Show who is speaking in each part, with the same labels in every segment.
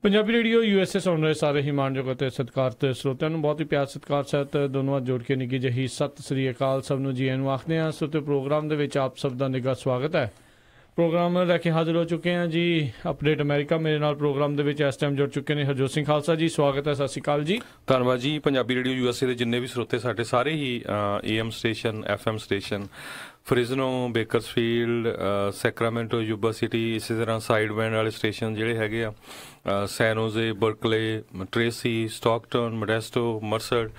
Speaker 1: Punjabi radio USA ਸੁਣ ਰਹੇ ਸਾਰੇ ਹੀ ਮਾਣਯੋਗ ਅਤੇ ਸਤਿਕਾਰਤ ਸਰੋਤਿਆਂ ਨੂੰ ਬਹੁਤ ਹੀ ਪਿਆਰ ਸਤਿਕਾਰ ਸਹਿਤ ਦੋਨੋਂ ਹੱਥ ਜੋੜ ਕੇ ਨਿੱਘੀ ਜਿਹੀ ਸਤਿ ਸ੍ਰੀ ਅਕਾਲ ਸਭ ਨੂੰ ਜੀ ਨੂੰ ਆਖਦੇ ਹਾਂ। ਸੋ ਤੇ ਪ੍ਰੋਗਰਾਮ ਦੇ ਵਿੱਚ ਆਪ ਸਭ ਦਾ ਨਿੱਘਾ ਸਵਾਗਤ ਹੈ। ਪ੍ਰੋਗਰਾਮ ਲੈ ਕੇ ਹਾਜ਼ਰ ਹੋ ਚੁੱਕੇ ਹਾਂ ਜੀ ਅਪਡੇਟ ਅਮਰੀਕਾ। ਮੇਰੇ ਨਾਲ ਪ੍ਰੋਗਰਾਮ ਦੇ ਵਿੱਚ ਇਸ ਟਾਈਮ ਜੁੜ ਚੁੱਕੇ ਨੇ ਹਰਜੋਤ ਸਿੰਘ ਖਾਲਸਾ ਜੀ, ਸਵਾਗਤ ਹੈ। ਸਤਿ ਸ਼੍ਰੀ ਅਕਾਲ ਜੀ।
Speaker 2: ਧੰਨਵਾਦ ਜੀ। ਪੰਜਾਬੀ ਰੇਡੀਓ USA ਦੇ ਜਿੰਨੇ ਵੀ ਸਰੋਤੇ ਸਾਡੇ ਸਾਰੇ ਹੀ AM station, FM station, Fresno, Bakersfield, Sacramento, Yuba city, ਇਸੇ ਤਰ੍ਹਾਂ ਸਾਈਡ ਬੈਂਡ ਵਾਲੇ ਸਟੇਸ਼ਨ ਜਿਹੜੇ ਹੈਗੇ ਆ, ਸੈਨੋਜ਼ੇ, ਬਰਕਲੇ, ਟ੍ਰੇਸੀ, ਸਟਾਕਟਨ, ਮੋਡੈਸਟੋ, ਮਰਸਡ,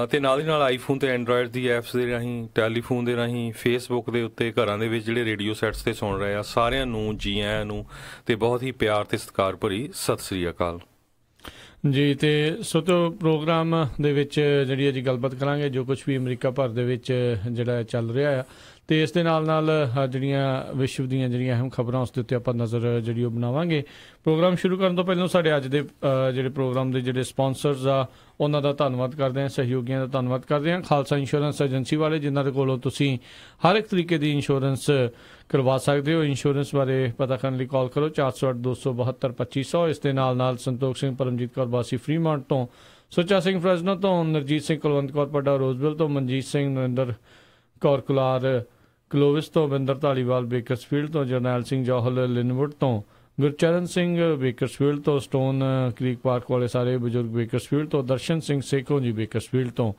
Speaker 2: ਅਤੇ ਨਾਲ ਹੀ ਨਾਲ ਆਈਫੋਨ ਅਤੇ ਐਂਡਰਾਇਡ ਦੀ ਐਪਸ ਦੇ ਰਾਹੀਂ, ਟੈਲੀਫੋਨ ਦੇ ਰਾਹੀਂ, ਫੇਸਬੁੱਕ ਦੇ ਉੱਤੇ ਘਰਾਂ ਦੇ ਵਿੱਚ ਜਿਹੜੇ ਰੇਡੀਓ ਸੈਟਸ 'ਤੇ ਸੁਣ ਰਹੇ ਆ ਸਾਰਿਆਂ ਨੂੰ ਜੀ ਆਇਆਂ ਨੂੰ ਅਤੇ ਬਹੁਤ ਹੀ ਪਿਆਰ ਅਤੇ ਸਤਿਕਾਰ ਭਰੀ ਸਤਿ ਸ੍ਰੀ ਅਕਾਲ
Speaker 1: ਜੀ। ਅਤੇ ਸੋ ਤੋਂ ਪ੍ਰੋਗਰਾਮ ਦੇ ਵਿੱਚ ਜਿਹੜੀ ਅਸੀਂ ਗੱਲਬਾਤ ਕਰਾਂਗੇ ਜੋ ਕੁਛ ਵੀ ਅਮਰੀਕਾ ਭਰ ਦੇ ਵਿੱਚ ਜਿਹੜਾ ਚੱਲ ਰਿਹਾ ਆ, ਅਤੇ ਇਸ ਦੇ ਨਾਲ ਨਾਲ ਜਿਹੜੀਆਂ ਵਿਸ਼ਵ ਦੀਆਂ ਜਿਹੜੀਆਂ ਅਹਿਮ ਖਬਰਾਂ ਉਸ ਦੇ ਉੱਤੇ ਆਪਾਂ ਨਜ਼ਰ ਜਿਹੜੀ ਉਹ ਬਣਾਵਾਂਗੇ। ਪ੍ਰੋਗਰਾਮ ਸ਼ੁਰੂ ਕਰਨ ਤੋਂ ਪਹਿਲਾਂ ਸਾਡੇ ਅੱਜ ਦੇ ਜਿਹੜੇ ਪ੍ਰੋਗਰਾਮ ਦੇ ਜਿਹੜੇ ਸਪੋਂਸਰਸ ਆ ਉਹਨਾਂ ਦਾ ਧੰਨਵਾਦ ਕਰਦੇ ਹਾਂ, ਸਹਿਯੋਗੀਆਂ ਦਾ ਧੰਨਵਾਦ ਕਰਦੇ ਹਾਂ। ਖਾਲਸਾ ਇੰਸ਼ੋਰੈਂਸ ਏਜੰਸੀ ਵਾਲੇ, ਜਿਨ੍ਹਾਂ ਦੇ ਕੋਲੋਂ ਤੁਸੀਂ ਹਰ ਇੱਕ ਤਰੀਕੇ ਦੀ ਇੰਸ਼ੋਰੈਂਸ ਕਰਵਾ ਸਕਦੇ ਹੋ। ਇੰਸ਼ੋਰੈਂਸ ਬਾਰੇ ਪਤਾ ਕਰਨ ਲਈ ਕਾਲ ਕਰੋ 408-272-2500। ਇਸ ਦੇ ਨਾਲ ਨਾਲ ਸੰਤੋਖ ਸਿੰਘ, ਪਰਮਜੀਤ ਕੌਰ ਵਾਸੀ ਫਰੀਮਾਉਂਟ ਤੋਂ, ਸੁੱਚਾ ਸਿੰਘ ਫਰੈਜ਼ਨੋ ਤੋਂ, ਨਰਜੀਤ ਸਿੰਘ ਕੁਲਵੰਤ ਕੌਰ ਪੱਡਾ ਰੋਜ਼ਵਿਲ ਤੋਂ, ਮਨਜੀਤ ਸਿੰਘ, ਨਰਿੰਦਰ ਕੌਰ ਕੁਲਾਰ ਕਲੋਵਿਸ ਤੋਂ, ਬਿੰਦਰ ਧਾਲੀਵਾਲ ਬੇਕਰਸਫੀਲਡ ਤੋਂ, ਜਰਨੈਲ ਸਿੰਘ ਜੌਹਲ ਲਿਨਵੁੱਡ ਤੋਂ, ਗੁਰਚਰਨ ਸਿੰਘ ਬੇਕਰਸਫੀਲਡ ਤੋਂ, ਸਟੋਨ ਕ੍ਰੀਕ ਪਾਰਕ ਵਾਲੇ ਸਾਰੇ ਬਜ਼ੁਰਗ ਬੇਕਰਸਫੀਲਡ ਤੋਂ, ਦਰਸ਼ਨ ਸਿੰਘ ਸੇਖੋਂ ਜੀ ਬੇਕਰਸਫੀਲਡ ਤੋਂ,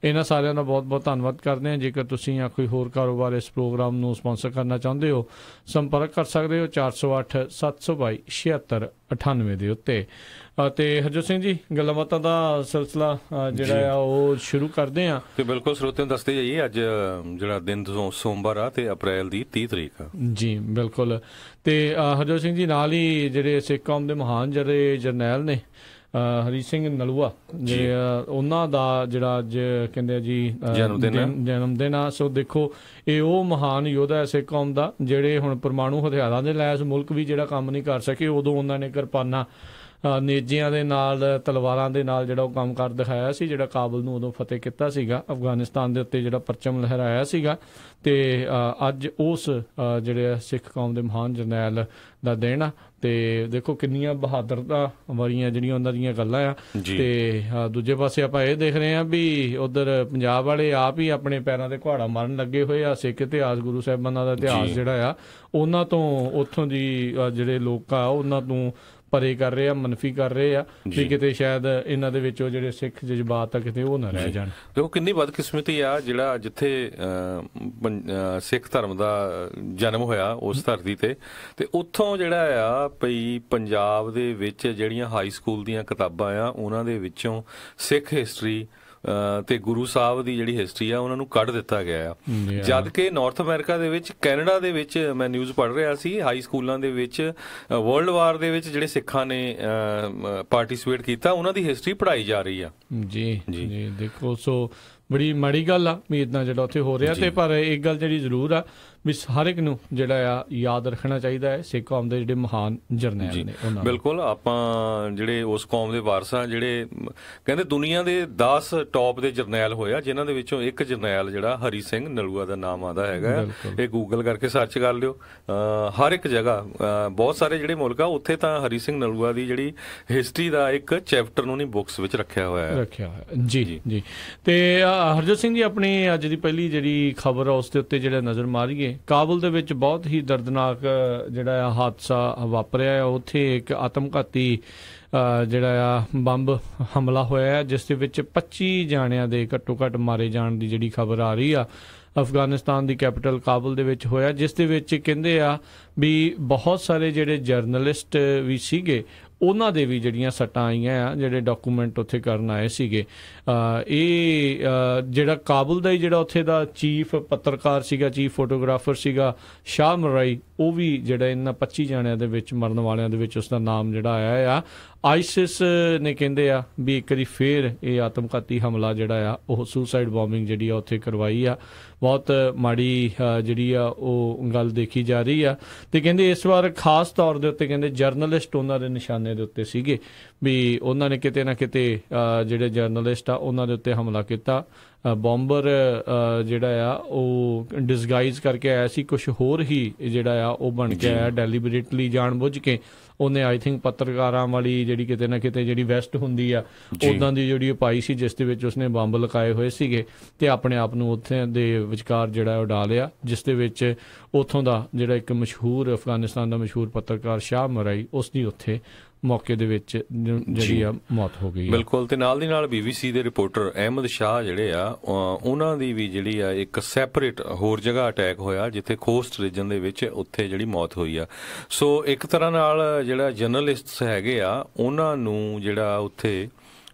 Speaker 1: ਇਹਨਾਂ ਸਾਰਿਆਂ ਦਾ ਬਹੁਤ ਬਹੁਤ ਧੰਨਵਾਦ ਕਰਦੇ ਹਾਂ। ਜੇਕਰ ਤੁਸੀਂ ਜਾਂ ਕੋਈ ਹੋਰ ਕਾਰੋਬਾਰ ਇਸ ਪ੍ਰੋਗਰਾਮ ਨੂੰ ਸਪਾਂਸਰ ਕਰਨਾ ਚਾਹੁੰਦੇ ਹੋ, ਸੰਪਰਕ ਕਰ ਸਕਦੇ ਹੋ 408-722-7698 ਦੇ ਉੱਤੇ। ਅਤੇ ਹਰਜੋਤ ਸਿੰਘ ਜੀ, ਗੱਲਾਂ ਬਾਤਾਂ ਦਾ ਸਿਲਸਿਲਾ ਜਿਹੜਾ ਆ ਉਹ ਸ਼ੁਰੂ ਕਰਦੇ ਹਾਂ।
Speaker 2: ਅਤੇ ਬਿਲਕੁਲ ਸਰੋਤਿਆਂ ਨੂੰ ਦੱਸਦੇ ਜਾਈਏ ਅੱਜ ਜਿਹੜਾ ਦਿਨ ਸੋਮਵਾਰ ਆ ਅਤੇ ਅਪ੍ਰੈਲ ਦੀ 30 ਤਰੀਕ ਆ
Speaker 1: ਜੀ। ਬਿਲਕੁਲ। ਅਤੇ ਹਰਜੋਤ ਸਿੰਘ ਜੀ, ਨਾਲ ਹੀ ਜਿਹੜੇ ਸਿੱਖ ਕੌਮ ਦੇ ਮਹਾਨ ਜਿਹੜੇ ਜਰਨੈਲ ਨੇ ਹਰੀ ਸਿੰਘ ਨਲੂਆ, ਜਿਹੜੇ ਉਹਨਾਂ ਦਾ ਜਿਹੜਾ ਅੱਜ ਕਹਿੰਦੇ ਆ ਜੀ ਜਨਮ ਦਿਨ ਆ। ਸੋ ਦੇਖੋ, ਇਹ ਉਹ ਮਹਾਨ ਯੋਧਾ ਹੈ ਸਿੱਖ ਕੌਮ ਦਾ ਜਿਹੜੇ ਹੁਣ ਪਰਮਾਣੂ ਹਥਿਆਰਾਂ ਦੇ ਲੈਸ ਮੁਲਕ ਵੀ ਜਿਹੜਾ ਕੰਮ ਨਹੀਂ ਕਰ ਸਕੇ, ਉਦੋਂ ਉਹਨਾਂ ਨੇ ਕਿਰਪਾਨਾਂ, ਨੇਜਿਆਂ ਦੇ ਨਾਲ, ਤਲਵਾਰਾਂ ਦੇ ਨਾਲ ਜਿਹੜਾ ਉਹ ਕੰਮ ਕਰ ਦਿਖਾਇਆ ਸੀ, ਜਿਹੜਾ ਕਾਬਲ ਨੂੰ ਉਦੋਂ ਫਤਿਹ ਕੀਤਾ ਸੀਗਾ, ਅਫਗਾਨਿਸਤਾਨ ਦੇ ਉੱਤੇ ਜਿਹੜਾ ਪਰਚਮ ਲਹਿਰਾਇਆ ਸੀਗਾ। ਅਤੇ ਅੱਜ ਉਸ ਜਿਹੜੇ ਸਿੱਖ ਕੌਮ ਦੇ ਮਹਾਨ ਜਰਨੈਲ ਦਾ ਦਿਨ ਆ। ਅਤੇ ਦੇਖੋ ਕਿੰਨੀਆਂ ਬਹਾਦਰਤਾ ਵਾਲੀਆਂ ਜਿਹੜੀਆਂ ਉਹਨਾਂ ਦੀਆਂ ਗੱਲਾਂ ਆ। ਅਤੇ ਦੂਜੇ ਪਾਸੇ ਆਪਾਂ ਇਹ ਦੇਖ ਰਹੇ ਹਾਂ ਵੀ ਉੱਧਰ ਪੰਜਾਬ ਵਾਲੇ ਆਪ ਹੀ ਆਪਣੇ ਪੈਰਾਂ 'ਤੇ ਕੁਹਾੜਾ ਮਾਰਨ ਲੱਗੇ ਹੋਏ ਆ। ਸਿੱਖ ਇਤਿਹਾਸ, ਗੁਰੂ ਸਾਹਿਬਾਨਾਂ ਦਾ ਇਤਿਹਾਸ ਜਿਹੜਾ ਆ ਉਹਨਾਂ ਤੋਂ, ਉੱਥੋਂ ਦੀ ਜਿਹੜੇ ਲੋਕ ਆ ਉਹਨਾਂ ਤੋਂ ਪਰੇ ਕਰ ਰਹੇ ਆ, ਮਨਫੀ ਕਰ ਰਹੇ ਆ ਵੀ ਕਿਤੇ ਸ਼ਾਇਦ ਇਹਨਾਂ ਦੇ ਵਿੱਚ ਉਹ ਜਿਹੜੇ ਸਿੱਖ ਜਜ਼ਬਾਤ ਆ ਕਿਤੇ ਉਹ ਨਾ ਰਹਿ ਜਾਣ।
Speaker 2: ਦੇਖੋ ਕਿੰਨੀ ਬਦਕਿਸਮਤੀ ਆ ਜਿਹੜਾ ਜਿੱਥੇ ਸਿੱਖ ਧਰਮ ਦਾ ਜਨਮ ਹੋਇਆ ਉਸ ਧਰਤੀ 'ਤੇ, ਅਤੇ ਉੱਥੋਂ ਜਿਹੜਾ ਆ ਭਈ ਪੰਜਾਬ ਦੇ ਵਿੱਚ ਜਿਹੜੀਆਂ ਹਾਈ ਸਕੂਲ ਦੀਆਂ ਕਿਤਾਬਾਂ ਆ ਉਹਨਾਂ ਦੇ ਵਿੱਚੋਂ ਸਿੱਖ ਹਿਸਟਰੀ ਅਤੇ ਗੁਰੂ ਸਾਹਿਬ ਦੀ ਜਿਹੜੀ ਹਿਸਟਰੀ ਆ ਉਹਨਾਂ ਨੂੰ ਕੱਢ ਦਿੱਤਾ ਗਿਆ ਆ। ਜਦ ਕਿ ਨਾਰਥ ਅਮਰੀਕਾ ਦੇ ਵਿੱਚ, ਕੈਨੇਡਾ ਦੇ ਵਿੱਚ ਮੈਂ ਨਿਊਜ਼ ਪੜ੍ਹ ਰਿਹਾ ਸੀ, ਹਾਈ ਸਕੂਲਾਂ ਦੇ ਵਿੱਚ ਵਰਲਡ ਵਾਰ ਦੇ ਵਿੱਚ ਜਿਹੜੇ ਸਿੱਖਾਂ ਨੇ ਪਾਰਟੀਸਪੇਟ ਕੀਤਾ ਉਹਨਾਂ ਦੀ ਹਿਸਟਰੀ ਪੜ੍ਹਾਈ ਜਾ ਰਹੀ ਆ। ਜੀ
Speaker 1: ਜੀ ਦੇਖੋ, ਸੋ ਬੜੀ ਮਾੜੀ ਗੱਲ ਆ ਵੀ ਇੱਦਾਂ ਜਿਹੜਾ ਉੱਥੇ ਹੋ ਰਿਹਾ। ਅਤੇ ਪਰ ਇੱਕ ਗੱਲ ਜਿਹੜੀ ਜ਼ਰੂਰ ਆ ਵੀ ਹਰ ਇੱਕ ਨੂੰ ਜਿਹੜਾ ਆ ਯਾਦ ਰੱਖਣਾ ਚਾਹੀਦਾ ਹੈ ਸਿੱਖ ਕੌਮ ਦੇ ਜਿਹੜੇ ਮਹਾਨ ਜਰਨੈਲ ਨੇ ਉਹਨਾਂ।
Speaker 2: ਬਿਲਕੁਲ। ਆਪਾਂ ਜਿਹੜੇ ਉਸ ਕੌਮ ਦੇ ਵਾਰਸ ਆ, ਜਿਹੜੇ ਕਹਿੰਦੇ ਦੁਨੀਆ ਦੇ 10 ਟੌਪ ਦੇ ਜਰਨੈਲ ਹੋਏ ਆ, ਜਿਨ੍ਹਾਂ ਦੇ ਵਿੱਚੋਂ ਇੱਕ ਜਰਨੈਲ ਜਿਹੜਾ ਹਰੀ ਸਿੰਘ ਨਲੂਆ ਦਾ ਨਾਮ ਆਉਂਦਾ ਹੈਗਾ। ਇਹ ਗੂਗਲ ਕਰਕੇ ਸਰਚ ਕਰ ਲਿਓ, ਹਰ ਇੱਕ ਜਗ੍ਹਾ ਬਹੁਤ ਸਾਰੇ ਜਿਹੜੇ ਮੁਲਕ ਆ ਉੱਥੇ ਤਾਂ ਹਰੀ ਸਿੰਘ ਨਲੂਆ ਦੀ ਜਿਹੜੀ ਹਿਸਟਰੀ ਦਾ ਇੱਕ ਚੈਪਟਰ ਨੂੰ ਨਹੀਂ ਬੁੱਕਸ ਵਿੱਚ ਰੱਖਿਆ ਹੋਇਆ ਜੀ ਜੀ। ਅਤੇ ਹਰਜੋਤ ਸਿੰਘ ਜੀ, ਆਪਣੀ ਅੱਜ ਦੀ ਪਹਿਲੀ ਜਿਹੜੀ ਖਬਰ ਆ ਉਸ ਦੇ ਉੱਤੇ ਜਿਹੜਾ ਨਜ਼ਰ ਮਾਰੀਏ, ਕਾਬੁਲ ਦੇ ਵਿੱਚ ਬਹੁਤ ਹੀ ਦਰਦਨਾਕ ਜਿਹੜਾ ਆ ਹਾਦਸਾ ਵਾਪਰਿਆ ਆ। ਉੱਥੇ ਇੱਕ ਆਤਮਘਾਤੀ ਜਿਹੜਾ ਆ ਬੰਬ ਹਮਲਾ ਹੋਇਆ, ਜਿਸ ਦੇ ਵਿੱਚ 25 ਜਾਣਿਆਂ ਦੇ ਘੱਟੋ ਘੱਟ ਮਾਰੇ ਜਾਣ ਦੀ ਜਿਹੜੀ ਖਬਰ ਆ ਰਹੀ ਆ। ਅਫਗਾਨਿਸਤਾਨ ਦੀ ਕੈਪੀਟਲ ਕਾਬੁਲ ਦੇ ਵਿੱਚ ਹੋਇਆ, ਜਿਸ ਦੇ ਵਿੱਚ ਕਹਿੰਦੇ ਆ ਵੀ ਬਹੁਤ ਸਾਰੇ ਜਿਹੜੇ ਜਰਨਲਿਸਟ ਵੀ ਸੀਗੇ ਉਹਨਾਂ ਦੇ ਵੀ ਜਿਹੜੀਆਂ ਸੱਟਾਂ ਆਈਆਂ ਆ, ਜਿਹੜੇ ਡਾਕੂਮੈਂਟ ਉੱਥੇ ਕਰਨ ਆਏ ਸੀਗੇ। ਇਹ ਜਿਹੜਾ ਕਾਬੁਲ ਦਾ ਹੀ ਜਿਹੜਾ ਉੱਥੇ ਦਾ ਚੀਫ ਪੱਤਰਕਾਰ ਸੀਗਾ, ਚੀਫ ਫੋਟੋਗ੍ਰਾਫਰ ਸੀਗਾ ਸ਼ਾਹ ਮਰਾਈ, ਉਹ ਵੀ ਜਿਹੜਾ ਇਹਨਾਂ 25 ਜਾਣਿਆਂ ਦੇ ਵਿੱਚ ਮਰਨ ਵਾਲਿਆਂ ਦੇ ਵਿੱਚ ਉਸਦਾ ਨਾਮ ਜਿਹੜਾ ਆਇਆ ਆ। ਆਈਸਿਸ ਨੇ ਕਹਿੰਦੇ ਆ ਵੀ ਇੱਕ ਵਾਰੀ ਫੇਰ ਇਹ ਆਤਮਘਾਤੀ ਹਮਲਾ ਜਿਹੜਾ ਆ ਉਹ ਸੁਸਾਈਡ ਬੋmbਿੰਗ ਜਿਹੜੀ ਆ ਉੱਥੇ ਕਰਵਾਈ ਆ। ਬਹੁਤ ਮਾੜੀ ਜਿਹੜੀ ਆ ਉਹ ਗੱਲ ਦੇਖੀ ਜਾ ਰਹੀ ਆ। ਅਤੇ ਕਹਿੰਦੇ ਇਸ ਵਾਰ ਖਾਸ ਤੌਰ ਦੇ ਉੱਤੇ ਕਹਿੰਦੇ ਜਰਨਲਿਸਟ ਉਹਨਾਂ ਦੇ ਨਿਸ਼ਾਨੇ ਦੇ ਉੱਤੇ ਸੀਗੇ ਵੀ ਉਹਨਾਂ ਨੇ ਕਿਤੇ ਨਾ ਕਿਤੇ ਜਿਹੜੇ ਜਰਨਲਿਸਟ ਆ ਉਹਨਾਂ ਦੇ ਉੱਤੇ ਹਮਲਾ ਕੀਤਾ।
Speaker 1: ਬੌਂਬਰ ਜਿਹੜਾ ਆ ਉਹ ਡਿਸਗਾਈਜ਼ ਕਰਕੇ ਆਇਆ ਸੀ, ਕੁਛ ਹੋਰ ਹੀ ਜਿਹੜਾ ਆ ਉਹ ਬਣ ਕੇ ਆਇਆ ਡੈਲੀਬਰੇਟਲੀ, ਜਾਣ ਬੁੱਝ ਕੇ ਉਹਨੇ ਆਈ ਥਿੰਕ ਪੱਤਰਕਾਰਾਂ ਵਾਲੀ ਜਿਹੜੀ ਕਿਤੇ ਨਾ ਕਿਤੇ ਜਿਹੜੀ ਵੈਸਟ ਹੁੰਦੀ ਆ ਉੱਦਾਂ ਦੀ ਜਿਹੜੀ ਉਹ ਪਾਈ ਸੀ, ਜਿਸ ਦੇ ਵਿੱਚ ਉਸਨੇ ਬੰਬ ਲਗਾਏ ਹੋਏ ਸੀਗੇ ਤੇ ਆਪਣੇ ਆਪ ਨੂੰ ਉੱਥੇ ਦੇ ਵਿਚਕਾਰ ਜਿਹੜਾ ਉਹ ਡਾ ਲਿਆ, ਜਿਸ ਦੇ ਵਿੱਚ ਉੱਥੋਂ ਦਾ ਜਿਹੜਾ ਇੱਕ ਮਸ਼ਹੂਰ ਅਫਗਾਨਿਸਤਾਨ ਦਾ ਮਸ਼ਹੂਰ ਪੱਤਰਕਾਰ ਸ਼ਾਹ ਮਰਾਈ, ਉਸ ਦੀ ਉੱਥੇ ਮੌਕੇ ਦੇ ਵਿੱਚ ਜਿਹੜੀ ਆ ਮੌਤ ਹੋ ਗਈ।
Speaker 2: ਬਿਲਕੁਲ। ਤੇ ਨਾਲ ਦੀ ਨਾਲ BBC ਦੇ ਰਿਪੋਰਟਰ ਅਹਿਮਦ ਸ਼ਾਹ ਜਿਹੜੇ ਆ ਉਹਨਾਂ ਦੀ ਵੀ ਜਿਹੜੀ ਆ ਇੱਕ ਸੈਪਰੇਟ ਹੋਰ ਜਗ੍ਹਾ ਅਟੈਕ ਹੋਇਆ ਜਿੱਥੇ ਖੋਸਟ ਰੀਜਨ ਦੇ ਵਿੱਚ, ਉੱਥੇ ਜਿਹੜੀ ਮੌਤ ਹੋਈ ਆ। ਸੋ ਇੱਕ ਤਰ੍ਹਾਂ ਨਾਲ ਜਿਹੜਾ ਜਰਨਲਿਸਟਸ ਹੈਗੇ ਆ ਉਹਨਾਂ ਨੂੰ ਜਿਹੜਾ ਉੱਥੇ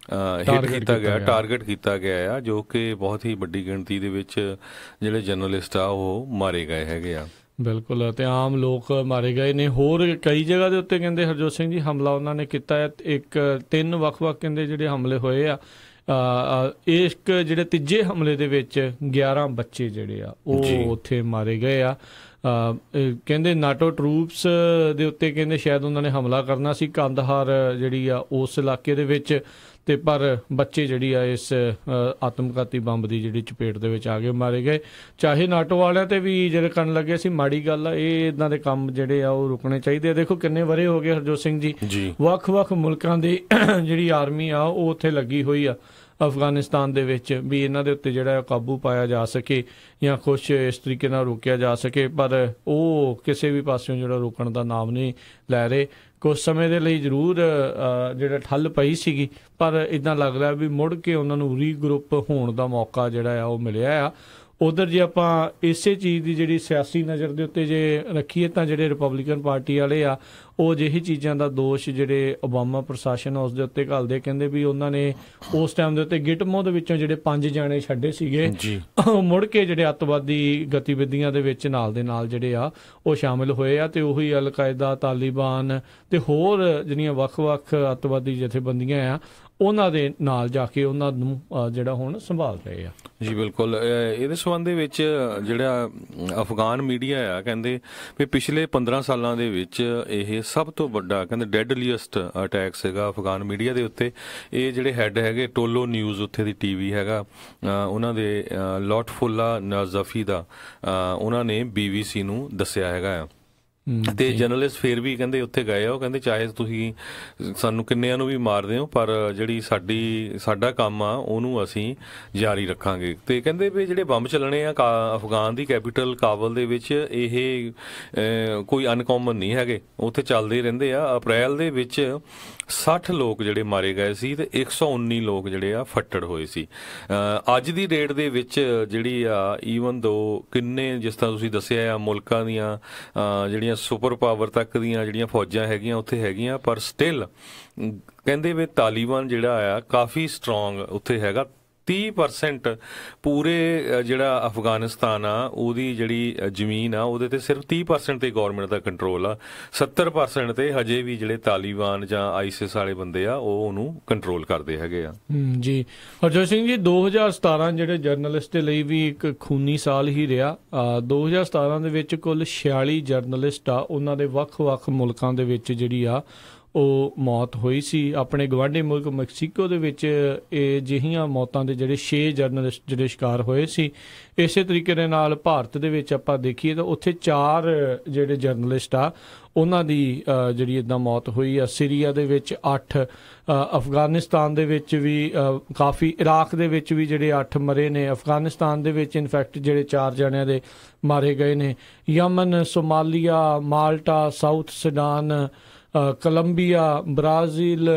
Speaker 2: ਟਾਰਗੇਟ ਕੀਤਾ ਗਿਆ ਆ, ਜੋ ਕਿ ਬਹੁਤ ਹੀ ਵੱਡੀ ਗਿਣਤੀ ਦੇ ਵਿੱਚ ਜਿਹੜੇ ਜਰਨਲਿਸਟ ਆ ਉਹ ਮਾਰੇ ਗਏ ਹੈਗੇ ਆ।
Speaker 1: ਬਿਲਕੁਲ। ਤੇ ਆਮ ਲੋਕ ਮਾਰੇ ਗਏ ਨੇ। ਹੋਰ ਕਈ ਜਗ੍ਹਾ ਦੇ ਉੱਤੇ ਕਹਿੰਦੇ ਹਰਜੋਤ ਸਿੰਘ ਜੀ ਹਮਲਾ ਉਹਨਾਂ ਨੇ ਕੀਤਾ ਹੈ। 3 ਵੱਖ-ਵੱਖ ਕਹਿੰਦੇ ਜਿਹੜੇ ਹਮਲੇ ਹੋਏ ਆ। ਇੱਕ ਜਿਹੜੇ ਤੀਜੇ ਹਮਲੇ ਦੇ ਵਿੱਚ 11 ਬੱਚੇ ਜਿਹੜੇ ਆ ਉਹ ਉੱਥੇ ਮਾਰੇ ਗਏ ਆ। ਕਹਿੰਦੇ ਨਾਟੋ ਟਰੂਪਸ ਦੇ ਉੱਤੇ ਕਹਿੰਦੇ ਸ਼ਾਇਦ ਉਹਨਾਂ ਨੇ ਹਮਲਾ ਕਰਨਾ ਸੀ ਕੰਦਹਾਰ ਜਿਹੜੀ ਆ ਉਸ ਇਲਾਕੇ ਦੇ ਵਿੱਚ, ਤੇ ਪਰ ਬੱਚੇ ਜਿਹੜੀ ਆ ਇਸ ਆਤਮਘਾਤੀ ਬੰਬ ਦੀ ਜਿਹੜੀ ਚਪੇਟ ਦੇ ਵਿੱਚ ਆ ਕੇ ਮਾਰੇ ਗਏ। ਚਾਹੇ ਨਾਟੋ ਵਾਲਿਆਂ ਤੇ ਵੀ ਜਿਹੜੇ ਕਰਨ ਲੱਗੇ ਸੀ, ਮਾੜੀ ਗੱਲ ਆ। ਇਹ ਇੱਦਾਂ ਦੇ ਕੰਮ ਜਿਹੜੇ ਆ ਉਹ ਰੁਕਣੇ ਚਾਹੀਦੇ ਆ। ਦੇਖੋ ਕਿੰਨੇ ਵਰੇ ਹੋ ਗਏ ਹਰਜੋਤ ਸਿੰਘ ਜੀ, ਵੱਖ-ਵੱਖ ਮੁਲਕਾਂ ਦੀ ਜਿਹੜੀ ਆਰਮੀ ਆ ਉਹ ਉੱਥੇ ਲੱਗੀ ਹੋਈ ਆ ਅਫਗਾਨਿਸਤਾਨ ਦੇ ਵਿੱਚ, ਵੀ ਇਹਨਾਂ ਦੇ ਉੱਤੇ ਜਿਹੜਾ ਕਾਬੂ ਪਾਇਆ ਜਾ ਸਕੇ ਜਾਂ ਕੁਛ ਇਸ ਤਰੀਕੇ ਨਾਲ ਰੋਕਿਆ ਜਾ ਸਕੇ, ਪਰ ਉਹ ਕਿਸੇ ਵੀ ਪਾਸਿਓਂ ਜਿਹੜਾ ਰੋਕਣ ਦਾ ਨਾਮ ਨਹੀਂ ਲੈ ਰਹੇ। ਕੁਛ ਸਮੇਂ ਦੇ ਲਈ ਜ਼ਰੂਰ ਜਿਹੜਾ ਠੱਲ ਪਈ ਸੀਗੀ, ਪਰ ਇੱਦਾਂ ਲੱਗ ਰਿਹਾ ਵੀ ਮੁੜ ਕੇ ਉਹਨਾਂ ਨੂੰ ਰੀਗਰੁੱਪ ਹੋਣ ਦਾ ਮੌਕਾ ਜਿਹੜਾ ਆ ਉਹ ਮਿਲਿਆ ਆ। ਉਧਰ ਜੇ ਆਪਾਂ ਇਸੇ ਚੀਜ਼ ਦੀ ਜਿਹੜੀ ਸਿਆਸੀ ਨਜ਼ਰ ਦੇ ਉੱਤੇ ਜੇ ਰੱਖੀਏ ਤਾਂ ਜਿਹੜੇ ਰਿਪਬਲਿਕਨ ਪਾਰਟੀ ਵਾਲੇ ਆ ਉਹ ਅਜਿਹੀ ਚੀਜ਼ਾਂ ਦਾ ਦੋਸ਼ ਜਿਹੜੇ ਓਬਾਮਾ ਪ੍ਰਸ਼ਾਸਨ ਉਸ ਦੇ ਉੱਤੇ ਘੱਲਦੇ, ਕਹਿੰਦੇ ਵੀ ਉਹਨਾਂ ਨੇ ਉਸ ਟਾਈਮ ਦੇ ਉੱਤੇ ਗਿਟਮੋ ਦੇ ਵਿੱਚੋਂ ਜਿਹੜੇ 5 ਜਾਣੇ ਛੱਡੇ ਸੀਗੇ ਉਹ ਮੁੜ ਕੇ ਜਿਹੜੇ ਅੱਤਵਾਦੀ ਗਤੀਵਿਧੀਆਂ ਦੇ ਵਿੱਚ ਨਾਲ ਦੇ ਨਾਲ ਜਿਹੜੇ ਆ ਉਹ ਸ਼ਾਮਿਲ ਹੋਏ ਆ, ਤੇ ਉਹੀ ਅਲ-ਕਾਇਦਾ, ਤਾਲਿਬਾਨ ਤੇ ਹੋਰ ਜਿਹੜੀਆਂ ਵੱਖ-ਵੱਖ ਅੱਤਵਾਦੀ ਜਥੇਬੰਦੀਆਂ ਆ ਉਹਨਾਂ ਦੇ ਨਾਲ ਜਾ ਕੇ ਉਹਨਾਂ ਨੂੰ ਜਿਹੜਾ ਹੁਣ ਸੰਭਾਲ ਰਹੇ ਆ। ਜੀ
Speaker 2: ਬਿਲਕੁਲ। ਇਹਦੇ ਸੰਬੰਧ ਦੇ ਵਿੱਚ ਜਿਹੜਾ ਅਫਗਾਨ ਮੀਡੀਆ ਆ ਕਹਿੰਦੇ ਵੀ ਪਿਛਲੇ 15 ਸਾਲਾਂ ਦੇ ਵਿੱਚ ਇਹ ਸਭ ਤੋਂ ਵੱਡਾ ਕਹਿੰਦੇ ਡੈਡਲੀਐਸਟ ਅਟੈਕ ਸੀਗਾ ਅਫਗਾਨ ਮੀਡੀਆ ਦੇ ਉੱਤੇ। ਇਹ ਜਿਹੜੇ ਹੈੱਡ ਹੈਗੇ ਟੋਲੋ ਨਿਊਜ਼ ਉੱਥੇ ਦੀ TV ਹੈਗਾ, ਉਹਨਾਂ ਦੇ ਲੋਟਫੁੱਲਾ ਨਜ਼ਫੀ ਦਾ ਉਹਨਾਂ ਨੇ BBC ਨੂੰ ਦੱਸਿਆ ਹੈਗਾ ਆ। ਤੇ ਜਰਨਲਿਸਟ ਫਿਰ ਵੀ ਕਹਿੰਦੇ ਉੱਥੇ ਗਏ ਆ, ਉਹ ਕਹਿੰਦੇ ਚਾਹੇ ਤੁਸੀਂ ਸਾਨੂੰ ਕਿੰਨਿਆਂ ਨੂੰ ਵੀ ਮਾਰਦੇ ਹੋ ਪਰ ਜਿਹੜੀ ਸਾਡਾ ਕੰਮ ਆ ਉਹਨੂੰ ਅਸੀਂ ਜਾਰੀ ਰੱਖਾਂਗੇ। ਤੇ ਕਹਿੰਦੇ ਵੀ ਜਿਹੜੇ ਬੰਬ ਚੱਲਣੇ ਆ ਅਫਗਾਨ ਦੀ ਕੈਪੀਟਲ ਕਾਬਲ ਦੇ ਵਿੱਚ ਇਹ ਕੋਈ ਅਨਕਾਮਨ ਨਹੀਂ ਹੈਗੇ, ਉੱਥੇ ਚੱਲਦੇ ਰਹਿੰਦੇ ਆ। ਅਪ੍ਰੈਲ ਦੇ ਵਿੱਚ 60 ਲੋਕ ਜਿਹੜੇ ਮਾਰੇ ਗਏ ਸੀ ਤੇ 119 ਲੋਕ ਜਿਹੜੇ ਆ ਫੱਟੜ ਹੋਏ ਸੀ। ਅੱਜ ਦੀ ਡੇਟ ਦੇ ਵਿੱਚ ਜਿਹੜੀ ਆ ਈਵਨ ਦੋ ਕਿੰਨੇ ਜਿਸ ਤਰ੍ਹਾਂ ਤੁਸੀਂ ਦੱਸਿਆ ਆ ਮੁਲਕਾਂ ਦੀਆਂ ਜਿਹੜੀਆਂ ਸੁਪਰ ਪਾਵਰ ਤੱਕ ਦੀਆਂ ਜਿਹੜੀਆਂ ਫੌਜਾਂ ਹੈਗੀਆਂ ਉੱਥੇ ਹੈਗੀਆਂ, ਪਰ ਸਟਿਲ ਕਹਿੰਦੇ ਵੀ ਤਾਲਿਬਾਨ ਜਿਹੜਾ ਆ ਕਾਫੀ ਸਟਰੋਂਗ ਉੱਥੇ ਹੈਗਾ। 30% ਪੂਰੇ ਜਿਹੜਾ ਅਫਗਾਨਿਸਤਾਨ ਆ ਉਹਦੀ ਜਿਹੜੀ ਜ਼ਮੀਨ ਆ ਉਹਦੇ ਤੇ ਸਿਰਫ 30% ਤੇ ਗੌਰਮੈਂਟ ਦਾ ਕੰਟਰੋਲ ਆ, 70% ਤੇ ਹਜੇ ਵੀ ਜਿਹੜੇ ਤਾਲਿਬਾਨ ਜਾਂ ਆਈਸਿਸ ਵਾਲੇ ਬੰਦੇ ਆ ਉਹ ਉਹਨੂੰ ਕੰਟਰੋਲ ਕਰਦੇ ਹੈਗੇ ਆ।
Speaker 1: ਜੀ ਹਰਜੋਤ ਸਿੰਘ ਜੀ, 2017 ਜਿਹੜੇ ਜਰਨਲਿਸਟ ਦੇ ਲਈ ਵੀ ਇੱਕ ਖੂਨੀ ਸਾਲ ਹੀ ਰਿਹਾ। 2017 ਦੇ ਵਿੱਚ ਕੁੱਲ 46 ਜਰਨਲਿਸਟ ਆ ਉਹਨਾਂ ਦੇ ਵੱਖ-ਵੱਖ ਮੁਲਕਾਂ ਦੇ ਵਿੱਚ ਜਿਹੜੀ ਆ ਉਹ ਮੌਤ ਹੋਈ ਸੀ। ਆਪਣੇ ਗਵਾਂਢੀ ਮੁਲਕ ਮੈਕਸੀਕੋ ਦੇ ਵਿੱਚ ਇਹ ਜਿਹੀਆਂ ਮੌਤਾਂ ਦੇ ਜਿਹੜੇ 6 ਜਰਨਲਿਸਟ ਜਿਹੜੇ ਸ਼ਿਕਾਰ ਹੋਏ ਸੀ। ਇਸੇ ਤਰੀਕੇ ਦੇ ਨਾਲ ਭਾਰਤ ਦੇ ਵਿੱਚ ਆਪਾਂ ਦੇਖੀਏ ਤਾਂ ਉੱਥੇ 4 ਜਿਹੜੇ ਜਰਨਲਿਸਟ ਆ ਉਹਨਾਂ ਦੀ ਜਿਹੜੀ ਇੱਦਾਂ ਮੌਤ ਹੋਈ ਆ। ਸੀਰੀਆ ਦੇ ਵਿੱਚ 8, ਅਫਗਾਨਿਸਤਾਨ ਦੇ ਵਿੱਚ ਵੀ ਕਾਫੀ, ਇਰਾਕ ਦੇ ਵਿੱਚ ਵੀ ਜਿਹੜੇ 8 ਮਰੇ ਨੇ। ਅਫਗਾਨਿਸਤਾਨ ਦੇ ਵਿੱਚ ਇਨਫੈਕਟ ਜਿਹੜੇ 4 ਜਣਿਆਂ ਦੇ ਮਾਰੇ ਗਏ ਨੇ। Yemen, Somalia, Malta, South Sudan, Colombia, Brazil,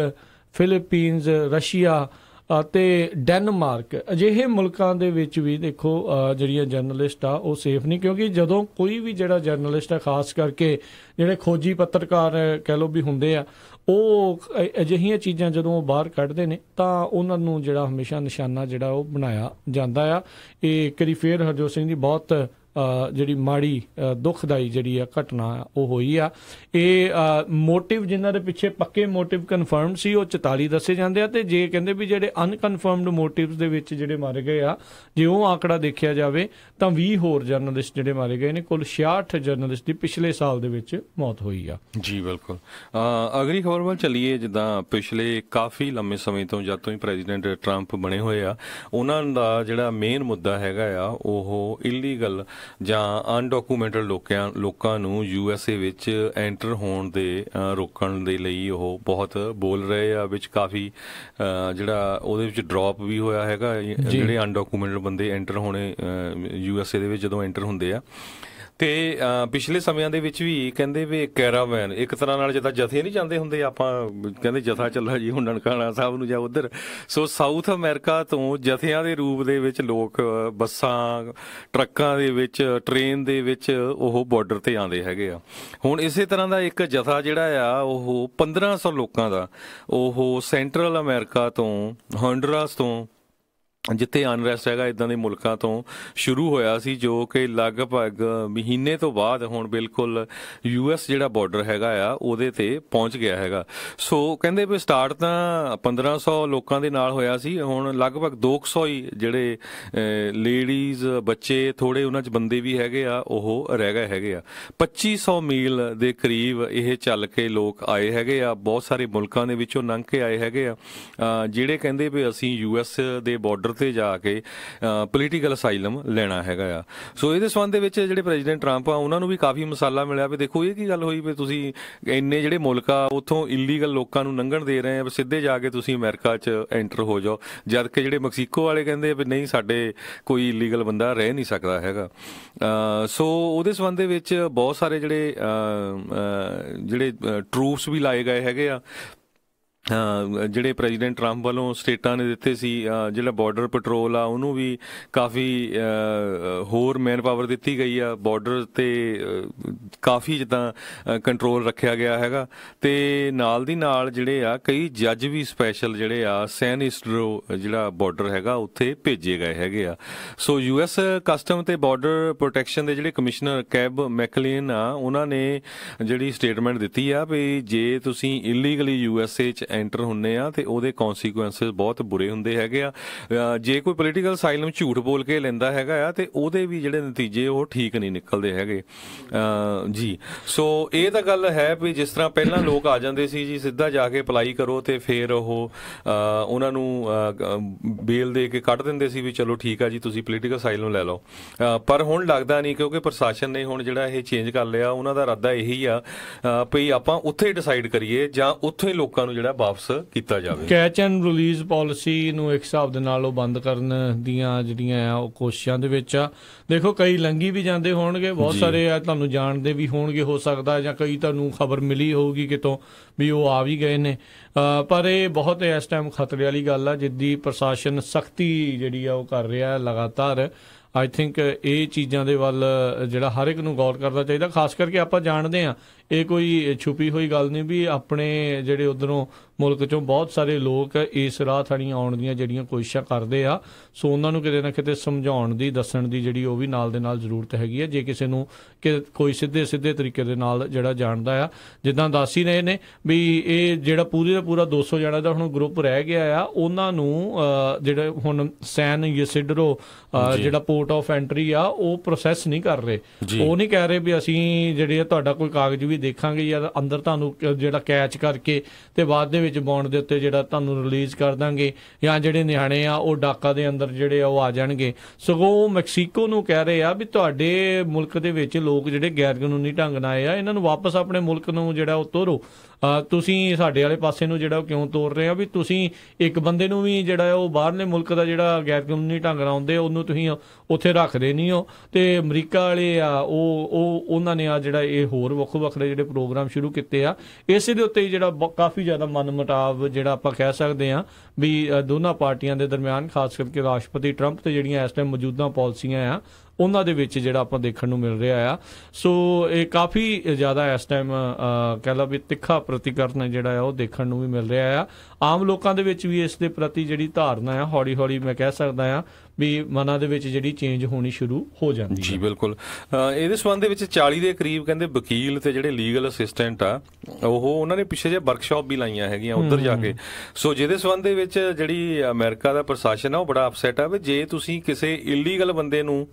Speaker 1: Philippines, Russia ਅਤੇ ਡੈਨਮਾਰਕ, ਅਜਿਹੇ ਮੁਲਕਾਂ ਦੇ ਵਿੱਚ ਵੀ ਦੇਖੋ ਜਿਹੜੀਆਂ ਜਰਨਲਿਸਟ ਆ ਉਹ ਸੇਫ ਨਹੀਂ, ਕਿਉਂਕਿ ਜਦੋਂ ਕੋਈ ਵੀ ਜਿਹੜਾ ਜਰਨਲਿਸਟ ਆ, ਖਾਸ ਕਰਕੇ ਜਿਹੜੇ ਖੋਜੀ ਪੱਤਰਕਾਰ ਕਹਿ ਲਓ ਵੀ ਹੁੰਦੇ ਆ, ਉਹ ਅਜਿਹੀਆਂ ਚੀਜ਼ਾਂ ਜਦੋਂ ਉਹ ਬਾਹਰ ਕੱਢਦੇ ਨੇ ਤਾਂ ਉਹਨਾਂ ਨੂੰ ਜਿਹੜਾ ਹਮੇਸ਼ਾ ਨਿਸ਼ਾਨਾ ਜਿਹੜਾ ਉਹ ਬਣਾਇਆ ਜਾਂਦਾ ਆ। ਇਹ ਇੱਕ ਵਾਰੀ ਫੇਰ ਹਰਜੋਤ ਸਿੰਘ ਜੀ ਬਹੁਤ ਜਿਹੜੀ ਮਾੜੀ ਦੁਖਦਾਈ ਜਿਹੜੀ ਆ ਘਟਨਾ ਉਹ ਹੋਈ ਆ। ਇਹ ਮੋਟਿਵ ਜਿਨ੍ਹਾਂ ਦੇ ਪਿੱਛੇ ਪੱਕੇ ਮੋਟਿਵ ਕਨਫਰਮ ਸੀ ਉਹ 44 ਦੱਸੇ ਜਾਂਦੇ ਆ, ਤੇ ਜੇ ਕਹਿੰਦੇ ਵੀ ਜਿਹੜੇ ਅਨਕਨਫਰਮਡ ਮੋਟਿਵਸ ਦੇ ਵਿੱਚ ਜਿਹੜੇ ਮਾਰੇ ਗਏ ਆ, ਜੇ ਉਹ ਆંકੜਾ ਦੇਖਿਆ ਜਾਵੇ ਤਾਂ 20 ਹੋਰ ਜਰਨਲਿਸਟ ਜਿਹੜੇ ਮਾਰੇ ਗਏ ਨੇ। ਕੁੱਲ 66 ਜਰਨਲਿਸਟ ਦੀ ਪਿਛਲੇ ਸਾਲ ਦੇ ਵਿੱਚ ਮੌਤ ਹੋਈ ਆ।
Speaker 2: ਜੀ ਬਿਲਕੁਲ। ਅਗਲੀ ਖਬਰ ਵੱਲ ਚੱਲੀਏ। ਜਿੱਦਾਂ ਪਿਛਲੇ ਕਾਫੀ ਲੰਮੇ ਸਮੇਂ ਤੋਂ ਜਦ ਤੋਂ ਹੀ ਪ੍ਰੈਜ਼ੀਡੈਂਟ ਟਰੰਪ ਬਣੇ ਹੋਏ ਆ, ਉਹਨਾਂ ਦਾ ਜਿਹੜਾ ਮੇਨ ਮੁੱਦਾ ਹੈਗਾ ਆ ਉਹ ਇਲੀਗਲ ਜਾਂ ਅਨਡਾਕੂਮੈਂਟਡ ਲੋਕਾਂ ਨੂੰ USA ਵਿੱਚ ਐਂਟਰ ਹੋਣ ਦੇ ਰੋਕਣ ਦੇ ਲਈ ਉਹ ਬਹੁਤ ਬੋਲ ਰਹੇ ਆ। ਵਿੱਚ ਕਾਫੀ ਜਿਹੜਾ ਉਹਦੇ ਵਿੱਚ ਡ੍ਰੌਪ ਵੀ ਹੋਇਆ ਹੈਗਾ, ਜਿਹੜੇ ਅਨਡਾਕੂਮੈਂਟਡ ਬੰਦੇ ਐਂਟਰ ਹੋਣੇ USA ਦੇ ਵਿੱਚ ਜਦੋਂ ਐਂਟਰ ਹੁੰਦੇ ਆ। ਤੇ ਪਿਛਲੇ ਸਮਿਆਂ ਦੇ ਵਿੱਚ ਵੀ ਕਹਿੰਦੇ ਵੀ ਕੈਰਾਵੈਨ ਇੱਕ ਤਰ੍ਹਾਂ ਨਾਲ ਜਿੱਦਾਂ ਜਥੇ ਨਹੀਂ ਜਾਂਦੇ ਹੁੰਦੇ ਆਪਾਂ, ਕਹਿੰਦੇ ਜਥਾ ਚੱਲਾ ਜੀ ਹੁਣ ਨਨਕਾਣਾ ਸਾਹਿਬ ਨੂੰ ਜਾਂ ਉੱਧਰ। ਸੋ ਸਾਊਥ ਅਮਰੀਕਾ ਤੋਂ ਜਥਿਆਂ ਦੇ ਰੂਪ ਦੇ ਵਿੱਚ ਲੋਕ ਬੱਸਾਂ, ਟਰੱਕਾਂ ਦੇ ਵਿੱਚ, ਟ੍ਰੇਨ ਦੇ ਵਿੱਚ ਉਹ ਬਾਰਡਰ ਤੇ ਆਉਂਦੇ ਹੈਗੇ ਆ। ਹੁਣ ਇਸੇ ਤਰ੍ਹਾਂ ਦਾ ਇੱਕ ਜਥਾ ਜਿਹੜਾ ਆ ਉਹ 1500 ਲੋਕਾਂ ਦਾ ਉਹ ਸੈਂਟਰਲ ਅਮਰੀਕਾ ਤੋਂ, ਹੌਂਡੂਰਾਸ ਤੋਂ, ਜਿੱਥੇ ਅਨਰੈਸਟ ਹੈਗਾ ਇੱਦਾਂ ਦੇ ਮੁਲਕਾਂ ਤੋਂ ਸ਼ੁਰੂ ਹੋਇਆ ਸੀ, ਜੋ ਕਿ ਲਗਭਗ ਮਹੀਨੇ ਤੋਂ ਬਾਅਦ ਹੁਣ ਬਿਲਕੁਲ US ਜਿਹੜਾ ਬਾਰਡਰ ਹੈਗਾ ਆ ਉਹਦੇ ਤੇ ਪਹੁੰਚ ਗਿਆ ਹੈਗਾ। ਸੋ ਕਹਿੰਦੇ ਵੀ ਸਟਾਰਟ ਤਾਂ 1500 ਲੋਕਾਂ ਦੇ ਨਾਲ ਹੋਇਆ ਸੀ, ਹੁਣ ਲਗਭਗ 200 ਹੀ ਜਿਹੜੇ ਲੇਡੀਜ਼, ਬੱਚੇ, ਥੋੜੇ ਉਹਨਾਂ 'ਚ ਬੰਦੇ ਵੀ ਹੈਗੇ ਆ, ਉਹ ਰਹਿ ਗਏ ਹੈਗੇ ਆ। 2500 ਮੀਲ ਦੇ ਕਰੀਬ ਇਹ ਚੱਲ ਕੇ ਲੋਕ ਆਏ ਹੈਗੇ ਆ, ਬਹੁਤ ਸਾਰੇ ਮੁਲਕਾਂ ਦੇ ਵਿੱਚੋਂ ਲੰਘ ਕੇ ਆਏ ਹੈਗੇ ਆ, ਜਿਹੜੇ ਕਹਿੰਦੇ ਵੀ ਅਸੀਂ US ਦੇ ਬਾਰਡਰ ਤੇ ਜਾ ਕੇ ਪੋਲੀਟੀਕਲ ਅਸਾਈਲਮ ਲੈਣਾ ਹੈਗਾ ਆ। ਸੋ ਇਹਦੇ ਸੰਬੰਧ ਦੇ ਵਿੱਚ ਜਿਹੜੇ ਪ੍ਰੈਜ਼ੀਡੈਂਟ ਟਰੰਪ ਆ ਉਹਨਾਂ ਨੂੰ ਵੀ ਕਾਫੀ ਮਸਾਲਾ ਮਿਲਿਆ ਵੀ ਦੇਖੋ ਇਹ ਕੀ ਗੱਲ ਹੋਈ ਵੀ ਤੁਸੀਂ ਇੰਨੇ ਜਿਹੜੇ ਮੁਲਕ ਆ ਉੱਥੋਂ ਇਲੀਗਲ ਲੋਕਾਂ ਨੂੰ ਲੰਘਣ ਦੇ ਰਹੇ ਆ, ਸਿੱਧੇ ਜਾ ਕੇ ਤੁਸੀਂ ਅਮਰੀਕਾ 'ਚ ਐਂਟਰ ਹੋ ਜਾਓ, ਜਦ ਕਿ ਜਿਹੜੇ ਮੈਕਸੀਕੋ ਵਾਲੇ ਕਹਿੰਦੇ ਵੀ ਨਹੀਂ ਸਾਡੇ ਕੋਈ ਇਲੀਗਲ ਬੰਦਾ ਰਹਿ ਨਹੀਂ ਸਕਦਾ ਹੈਗਾ। ਸੋ ਉਹਦੇ ਸੰਬੰਧ ਦੇ ਵਿੱਚ ਬਹੁਤ ਸਾਰੇ ਜਿਹੜੇ ਟਰੂਪਸ ਵੀ ਲਾਏ ਗਏ ਹੈਗੇ ਆ, ਜਿਹੜੇ ਪ੍ਰੈਜ਼ੀਡੈਂਟ ਟਰੰਪ ਵੱਲੋਂ ਸਟੇਟਾਂ ਨੇ ਦਿੱਤੇ ਸੀ। ਜਿਹੜਾ ਬਾਰਡਰ ਪੈਟਰੋਲ ਆ ਉਹਨੂੰ ਵੀ ਕਾਫੀ ਹੋਰ ਮੈਨ ਪਾਵਰ ਦਿੱਤੀ ਗਈ ਆ, ਬਾਰਡਰ ਤੇ ਕਾਫੀ ਜਿੱਦਾਂ ਕੰਟਰੋਲ ਰੱਖਿਆ ਗਿਆ ਹੈਗਾ। ਤੇ ਨਾਲ ਦੀ ਨਾਲ ਜਿਹੜੇ ਆ ਕਈ ਜੱਜ ਵੀ ਸਪੈਸ਼ਲ ਜਿਹੜੇ ਆ ਸੈਨ ਇਸਟਰੋ ਜਿਹੜਾ ਬਾਰਡਰ ਹੈਗਾ ਉੱਥੇ ਭੇਜੇ ਗਏ ਹੈਗੇ ਆ। ਸੋ US ਕਸਟਮ ਤੇ ਬਾਰਡਰ ਪ੍ਰੋਟੈਕਸ਼ਨ ਦੇ ਜਿਹੜੇ ਕਮਿਸ਼ਨਰ ਕੈਬ ਮੈਕਲੀਨ ਆ, ਉਹਨਾਂ ਨੇ ਜਿਹੜੀ ਸਟੇਟਮੈਂਟ ਦਿੱਤੀ ਆ ਵੀ ਜੇ ਤੁਸੀਂ ਇਲੀਗਲੀ USA 'ਚ ਐਂਟਰ ਹੁੰਦੇ ਆ ਤੇ ਉਹਦੇ ਕੌਨਸੀਕੁਐਂਸਿਸ ਬਹੁਤ ਬੁਰੇ ਹੁੰਦੇ ਹੈਗੇ ਆ। ਜੇ ਕੋਈ ਪੋਲੀਟੀਕਲ ਅਸਾਈਲਮ ਝੂਠ ਬੋਲ ਕੇ ਲੈਂਦਾ ਹੈਗਾ ਆ ਤੇ ਉਹਦੇ ਵੀ ਜਿਹੜੇ ਨਤੀਜੇ ਉਹ ਠੀਕ ਨਹੀਂ ਨਿਕਲਦੇ ਹੈਗੇ ਜੀ। ਸੋ ਇਹ ਤਾਂ ਗੱਲ ਹੈ ਵੀ ਜਿਸ ਤਰ੍ਹਾਂ ਪਹਿਲਾਂ ਲੋਕ ਆ ਜਾਂਦੇ ਸੀ ਜੀ, ਸਿੱਧਾ ਜਾ ਕੇ ਅਪਲਾਈ ਕਰੋ ਤੇ ਫਿਰ ਉਹ ਉਹਨਾਂ ਨੂੰ ਬੇਲ ਦੇ ਕੇ ਕੱਢ ਦਿੰਦੇ ਸੀ ਵੀ ਚਲੋ ਠੀਕ ਆ ਜੀ ਤੁਸੀਂ ਪੋਲੀਟੀਕਲ ਅਸਾਈਲਮ ਲੈ ਲਓ। ਪਰ ਹੁਣ ਲੱਗਦਾ ਨਹੀਂ, ਕਿਉਂਕਿ ਪ੍ਰਸ਼ਾਸਨ ਨੇ ਹੁਣ ਜਿਹੜਾ ਇਹ ਚੇਂਜ ਕਰ ਲਿਆ। ਉਹਨਾਂ ਦਾ ਇਰਾਦਾ ਇਹੀ ਆ ਵੀ ਆਪਾਂ ਉੱਥੇ ਡਿਸਾਈਡ ਕਰੀਏ ਜਾਂ ਉੱਥੇ ਹੀ ਲੋਕਾਂ ਨੂੰ ਜਿਹੜਾ ਵਾਪਸ ਕੀਤਾ ਜਾਵੇ।
Speaker 1: ਕੈਚ ਐਂਡ ਰਿਲੀਜ਼ ਪਾਲਿਸੀ ਨੂੰ ਇੱਕ ਹਿਸਾਬ ਦੇ ਨਾਲ ਉਹ ਬੰਦ ਕਰਨ ਦੀਆਂ ਜਿਹੜੀਆਂ ਆ ਉਹ ਕੋਸ਼ਿਸ਼ਾਂ ਦੇ ਵਿੱਚ ਆ। ਦੇਖੋ ਕਈ ਲੰਘੀ ਵੀ ਜਾਂਦੇ ਹੋਣਗੇ, ਬਹੁਤ ਸਾਰੇ ਆ ਤੁਹਾਨੂੰ ਜਾਣਦੇ ਵੀ ਹੋਣਗੇ ਹੋ ਸਕਦਾ, ਜਾਂ ਕਈ ਤੁਹਾਨੂੰ ਖਬਰ ਮਿਲੀ ਹੋਊਗੀ ਕਿਤੋਂ ਵੀ ਉਹ ਆ ਵੀ ਗਏ ਨੇ। ਪਰ ਇਹ ਬਹੁਤ ਇਸ ਟਾਈਮ ਖਤਰੇ ਵਾਲੀ ਗੱਲ ਆ, ਜਿੱਦੀ ਪ੍ਰਸ਼ਾਸਨ ਸਖਤੀ ਜਿਹੜੀ ਆ ਉਹ ਕਰ ਰਿਹਾ ਲਗਾਤਾਰ। ਆਈ ਥਿੰਕ ਇਹ ਚੀਜ਼ਾਂ ਦੇ ਵੱਲ ਜਿਹੜਾ ਹਰ ਇੱਕ ਨੂੰ ਗੌਰ ਕਰਨਾ ਚਾਹੀਦਾ। ਖਾਸ ਕਰਕੇ ਆਪਾਂ ਜਾਣਦੇ ਹਾਂ ਇਹ ਕੋਈ ਛੁਪੀ ਹੋਈ ਗੱਲ ਨਹੀਂ ਵੀ ਆਪਣੇ ਜਿਹੜੇ ਉੱਧਰੋਂ ਮੁਲਕ 'ਚੋਂ ਬਹੁਤ ਸਾਰੇ ਲੋਕ ਇਸ ਰਾਹ ਥਾਣੀ ਆਉਣ ਦੀਆਂ ਜਿਹੜੀਆਂ ਕੋਸ਼ਿਸ਼ਾਂ ਕਰਦੇ ਆ। ਸੋ ਉਹਨਾਂ ਨੂੰ ਕਿਤੇ ਨਾ ਕਿਤੇ ਸਮਝਾਉਣ ਦੀ, ਦੱਸਣ ਦੀ ਜਿਹੜੀ ਉਹ ਵੀ ਨਾਲ ਦੇ ਨਾਲ ਜ਼ਰੂਰਤ ਹੈਗੀ ਆ, ਜੇ ਕਿਸੇ ਨੂੰ ਕਿ ਕੋਈ ਸਿੱਧੇ ਤਰੀਕੇ ਦੇ ਨਾਲ ਜਿਹੜਾ ਜਾਣਦਾ ਆ। ਜਿੱਦਾਂ ਦੱਸ ਹੀ ਰਹੇ ਨੇ ਵੀ ਇਹ ਜਿਹੜਾ ਪੂਰੀ ਦਾ ਪੂਰਾ 200 ਜਣਾ ਦਾ ਹੁਣ ਗਰੁੱਪ ਰਹਿ ਗਿਆ ਆ, ਉਹਨਾਂ ਨੂੰ ਜਿਹੜਾ ਹੁਣ ਸੈਨ ਯਸਿਡਰੋ ਜਿਹੜਾ ਪੋਰਟ ਆਫ ਐਂਟਰੀ ਆ ਉਹ ਪ੍ਰੋਸੈਸ ਨਹੀਂ ਕਰ ਰਹੇ। ਉਹ ਨਹੀਂ ਕਹਿ ਰਹੇ ਵੀ ਅਸੀਂ ਜਿਹੜੇ ਤੁਹਾਡਾ ਕੋਈ ਕਾਗਜ਼ ਵੀ ਦੇਖਾਂਗੇ ਜਾਂ ਅੰਦਰ ਤੁਹਾਨੂੰ ਜਿਹੜਾ ਕੈਚ ਕਰਕੇ ਤੇ ਬਾਅਦ ਦੇ ਵਿੱਚ ਬੌਂਡ ਦੇ ਉੱਤੇ ਜਿਹੜਾ ਤੁਹਾਨੂੰ ਰਿਲੀਜ਼ ਕਰ ਦਾਂਗੇ, ਜਾਂ ਜਿਹੜੇ ਨਿਆਣੇ ਆ ਉਹ ਡਾਕਾ ਦੇ ਅੰਦਰ ਜਿਹੜੇ ਆ ਉਹ ਆ ਜਾਣਗੇ। ਸਗੋਂ ਮੈਕਸੀਕੋ ਨੂੰ ਕਹਿ ਰਹੇ ਆ ਵੀ ਤੁਹਾਡੇ ਮੁਲਕ ਦੇ ਵਿੱਚ ਲੋਕ ਜਿਹੜੇ ਗੈਰ ਕਾਨੂੰਨੀ ਢੰਗ ਨਾਲ ਆਏ ਆ, ਇਹਨਾਂ ਨੂੰ ਵਾਪਸ ਆਪਣੇ ਮੁਲਕ ਨੂੰ ਜਿਹੜਾ ਉਹ ਤੋਰੋ। ਤੁਸੀਂ ਸਾਡੇ ਵਾਲੇ ਪਾਸੇ ਨੂੰ ਜਿਹੜਾ ਕਿਉਂ ਤੋਰ ਰਹੇ ਆ ਵੀ ਤੁਸੀਂ ਇੱਕ ਬੰਦੇ ਨੂੰ ਵੀ ਜਿਹੜਾ ਉਹ ਬਾਹਰਲੇ ਮੁਲਕ ਦਾ ਜਿਹੜਾ ਗੈਰ ਕਾਨੂੰਨੀ ਢੰਗ ਨਾਲ ਆਉਂਦੇ ਉਹਨੂੰ ਤੁਸੀਂ ਉੱਥੇ ਰੱਖਦੇ ਨਹੀਂ ਹੋ। ਤੇ ਅਮਰੀਕਾ ਵਾਲੇ ਆ ਉਹਨਾਂ ਨੇ ਆ ਜਿਹੜਾ ਇਹ ਹੋਰ ਵੱਖੋ ਵੱਖਰੇ ਜਿਹੜੇ ਪ੍ਰੋਗਰਾਮ ਸ਼ੁਰੂ ਕੀਤੇ ਆ, ਇਸੇ ਦੇ ਉੱਤੇ ਜਿਹੜਾ ਕਾਫੀ ਜ਼ਿਆਦਾ ਮਨਮੁਟਾਵ ਜਿਹੜਾ ਆਪਾਂ ਕਹਿ ਸਕਦੇ ਹਾਂ ਵੀ ਦੋਨਾਂ ਪਾਰਟੀਆਂ ਦੇ ਦਰਮਿਆਨ, ਖਾਸ ਕਰਕੇ ਰਾਸ਼ਟਰਪਤੀ ਟਰੰਪ ਤੇ ਜਿਹੜੀਆਂ ਇਸ ਟਾਈਮ ਮੌਜੂਦਾ ਪਾਲਿਸੀਆਂ ਆ ਉਹਨਾਂ ਦੇ ਵਿੱਚ ਜਿਹੜਾ ਆਪਾਂ ਦੇਖਣ ਨੂੰ ਮਿਲ ਰਿਹਾ ਆ। ਸੋ ਇਹ ਕਾਫੀ ਜ਼ਿਆਦਾ ਇਸ ਟਾਈਮ ਕਹਿ ਲਓ ਵੀ ਤਿੱਖਾ ਪ੍ਰਤੀਕਰਨ ਜਿਹੜਾ ਆ ਉਹ ਦੇਖਣ ਨੂੰ ਵੀ ਮਿਲ ਰਿਹਾ ਆ। ਆਮ ਲੋਕਾਂ ਦੇ ਵਿੱਚ ਵੀ ਇਸ ਦੇ ਪ੍ਰਤੀ ਜਿਹੜੀ ਧਾਰਨਾ ਆ ਹੌਲੀ ਹੌਲੀ ਮੈਂ ਕਹਿ ਸਕਦਾ ਆ ਵੀ ਮਨਾਂ ਦੇ ਵਿੱਚ ਜਿਹੜੀ ਚੇਂਜ ਹੋਣੀ ਸ਼ੁਰੂ ਹੋ ਜਾਂਦੀ
Speaker 2: ਜੀ ਬਿਲਕੁਲ। ਇਹਦੇ ਸੰਬੰਧ ਦੇ ਵਿੱਚ 40 ਦੇ ਕਰੀਬ ਕਹਿੰਦੇ ਵਕੀਲ ਤੇ ਜਿਹੜੇ ਲੀਗਲ ਅਸਿਸਟੈਂਟ ਆ ਉਹਨਾਂ ਨੇ ਪਿੱਛੇ ਜਿਹੇ ਵਰਕਸ਼ਾਪ ਵੀ ਲਾਈਆਂ ਹੈਗੀਆਂ ਉੱਧਰ ਜਾ ਕੇ। ਸੋ ਜਿਹਦੇ ਸੰਬੰਧ ਦੇ ਵਿੱਚ ਜਿਹੜੀ ਅਮਰੀਕਾ ਦਾ ਪ੍ਰਸ਼ਾਸਨ ਆ ਉਹ ਬੜਾ ਅਪਸੈਟ ਆ ਵੀ ਜੇ ਤੁਸੀਂ ਕਿਸੇ ਇਲੀਗਲ ਬੰਦੇ ਨੂੰ,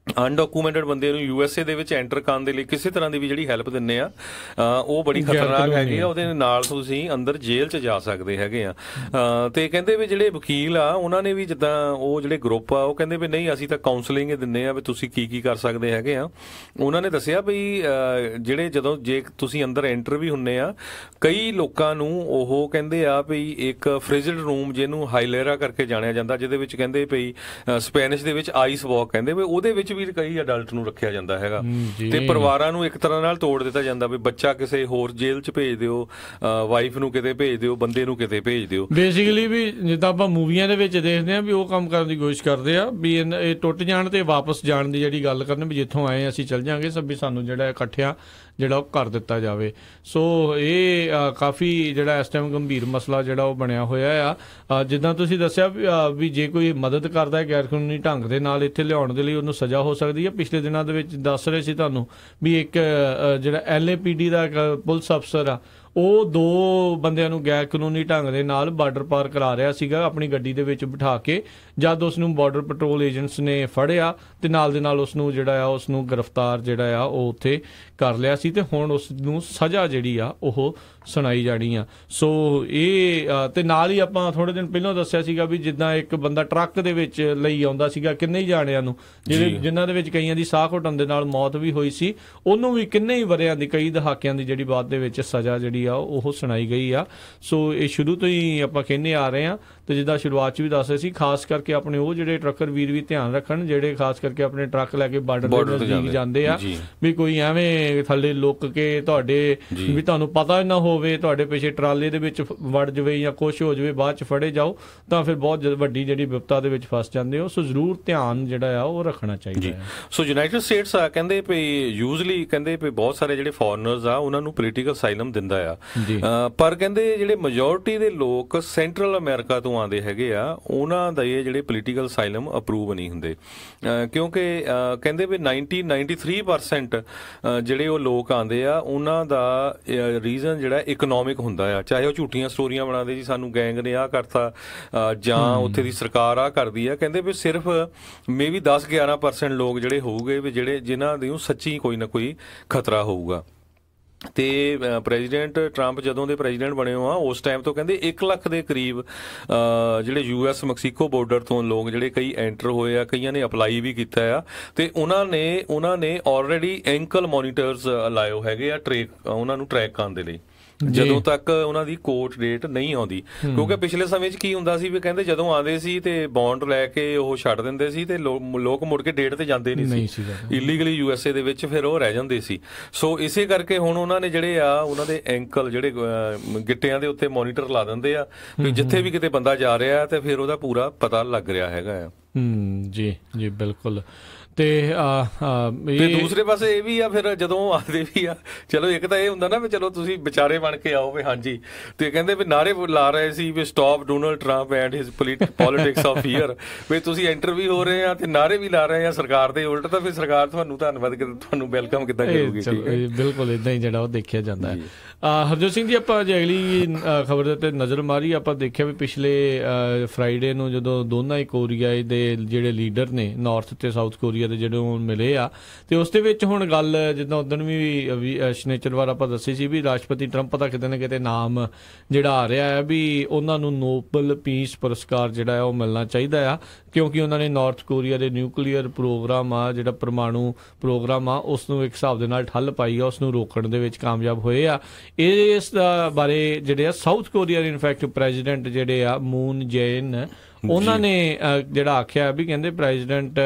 Speaker 2: ਅਨਡਾਕੂਮੈਂਟਡ ਬੰਦੇ ਨੂੰ USA ਦੇ ਵਿੱਚ ਐਂਟਰ ਕਰਨ ਦੇ ਲਈ ਕਿਸੇ ਤਰ੍ਹਾਂ ਦੀ ਵੀ ਜਿਹੜੀ ਹੈਲਪ ਦਿੰਦੇ ਆ ਉਹ ਬੜੀ ਖਤਰਨਾਕ ਹੈਗੀ ਆ, ਉਹਦੇ ਨਾਲ ਤੁਸੀਂ ਅੰਦਰ ਜੇਲ੍ਹ 'ਚ ਜਾ ਸਕਦੇ ਹੈਗੇ ਆ। ਤੇ ਕਹਿੰਦੇ ਵੀ ਜਿਹੜੇ ਵਕੀਲ ਆ ਉਹਨਾਂ ਨੇ ਵੀ ਜਿੱਦਾਂ ਉਹ ਜਿਹੜੇ ਗਰੁੱਪ ਆ ਉਹ ਕਹਿੰਦੇ ਵੀ ਨਹੀਂ ਅਸੀਂ ਤਾਂ ਕਾਉਂਸਲਿੰਗ ਹੀ ਦਿੰਦੇ ਆ ਵੀ ਤੁਸੀਂ ਕੀ ਕਰ ਸਕਦੇ ਹੈਗੇ ਆ। ਉਹਨਾਂ ਨੇ ਦੱਸਿਆ ਵੀ ਜਿਹੜੇ ਜਦੋਂ ਜੇ ਤੁਸੀਂ ਅੰਦਰ ਐਂਟਰ ਵੀ ਹੁੰਦੇ ਆ, ਕਈ ਲੋਕਾਂ ਨੂੰ ਉਹ ਕਹਿੰਦੇ ਆ ਵੀ ਇੱਕ ਫ੍ਰਿਜਡ ਰੂਮ ਜਿਹਨੂੰ ਹਾਈਲੇਰਾ ਕਰਕੇ ਜਾਣਿਆ ਜਾਂਦਾ, ਜਿਹਦੇ ਵਿੱਚ ਕਹਿੰਦੇ ਵੀ ਸਪੈਨਿਸ਼ ਦੇ ਵਿੱਚ ਆਈਸ ਵਾਕ ਕਹਿੰਦੇ ਵੀ, ਉਹਦੇ ਵਿੱਚ ਵੀ ਕਈ ਅਡਲਟ ਨੂੰ ਰੱਖਿਆ ਜਾਂਦਾ ਹੈਗਾ ਤੇ ਪਰਿਵਾਰਾਂ ਨੂੰ ਇੱਕ ਤਰ੍ਹਾਂ ਨਾਲ ਤੋੜ ਦਿੱਤਾ ਜਾਂਦਾ ਵੀ ਬੱਚਾ ਕਿਸੇ ਹੋਰ ਜੇਲ੍ਹ 'ਚ ਭੇਜ ਦਿਓ, ਵਾਈਫ ਨੂੰ ਕਿਤੇ ਭੇਜ ਦਿਓ, ਬੰਦੇ ਨੂੰ ਕਿਤੇ ਭੇਜ ਦਿਓ।
Speaker 1: ਬੇਸਿਕਲੀ ਵੀ ਜਿੱਦਾਂ ਆਪਾਂ ਮੂਵੀਆਂ ਦੇ ਵਿੱਚ ਦੇਖਦੇ ਆ ਵੀ ਉਹ ਕੰਮ ਕਰਨ ਦੀ ਕੋਸ਼ਿਸ਼ ਕਰਦੇ ਆ ਵੀ ਇਹ ਟੁੱਟ ਜਾਣ ਤੇ ਵਾਪਸ ਜਾਣ ਦੀ ਜਿਹੜੀ ਗੱਲ ਕਰਨ ਵੀ ਜਿੱਥੋਂ ਆਏ ਅਸੀਂ ਚੱਲ ਜਾਂਗੇ, ਸਭ ਵੀ ਸਾਨੂੰ ਜਿਹੜਾ ਇਕੱਠਿਆਂ ਜਿਹੜਾ ਉਹ ਕਰ ਦਿੱਤਾ ਜਾਵੇ। ਸੋ ਇਹ ਕਾਫੀ ਜਿਹੜਾ ਇਸ ਟਾਈਮ ਗੰਭੀਰ ਮਸਲਾ ਜਿਹੜਾ ਉਹ ਬਣਿਆ ਹੋਇਆ ਆ। ਜਿੱਦਾਂ ਤੁਸੀਂ ਦੱਸਿਆ ਵੀ ਜੇ ਕੋਈ ਮਦਦ ਕਰਦਾ ਹੈ ਗੈਰ ਕਾਨੂੰਨੀ ਢੰਗ ਦੇ ਨਾਲ ਇੱਥੇ ਲਿਆਉਣ ਦੇ ਲਈ ਉਹਨੂੰ ਸਜ਼ਾ ਹੋ ਸਕਦੀ ਹੈ। ਪਿਛਲੇ ਦਿਨਾਂ ਦੇ ਵਿੱਚ ਦੱਸ ਰਹੇ ਸੀ ਤੁਹਾਨੂੰ ਵੀ ਇੱਕ ਜਿਹੜਾ LAPD ਦਾ ਇੱਕ ਪੁਲਿਸ ਅਫਸਰ ਆ ਉਹ 2 ਬੰਦਿਆਂ ਨੂੰ ਗੈਰ ਕਾਨੂੰਨੀ ਢੰਗ ਦੇ ਨਾਲ ਬਾਰਡਰ ਪਾਰ ਕਰਾ ਰਿਹਾ ਸੀਗਾ ਆਪਣੀ ਗੱਡੀ ਦੇ ਵਿੱਚ ਬਿਠਾ ਕੇ। ਜਦ ਉਸ ਨੂੰ ਬਾਰਡਰ ਪੈਟਰੋਲ ਏਜੰਟਸ ਨੇ ਫੜਿਆ ਤੇ ਨਾਲ ਦੇ ਨਾਲ ਉਸ ਨੂੰ ਜਿਹੜਾ ਆ ਉਸ ਨੂੰ ਗ੍ਰਿਫਤਾਰ ਜਿਹੜਾ ਆ ਉਹ ਉੱਥੇ ਕਰ ਲਿਆ ਸੀ ਤੇ ਹੁਣ ਉਸ ਨੂੰ ਸਜ਼ਾ ਜਿਹੜੀ ਆ ਉਹ ਸੁਣਾਈ ਜਾਣੀ ਆ। ਸੋ ਇਹ ਤੇ ਨਾਲ ਹੀ ਆਪਾਂ ਥੋੜੇ ਦਿਨ ਪਹਿਲਾਂ ਦੱਸਿਆ ਸੀਗਾ ਵੀ ਜਿੱਦਾਂ ਇੱਕ ਬੰਦਾ ਟਰੱਕ ਦੇ ਵਿੱਚ ਲਈ ਆਉਂਦਾ ਸੀਗਾ ਕਿੰਨੇ ਹੀ ਜਾਣਿਆਂ ਨੂੰ, ਜਿਨ੍ਹਾਂ ਦੇ ਵਿੱਚ ਕਈਆਂ ਦੀ ਸਾਹ ਘੁੱਟਣ ਦੇ ਨਾਲ ਮੌਤ ਵੀ ਹੋਈ ਸੀ, ਉਹਨੂੰ ਵੀ ਕਿੰਨੇ ਹੀ ਵਰਿਆਂ ਦੀ, ਕਈ ਦਹਾਕਿਆਂ ਦੀ ਜਿਹੜੀ ਬਾਅਦ ਦੇ ਵਿੱਚ ਸਜ਼ਾ ਜਿਹੜੀ ਆ ਉਹ ਸੁਣਾਈ ਗਈ ਆ। ਸੋ ਇਹ ਸ਼ੁਰੂ ਤੋਂ ਹੀ ਆਪਾਂ ਕਹਿੰਦੇ ਆ ਰਹੇ ਆ ਤੇ ਜਿੱਦਾਂ ਸ਼ੁਰੂਆਤ 'ਚ ਵੀ ਦੱਸ ਰਹੇ ਸੀ, ਖਾਸ ਕਰਕੇ ਆਪਣੇ ਉਹ ਜਿਹੜੇ ਟਰੱਕਰ ਵੀਰ ਵੀ ਧਿਆਨ ਰੱਖਣ ਜਿਹੜੇ ਖਾਸ ਕਰਕੇ ਆਪਣੇ ਟਰੱਕ ਲੈ ਕੇ ਬਾਰਡਰ ਦੇ ਨਜ਼ਦੀਕ ਜਾਂਦੇ ਆ ਵੀ ਕੋਈ ਐਵੇਂ ਥੱਲੇ ਲੁੱਕ ਕੇ ਤੁਹਾਡੇ ਵੀ ਤੁਹਾਨੂੰ ਪਤਾ ਨਾ ਹੋਵੇ ਤੁਹਾਡੇ ਪਿੱਛੇ ਟਰਾਲੇ ਦੇ ਵਿੱਚ ਵੜ ਜਾਵੇ ਜਾਂ ਕੁਛ ਹੋ ਜਾਵੇ, ਬਾਅਦ 'ਚ ਫੜੇ ਜਾਓ ਤਾਂ ਫਿਰ ਬਹੁਤ ਵੱਡੀ ਜਿਹੜੀ ਵਿਪਤਾ ਦੇ ਵਿੱਚ ਫਸ ਜਾਂਦੇ ਹੋ। ਸੋ ਜ਼ਰੂਰ ਧਿਆਨ ਜਿਹੜਾ ਆ ਉਹ ਰੱਖਣਾ ਚਾਹੀਦਾ ਹੈ।
Speaker 2: ਸੋ ਯੂਨਾਈਟਿਡ ਸਟੇਟਸ ਆ ਕਹਿੰਦੇ ਵੀ ਯੂਜ਼ਲੀ ਕਹਿੰਦੇ ਵੀ ਬਹੁਤ ਸਾਰੇ ਜਿਹੜੇ ਫੋਰਨਰਸ ਆ ਉਹਨਾਂ ਨੂੰ ਪੋਲੀਟੀਕਲ ਅਸਾਈਲਮ ਦਿੰਦਾ ਆ, ਪਰ ਕਹਿੰਦੇ ਜਿਹੜੇ ਮੈਜੋਰਿਟੀ ਦੇ ਲੋਕ ਸੈਂਟਰਲ ਅਮਰੀਕਾ ਤੋਂ ਆਉਂਦੇ ਹੈਗੇ ਆ ਉਹਨਾਂ ਦਾ ਇਹ ਜਿਹੜੇ ਪੋਲੀਟੀਕਲ ਅਸਾਈਲਮ ਅਪਰੂਵ ਨਹੀਂ ਹੁੰਦੇ, ਕਿਉਂਕਿ ਕਹਿੰਦੇ ਵੀ 93% ਜਿਹੜੇ ਉਹ ਲੋਕ ਆਉਂਦੇ ਆ ਉਹਨਾਂ ਦਾ ਰੀਜ਼ਨ ਜਿਹੜਾ ਇਕਨੋਮਿਕ ਹੁੰਦਾ ਆ, ਚਾਹੇ ਉਹ ਝੂਠੀਆਂ ਸਟੋਰੀਆਂ ਬਣਾਉਂਦੇ ਜੀ ਸਾਨੂੰ ਗੈਂਗ ਨੇ ਆਹ ਕਰਤਾ ਜਾਂ ਉੱਥੇ ਦੀ ਸਰਕਾਰ ਆਹ ਕਰਦੀ ਆ। ਕਹਿੰਦੇ ਵੀ ਸਿਰਫ ਮੇਬੀ 10-11% ਲੋਕ ਜਿਹੜੇ ਹੋਊਗੇ ਵੀ ਜਿਹੜੇ ਜਿਨ੍ਹਾਂ ਦੀ ਸੱਚੀ ਕੋਈ ਨਾ ਕੋਈ ਖਤਰਾ ਹੋਊਗਾ। ਤੇ ਪ੍ਰੈਜ਼ੀਡੈਂਟ ਟਰੰਪ ਜਦੋਂ ਦੇ ਪ੍ਰੈਜ਼ੀਡੈਂਟ ਬਣੇ ਹੋ ਆ ਉਸ ਟਾਈਮ ਤੋਂ ਕਹਿੰਦੇ 1 ਲੱਖ ਦੇ ਕਰੀਬ ਜਿਹੜੇ US ਮੈਕਸੀਕੋ ਬਾਰਡਰ ਤੋਂ ਲੋਕ ਜਿਹੜੇ ਕਈ ਐਂਟਰ ਹੋਏ ਆ, ਕਈਆਂ ਨੇ ਅਪਲਾਈ ਵੀ ਕੀਤਾ ਆ ਤੇ ਉਹਨਾਂ ਨੇ ਆਲਰੇਡੀ ਐਂਕਲ ਮੋਨੀਟਰਸ ਲਾਏ ਹੈਗੇ ਆ ਉਹਨਾਂ ਨੂੰ ਟਰੈਕ ਕਰਨ ਦੇ ਲਈ ਜਦੋਂ ਤੱਕ ਉਹਨਾਂ ਦੀ ਕੋਰਟ ਡੇਟ ਨਹੀਂ ਆਉਂਦੀ। ਕਿਉਂਕਿ ਪਿਛਲੇ ਸਮੇਂ 'ਚ ਕੀ ਹੁੰਦਾ ਸੀ ਵੀ ਕਹਿੰਦੇ ਜਦੋਂ ਆਉਂਦੇ ਸੀ ਤੇ ਬੌਂਡ ਲੈ ਕੇ ਉਹ ਛੱਡ ਦਿੰਦੇ ਸੀ ਤੇ ਲੋਕ ਮੁੜ ਕੇ ਡੇਟ ਤੇ ਜਾਂਦੇ ਨਹੀਂ ਸੀ ਇਲੀਗਲੀ USA ਦੇ ਵਿੱਚ, ਫਿਰ ਉਹ ਰਹਿ ਜਾਂਦੇ ਸੀ। ਸੋ ਇਸੇ ਕਰਕੇ ਹੁਣ ਉਹਨਾਂ ਨੇ ਜਿਹੜੇ ਆ ਉਹਨਾਂ ਦੇ ਐਂਕਲ ਜਿਹੜੇ ਗਿੱਟਿਆਂ ਦੇ ਉੱਤੇ ਮੋਨੀਟਰ ਲਾ ਦਿੰਦੇ ਆ ਵੀ ਜਿੱਥੇ ਵੀ ਕਿਤੇ ਬੰਦਾ ਜਾ ਰਿਹਾ ਤੇ ਫਿਰ ਉਹਦਾ ਪੂਰਾ ਪਤਾ ਲੱਗ ਰਿਹਾ ਹੈਗਾ ਆ।
Speaker 1: ਜੀ ਜੀ ਬਿਲਕੁਲ। ਤੇ
Speaker 2: ਦੂਸਰੇ ਪਾਸੇ ਇਹ ਵੀ ਆ ਫਿਰ ਜਦੋਂ ਆਉਂਦੇ ਵੀ ਆ, ਚਲੋ ਇੱਕ ਤਾਂ ਇਹ ਹੁੰਦਾ ਨਾ ਵੀ ਚਲੋ ਤੁਸੀਂ ਵਿਚਾਰੇ ਬਣ ਕੇ ਆਓ ਵੀ ਹਾਂਜੀ, ਤੇ ਕਹਿੰਦੇ ਵੀ ਨਾਰੇ ਲਾ ਰਹੇ ਸੀ ਵੀ stop Donald Trump and his politics of fear, ਵੀ ਤੁਸੀਂ ਐਂਟਰ ਵੀ ਹੋ ਰਹੇ ਆ ਤੇ ਨਾਰੇ ਵੀ ਲਾ ਰਹੇ ਆ ਸਰਕਾਰ ਦੇ ਉਲਟ, ਤਾਂ ਫਿਰ ਸਰਕਾਰ ਤੁਹਾਨੂੰ ਧੰਨਵਾਦ ਤੁਹਾਨੂੰ ਵੈਲਕਮ ਕਿੱਦਾਂ ਕਰੂਗੀ।
Speaker 1: ਬਿਲਕੁਲ ਇਦਾਂ ਹੀ ਜਿਹੜਾ ਉਹ ਦੇਖਿਆ ਜਾਂਦਾ ਹੈ। ਹਰਜੋਤ ਸਿੰਘ ਜੀ, ਆਪਾਂ ਜੇ ਅਗਲੀ ਖਬਰ ਦੇ ਉੱਤੇ ਨਜ਼ਰ ਮਾਰੀ, ਆਪਾਂ ਦੇਖਿਆ ਵੀ ਪਿਛਲੇ ਫਰਾਈਡੇ ਨੂੰ ਜਦੋਂ ਦੋਨਾਂ ਹੀ ਕੋਰੀਆ ਦੇ ਜਿਹੜੇ ਲੀਡਰ ਨੇ ਨਾਰਥ ਤੇ ਸਾਊਥ ਕੋਰੀਆ ਦੇ ਜਿਹੜੇ ਮਿਲੇ ਆ ਤੇ ਉਸ ਦੇ ਵਿੱਚ ਹੁਣ ਗੱਲ ਜਿੱਦਾਂ ਉਦੋਂ ਵੀ ਸ਼ਨੀਚਰਵਾਰ ਆਪਾਂ ਦੱਸੀ ਸੀ ਵੀ ਰਾਸ਼ਟਰਪਤੀ ਟਰੰਪ ਦਾ ਕਿਤੇ ਨਾ ਕਿਤੇ ਨਾਮ ਜਿਹੜਾ ਆ ਰਿਹਾ ਹੈ ਵੀ ਉਹਨਾਂ ਨੂੰ ਨੋਬਲ ਪੀਸ ਪੁਰਸਕਾਰ ਜਿਹੜਾ ਹੈ ਉਹ ਮਿਲਣਾ ਚਾਹੀਦਾ ਆ, ਕਿਉਂਕਿ ਉਹਨਾਂ ਨੇ ਨਾਰਥ ਕੋਰੀਆ ਦੇ ਨਿਊਕਲੀਅਰ ਪ੍ਰੋਗਰਾਮ ਆ ਜਿਹੜਾ ਪਰਮਾਣੂ ਪ੍ਰੋਗਰਾਮ ਆ ਉਸ ਨੂੰ ਇੱਕ ਹਿਸਾਬ ਦੇ ਨਾਲ ਠੱਲ ਪਾਈ ਆ, ਉਸ ਨੂੰ ਰੋਕਣ ਦੇ ਵਿੱਚ ਕਾਮਯਾਬ ਹੋਏ ਆ। ਇਸ ਬਾਰੇ ਜਿਹੜੇ ਆ ਸਾਊਥ ਕੋਰੀਆ ਦੇ ਇਨਫੈਕਟ ਪ੍ਰੈਜ਼ੀਡੈਂਟ ਜਿਹੜੇ ਆ ਮੂਨ ਜੈਨ ਉਹਨਾਂ ਨੇ ਜਿਹੜਾ ਆਖਿਆ ਵੀ ਕਹਿੰਦੇ ਪ੍ਰੈਜ਼ੀਡੈਂਟ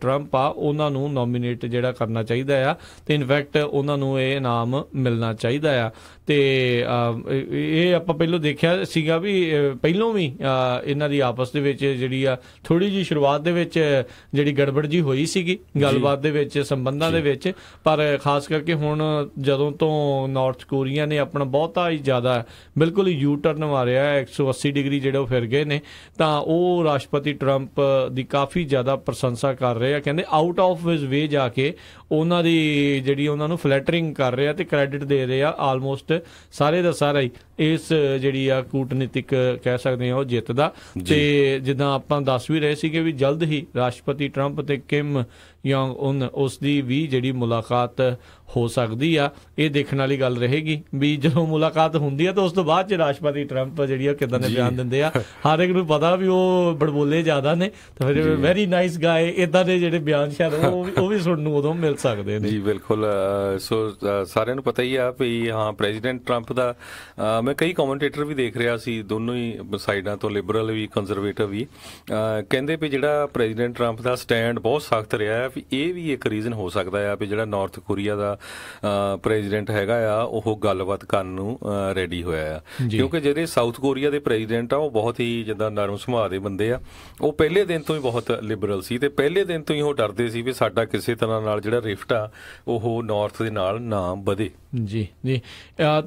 Speaker 1: ਟਰੰਪ ਆ ਉਹਨਾਂ ਨੂੰ ਨੋਮੀਨੇਟ ਜਿਹੜਾ ਕਰਨਾ ਚਾਹੀਦਾ ਆ ਤੇ ਇਨਫੈਕਟ ਉਹਨਾਂ ਨੂੰ ਇਹ ਇਨਾਮ ਮਿਲਣਾ ਚਾਹੀਦਾ ਆ। ਤੇ ਇਹ ਆਪਾਂ ਪਹਿਲਾਂ ਦੇਖਿਆ ਸੀਗਾ ਵੀ ਪਹਿਲੋਂ ਵੀ ਇਹਨਾਂ ਦੀ ਆਪਸ ਦੇ ਵਿੱਚ ਜਿਹੜੀ ਆ ਥੋੜੀ ਜਿਹੀ ਸ਼ੁਰੂਆਤ ਦੇ ਵਿੱਚ ਜਿਹੜੀ ਗੜਬੜ ਜੀ ਹੋਈ ਸੀਗੀ ਗੱਲਬਾਤ ਦੇ ਵਿੱਚ ਸੰਬੰਧਾਂ ਦੇ ਵਿੱਚ, ਪਰ ਖਾਸ ਕਰਕੇ ਹੁਣ ਜਦੋਂ ਤੋਂ ਨਾਰਥ ਕੋਰੀਆ ਨੇ ਆਪਣਾ ਬਹੁਤਾ ਹੀ ਜ਼ਿਆਦਾ ਬਿਲਕੁਲ ਯੂ ਟਰਨ ਮਾਰਿਆ 180 ਡਿਗਰੀ ਜਿਹੜੇ ਉਹ ਫਿਰ ਗਏ ਨੇ, ਤਾਂ ਉਹ ਉਹ ਰਾਸ਼ਟਰਪਤੀ ਟਰੰਪ ਦੀ ਕਾਫੀ ਜ਼ਿਆਦਾ ਪ੍ਰਸ਼ੰਸਾ ਕਰ ਰਹੇ ਆ। ਕਹਿੰਦੇ ਆਊਟ ਆਫ ਹਿਸ ਵੇ ਜਾ ਕੇ ਉਹਨਾਂ ਦੀ ਜਿਹੜੀ ਉਹਨਾਂ ਨੂੰ ਫਲੈਟਰਿੰਗ ਕਰ ਰਹੇ ਆ ਤੇ ਕ੍ਰੈਡਿਟ ਦੇ ਰਹੇ ਆ ਆਲਮੋਸਟ ਸਾਰੇ ਦਾ ਸਾਰਾ ਹੀ ਇਸ ਜਿਹੜੀ ਆ ਕੂਟਨੀਤਿਕ ਕਹਿ ਸਕਦੇ ਆ ਉਹ ਜਿੱਤ ਦਾ। ਤੇ ਜਿੱਦਾਂ ਆਪਾਂ ਦੱਸ ਵੀ ਰਹੇ ਸੀਗੇ ਵੀ ਜਲਦ ਹੀ ਰਾਸ਼ਟਰਪਤੀ ਟਰੰਪ ਤੇ ਕਿਮ ਯੋਂਗ ਉਨ ਉਸ ਦੀ ਵੀ ਜਿਹੜੀ ਮੁਲਾਕਾਤ ਹੋ ਸਕਦੀ ਆ। ਇਹ ਦੇਖਣ ਵਾਲੀ ਗੱਲ ਰਹੇਗੀ ਵੀ ਜਦੋਂ ਮੁਲਾਕਾਤ ਹੁੰਦੀ ਆ ਤਾਂ ਉਸ ਤੋਂ ਬਾਅਦ ਚ ਰਾਸ਼ਟਰਪਤੀ ਟਰੰਪ ਜਿਹੜੀ ਆ ਕਿੱਦਾਂ ਦੇ ਬਿਆਨ ਦਿੰਦੇ ਆ। ਹਰ ਇੱਕ ਨੂੰ ਪਤਾ ਵੀ ਉਹ ਬੜਬੋਲੇ ਜ਼ਿਆਦਾ ਨੇ ਤਾਂ ਫਿਰ ਵੈਰੀ ਨਾਈਸ ਗਾਏ ਇਦਾਂ ਦੇ ਜਿਹੜੇ ਬਿਆਨ ਸ਼ਾਇਦ ਉਹ ਵੀ ਸੁਣਨ ਨੂੰ ਉਦੋਂ ਮਿਲ ਸਕਦੇ ਨੇ।
Speaker 2: ਜੀ ਬਿਲਕੁਲ। ਸੋ ਸਾਰਿਆਂ ਨੂੰ ਪਤਾ ਹੀ ਆ ਵੀ ਹਾਂ ਪ੍ਰੈਜ਼ੀਡੈਂਟ ਟਰੰਪ ਦਾ ਮੈਂ ਕਈ ਕਮੈਂਟੇਟਰ ਵੀ ਦੇਖ ਰਿਹਾ ਸੀ ਦੋਨੋਂ ਹੀ ਸਾਈਡਾਂ ਤੋਂ, ਲਿਬਰਲ ਵੀ ਕੰਜ਼ਰਵੇਟਿਵ ਵੀ, ਕਹਿੰਦੇ ਵੀ ਜਿਹੜਾ ਪ੍ਰੈਜ਼ੀਡੈਂਟ ਟਰੰਪ ਦਾ ਸਟੈਂਡ ਬਹੁਤ ਸਖਤ ਰਿਹਾ ਵੀ ਇਹ ਵੀ ਇੱਕ ਰੀਜ਼ਨ ਹੋ ਸਕਦਾ ਆ ਵੀ ਜਿਹੜਾ ਨਾਰਥ ਕੋਰੀਆ ਦਾ ਪ੍ਰੈਜ਼ੀਡੈਂਟ ਹੈਗਾ ਆ ਉਹ ਗੱਲਬਾਤ ਕਰਨ ਨੂੰ ਰੈਡੀ ਹੋਇਆ ਆ। ਕਿਉਂਕਿ ਜਿਹੜੇ ਸਾਊਥ ਕੋਰੀਆ ਦੇ ਪ੍ਰੈਜ਼ੀਡੈਂਟ ਆ ਉਹ ਬਹੁਤ ਹੀ ਜਿੱਦਾਂ ਨਰਮ ਸੁਭਾਅ ਦੇ ਬੰਦੇ ਆ। ਉਹ ਪਹਿਲੇ ਦਿਨ ਤੋਂ ਹੀ ਬਹੁਤ ਲਿਬਰਲ ਸੀ ਤੇ ਪਹਿਲੇ ਦਿਨ ਤੋਂ ਹੀ ਉਹ ਡਰਦੇ ਸੀ ਵੀ ਸਾਡਾ ਕਿਸੇ ਤਰ੍ਹਾਂ ਨਾਲ ਜਿਹੜਾ ਰਿਫਟ ਆ ਉਹ ਨਾਰਥ ਦੇ ਨਾਲ ਨਾ ਵਧੇ।
Speaker 1: ਜੀ ਜੀ।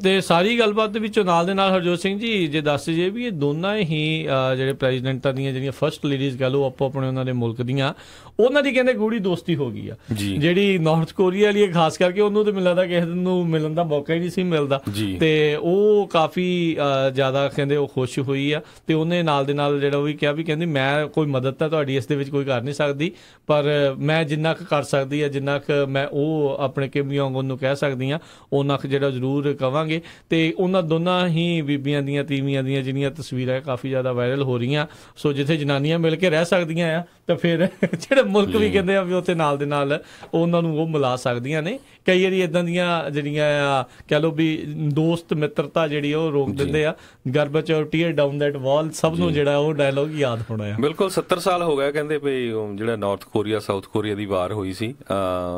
Speaker 1: ਤੇ ਸਾਰੀ ਗੱਲਬਾਤ ਦੇ ਵਿੱਚੋਂ ਨਾਲ ਦੇ ਨਾਲ ਹਰਜੋਤ ਸਿੰਘ ਜੀ ਜੇ ਦੱਸ ਜੇ ਵੀ ਇਹ ਦੋਨਾਂ ਹੀ ਜਿਹੜੇ ਪ੍ਰੈਜ਼ੀਡੈਂਟਾਂ ਦੀਆਂ ਜਿਹੜੀਆਂ ਫਸਟ ਲੇਡੀਜ਼ ਕਹਿ ਲਓ ਆਪੋ ਆਪਣੇ ਉਹਨਾਂ ਦੇ ਮੁਲਕ ਦੀਆਂ, ਉਹਨਾਂ ਦੀ ਕਹਿੰਦੇ ਗੂੜੀ ਦੋਸਤੀ ਹੋ ਗਈ ਆ। ਜਿਹੜੀ ਨਾਰਥ ਕੋਰੀਆ ਵਾਲੀ ਖਾਸ ਕਰਕੇ ਉਹਨੂੰ ਤੇ ਮਿਲਦਾ ਕਿਸੇ ਨੂੰ ਮਿਲਣ ਦਾ ਮੌਕਾ ਹੀ ਨਹੀਂ ਸੀ ਮਿਲਦਾ ਤੇ ਉਹ ਕਾਫੀ ਜ਼ਿਆਦਾ ਕਹਿੰਦੇ ਉਹ ਖੁਸ਼ ਹੋਈ ਆ। ਤੇ ਉਹਨੇ ਨਾਲ ਦੇ ਨਾਲ ਜਿਹੜਾ ਉਹ ਵੀ ਕਿਹਾ ਵੀ ਕਹਿੰਦੀ ਮੈਂ ਕੋਈ ਮਦਦ ਤਾਂ ਤੁਹਾਡੀ ਇਸ ਦੇ ਵਿੱਚ ਕੋਈ ਕਰ ਨਹੀਂ ਸਕਦੀ, ਪਰ ਮੈਂ ਜਿੰਨਾ ਕੁ ਕਰ ਸਕਦੀ ਆ, ਜਿੰਨਾ ਕੁ ਮੈਂ ਉਹ ਆਪਣੇ ਕਿਮ ਯੋਂਗ ਉਨ ਨੂੰ ਕਹਿ ਸਕਦੀ ਆ ਉਹਨਾਂ ਕੁ ਜਿਹੜਾ ਜ਼ਰੂਰ ਕਵਾਂਗੇ। ਤੇ ਉਹਨਾਂ ਦੋਨਾਂ ਹੀ ਬੀਬੀਆਂ ਦੀਆਂ ਤੀਵੀਆਂ ਦੀਆਂ ਜਿਹੜੀਆਂ ਤਸਵੀਰਾਂ ਕਾਫੀ ਜ਼ਿਆਦਾ ਵਾਇਰਲ ਹੋ ਰਹੀਆਂ। ਸੋ ਜਿੱਥੇ ਜਨਾਨੀਆਂ ਮਿਲ ਕੇ ਰਹਿ ਸਕਦੀਆਂ ਆ ਤਾਂ ਫਿਰ ਜਿਹੜੇ ਮੁਲਕ ਵੀ ਕਹਿੰਦੇ ਆ ਵੀ ਉੱਥੇ ਨਾਲ ਦੇ ਨਾਲ ਉਹਨਾਂ ਨੂੰ ਉਹ ਮਿਲਾ ਸਕਦੀਆਂ ਨੇ। ਕਈ ਵਾਰੀ ਇੱਦਾਂ ਦੀਆਂ ਜਿਹੜੀਆਂ ਆ ਕਹਿ ਲਓ ਵੀ ਦੋਸਤ ਮਿੱਤਰਤਾ ਜਿਹੜੀ ਉਹ ਰੋਕ ਦਿੰਦੇ ਆ। ਗਰਬਚੋਵ ਟੀਅਰ ਡਾਊਨ ਦੈਟ ਵਾਲ, ਸਭ ਨੂੰ ਜਿਹੜਾ ਉਹ ਡਾਇਲੋਗ ਯਾਦ ਹੋਣਾ ਆ।
Speaker 2: ਬਿਲਕੁਲ 70 ਸਾਲ ਹੋ ਗਿਆ ਕਹਿੰਦੇ ਵੀ ਜਿਹੜਾ ਨਾਰਥ ਕੋਰੀਆ ਸਾਊਥ ਕੋਰੀਆ ਦੀ ਵਾਰ ਹੋਈ ਸੀ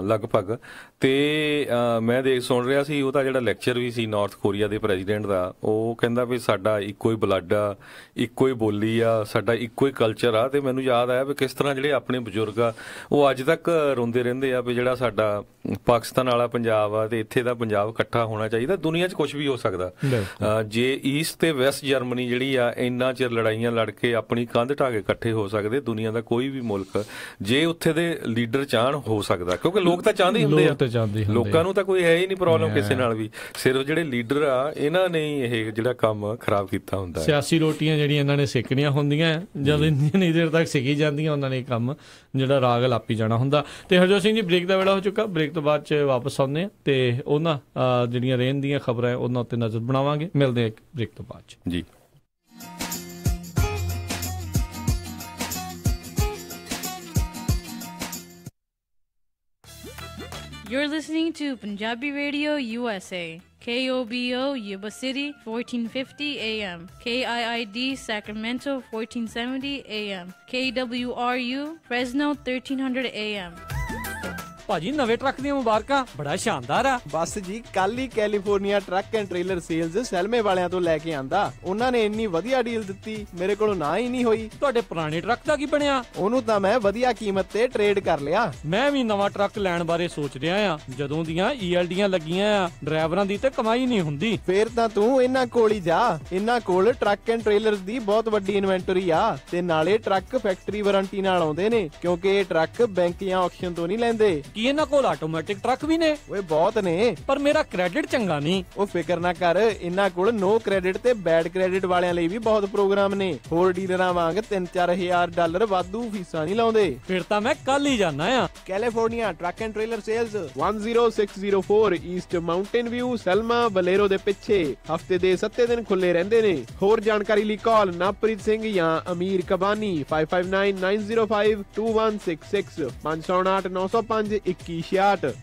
Speaker 2: ਲਗਭਗ। ਤੇ ਮੈਂ ਸੁਣ ਰਿਹਾ ਸੀ ਉਹਦਾ ਜਿਹੜਾ ਲੈਕਚਰ ਵੀ ਸੀ ਨਾਰਥ ਕੋਰੀਆ ਦੇ ਪ੍ਰੈਜ਼ੀਡੈਂਟ ਦਾ, ਉਹ ਕਹਿੰਦਾ ਵੀ ਸਾਡਾ ਇੱਕੋ ਹੀ ਬਲੱਡ ਆ, ਇੱਕੋ ਹੀ ਬੋਲੀ ਆ, ਸਾਡਾ ਇੱਕੋ ਹੀ ਕਲਚਰ ਆ। ਤੇ ਮੈਨੂੰ ਯਾਦ ਆਇਆ ਵੀ ਕਿਸ ਤਰ੍ਹਾਂ ਜਿਹੜੇ ਆਪਣੇ ਬਜ਼ੁਰਗ ਆ ਉਹ ਅੱਜ ਤੱਕ ਰੋਂਦੇ ਰਹਿੰਦੇ ਆ ਵੀ ਜਿਹੜਾ ਸਾਡਾ ਪਾਕਿਸਤਾਨ ਵਾਲਾ ਪੰਜਾਬ ਆ ਤੇ ਇੱਥੇ ਦਾ ਪੰਜਾਬ ਇਕੱਠਾ ਹੋਣਾ ਚਾਹੀਦਾ। ਦੁਨੀਆ 'ਚ ਕੁਝ ਵੀ ਹੋ ਸਕਦਾ ਜੇ ਈਸਟ ਤੇ ਵੈਸਟ ਜਰਮਨੀ ਜਿਹੜੀ ਆ ਇੰਨਾ ਚਿਰ ਲੜਾਈਆਂ ਲੜ ਕੇ ਆਪਣੀ ਕੰਧ ਢਾਹ ਕੇ ਇਕੱਠੇ ਹੋ ਸਕਦੇ। ਦੁਨੀਆ ਦਾ ਕੋਈ ਵੀ ਮੁਲਕ ਜੇ ਉੱਥੇ ਦੇ ਲੀਡਰ ਚਾਹਣ ਹੋ ਸਕਦਾ, ਕਿਉਂਕਿ ਲੋਕ ਤਾਂ ਚਾਹੁੰਦੇ ਹੁੰਦੇ ਆ, ਲੋਕਾਂ ਨੂੰ ਤਾਂ ਕੋਈ ਹੈ ਹੀ ਨਹੀਂ ਪ੍ਰੋਬਲਮ ਕਿਸੇ ਨਾਲ ਵੀ, ਸਿਰਫ ਜਿਹੜੇ ਲੀਡਰ ਆ ਇਹਨਾਂ ਨੇ ਇਹ ਜਿਹੜਾ ਕੰਮ ਖਰਾਬ ਕੀਤਾ ਹੁੰਦਾ।
Speaker 1: ਸਿਆਸੀ ਰੋਟੀਆਂ ਜਿਹੜੀਆਂ ਇਹਨਾਂ ਨੇ ਸੇਕਣੀਆਂ ਹੁੰਦੀਆਂ, ਜਦ ਇੰਨੀ ਦੇਰ ਤੱਕ ਸਿੱਕੀ ਜਾਂਦੀਆਂ ਉਹਨਾਂ ਨੇ ਕੰਮ ਜਿਹੜਾ ਰਾਗ ਲਾਪੀ ਜਾਣਾ ਹੁੰਦਾ। ਤੇ ਹਰਜੋਤ ਸਿੰਘ ਜੀ ਬ੍ਰੇਕ ਦਾ ਵੇਲਾ ਹੋ ਚੁੱਕਾ, ਬ੍ਰੇਕ ਤੋਂ ਬਾਅਦ 'ਚ ਵਾਪਸ ਆਉਂਦੇ ਆ ਤੇ ਉਹਨਾਂ ਜਿਹੜੀਆਂ ਰਹਿਣ ਦੀਆਂ ਖਬਰਾਂ ਉਹਨਾਂ ਉੱਤੇ ਨਜ਼ਰ ਬਣਾਵਾਂਗੇ। ਮਿਲਦੇ ਆ ਇੱਕ ਬ੍ਰੇਕ ਤੋਂ ਬਾਅਦ 'ਚ ਜੀ।
Speaker 3: You're listening to Punjabi Radio USA. KOBO Yuba City 1450 AM, KIID Sacramento 1470 AM, KWRU Fresno 1300 AM.
Speaker 4: ਭਾਜੀ ਨਵੇਂ ਟਰੱਕ ਦੀਆਂ ਮੁਬਾਰਕਾਂ, ਬੜਾ ਸ਼ਾਨਦਾਰ ਆ।
Speaker 5: ਬਸ ਜੀ ਕੱਲ ਹੀ California truck and trailer sales Selma ਵਾਲਿਆਂ ਤੋਂ ਲੈ ਕੇ ਆਂਦਾ। ਉਹਨਾਂ ਨੇ ਇੰਨੀ ਵਧੀਆ ਡੀਲ ਦਿੱਤੀ ਮੇਰੇ ਕੋਲੋਂ ਨਾ ਹੀ ਨਹੀਂ ਹੋਈ।
Speaker 4: ਤੁਹਾਡੇ ਪੁਰਾਣੇ ਟਰੱਕ ਦਾ ਕੀ ਬਣਿਆ?
Speaker 5: ਉਹਨੂੰ ਤਾਂ ਮੈਂ ਵਧੀਆ ਕੀਮਤ ਤੇ ਟ੍ਰੇਡ ਕਰ ਲਿਆ।
Speaker 4: ਮੈਂ ਵੀ ਨਵਾਂ ਟਰੱਕ ਲੈਣ ਬਾਰੇ ਸੋਚ ਰਿਹਾ ਆ। ਜਦੋਂ ਦੀਆਂ ELDਆਂ ਲੱਗੀਆਂ ਆ ਡਰਾਈਵਰਾਂ ਦੀ ਤੇ ਕਮਾਈ ਨਹੀਂ ਹੁੰਦੀ।
Speaker 5: ਫੇਰ ਤਾਂ ਤੂੰ ਇਹਨਾਂ ਕੋਲ ਹੀ ਜਾ। ਇਹਨਾਂ ਕੋਲ ਟਰੱਕ ਐਂਡ ਟ੍ਰੇਲਰਸ ਦੀ ਬਹੁਤ ਵੱਡੀ ਇਨਵੈਂਟਰੀ ਆ ਤੇ ਨਾਲੇ ਟਰੱਕ ਫੈਕਟਰੀ ਵਾਰੰਟੀ ਨਾਲ ਆਉਂਦੇ ਨੇ, ਕਿਉਂਕਿ ਇਹ ਟਰੱਕ ਬੈਂਕ ਜਾਂ ਆਕਸ਼ਨ ਤੋਂ ਨਹੀਂ ਲੈਂਦੇ।
Speaker 4: ਕੀ ਇਹਨਾਂ ਕੋਲ ਆਟੋਮੈਟਿਕ ਟਰੱਕ ਵੀ ਨੇ?
Speaker 5: ਓਏ ਬਹੁਤ ਨੇ,
Speaker 4: ਪਰ ਮੇਰਾ ਕ੍ਰੈਡਿਟ ਚੰਗਾ ਨਹੀਂ।
Speaker 5: ਉਹ ਫਿਕਰ ਨਾ ਕਰ, ਇਹਨਾਂ ਕੋਲ ਨੋ ਕ੍ਰੈਡਿਟ ਤੇ ਬੈਡ ਕ੍ਰੈਡਿਟ ਵਾਲਿਆਂ ਲਈ ਵੀ ਬਹੁਤ ਪ੍ਰੋਗਰਾਮ ਨੇ। ਹੋਰ ਡੀਲਰਾਂ ਵਾਂਗ $3-4 ਵਾਧੂ ਫੀਸਾਂ ਨਹੀਂ ਲਾਉਂਦੇ।
Speaker 4: ਫਿਰ ਤਾਂ ਮੈਂ ਕੱਲ ਹੀ ਜਾਣਾ ਆ।
Speaker 5: California truck and trailer Sales 10604 East Mountain View Selma ਬਲੇਰੋ ਦੇ ਪਿੱਛੇ। ਹਫਤੇ ਦੇ 7 ਦਿਨ ਖੁੱਲੇ ਰਹਿੰਦੇ ਨੇ। ਹੋਰ ਜਾਣਕਾਰੀ ਲਈ ਕਾਲ ਨਵਪ੍ਰੀਤ ਸਿੰਘ ਜਾਂ ਅਮੀਰ ਕਬਾਨੀ 5599052166 559 905 2166।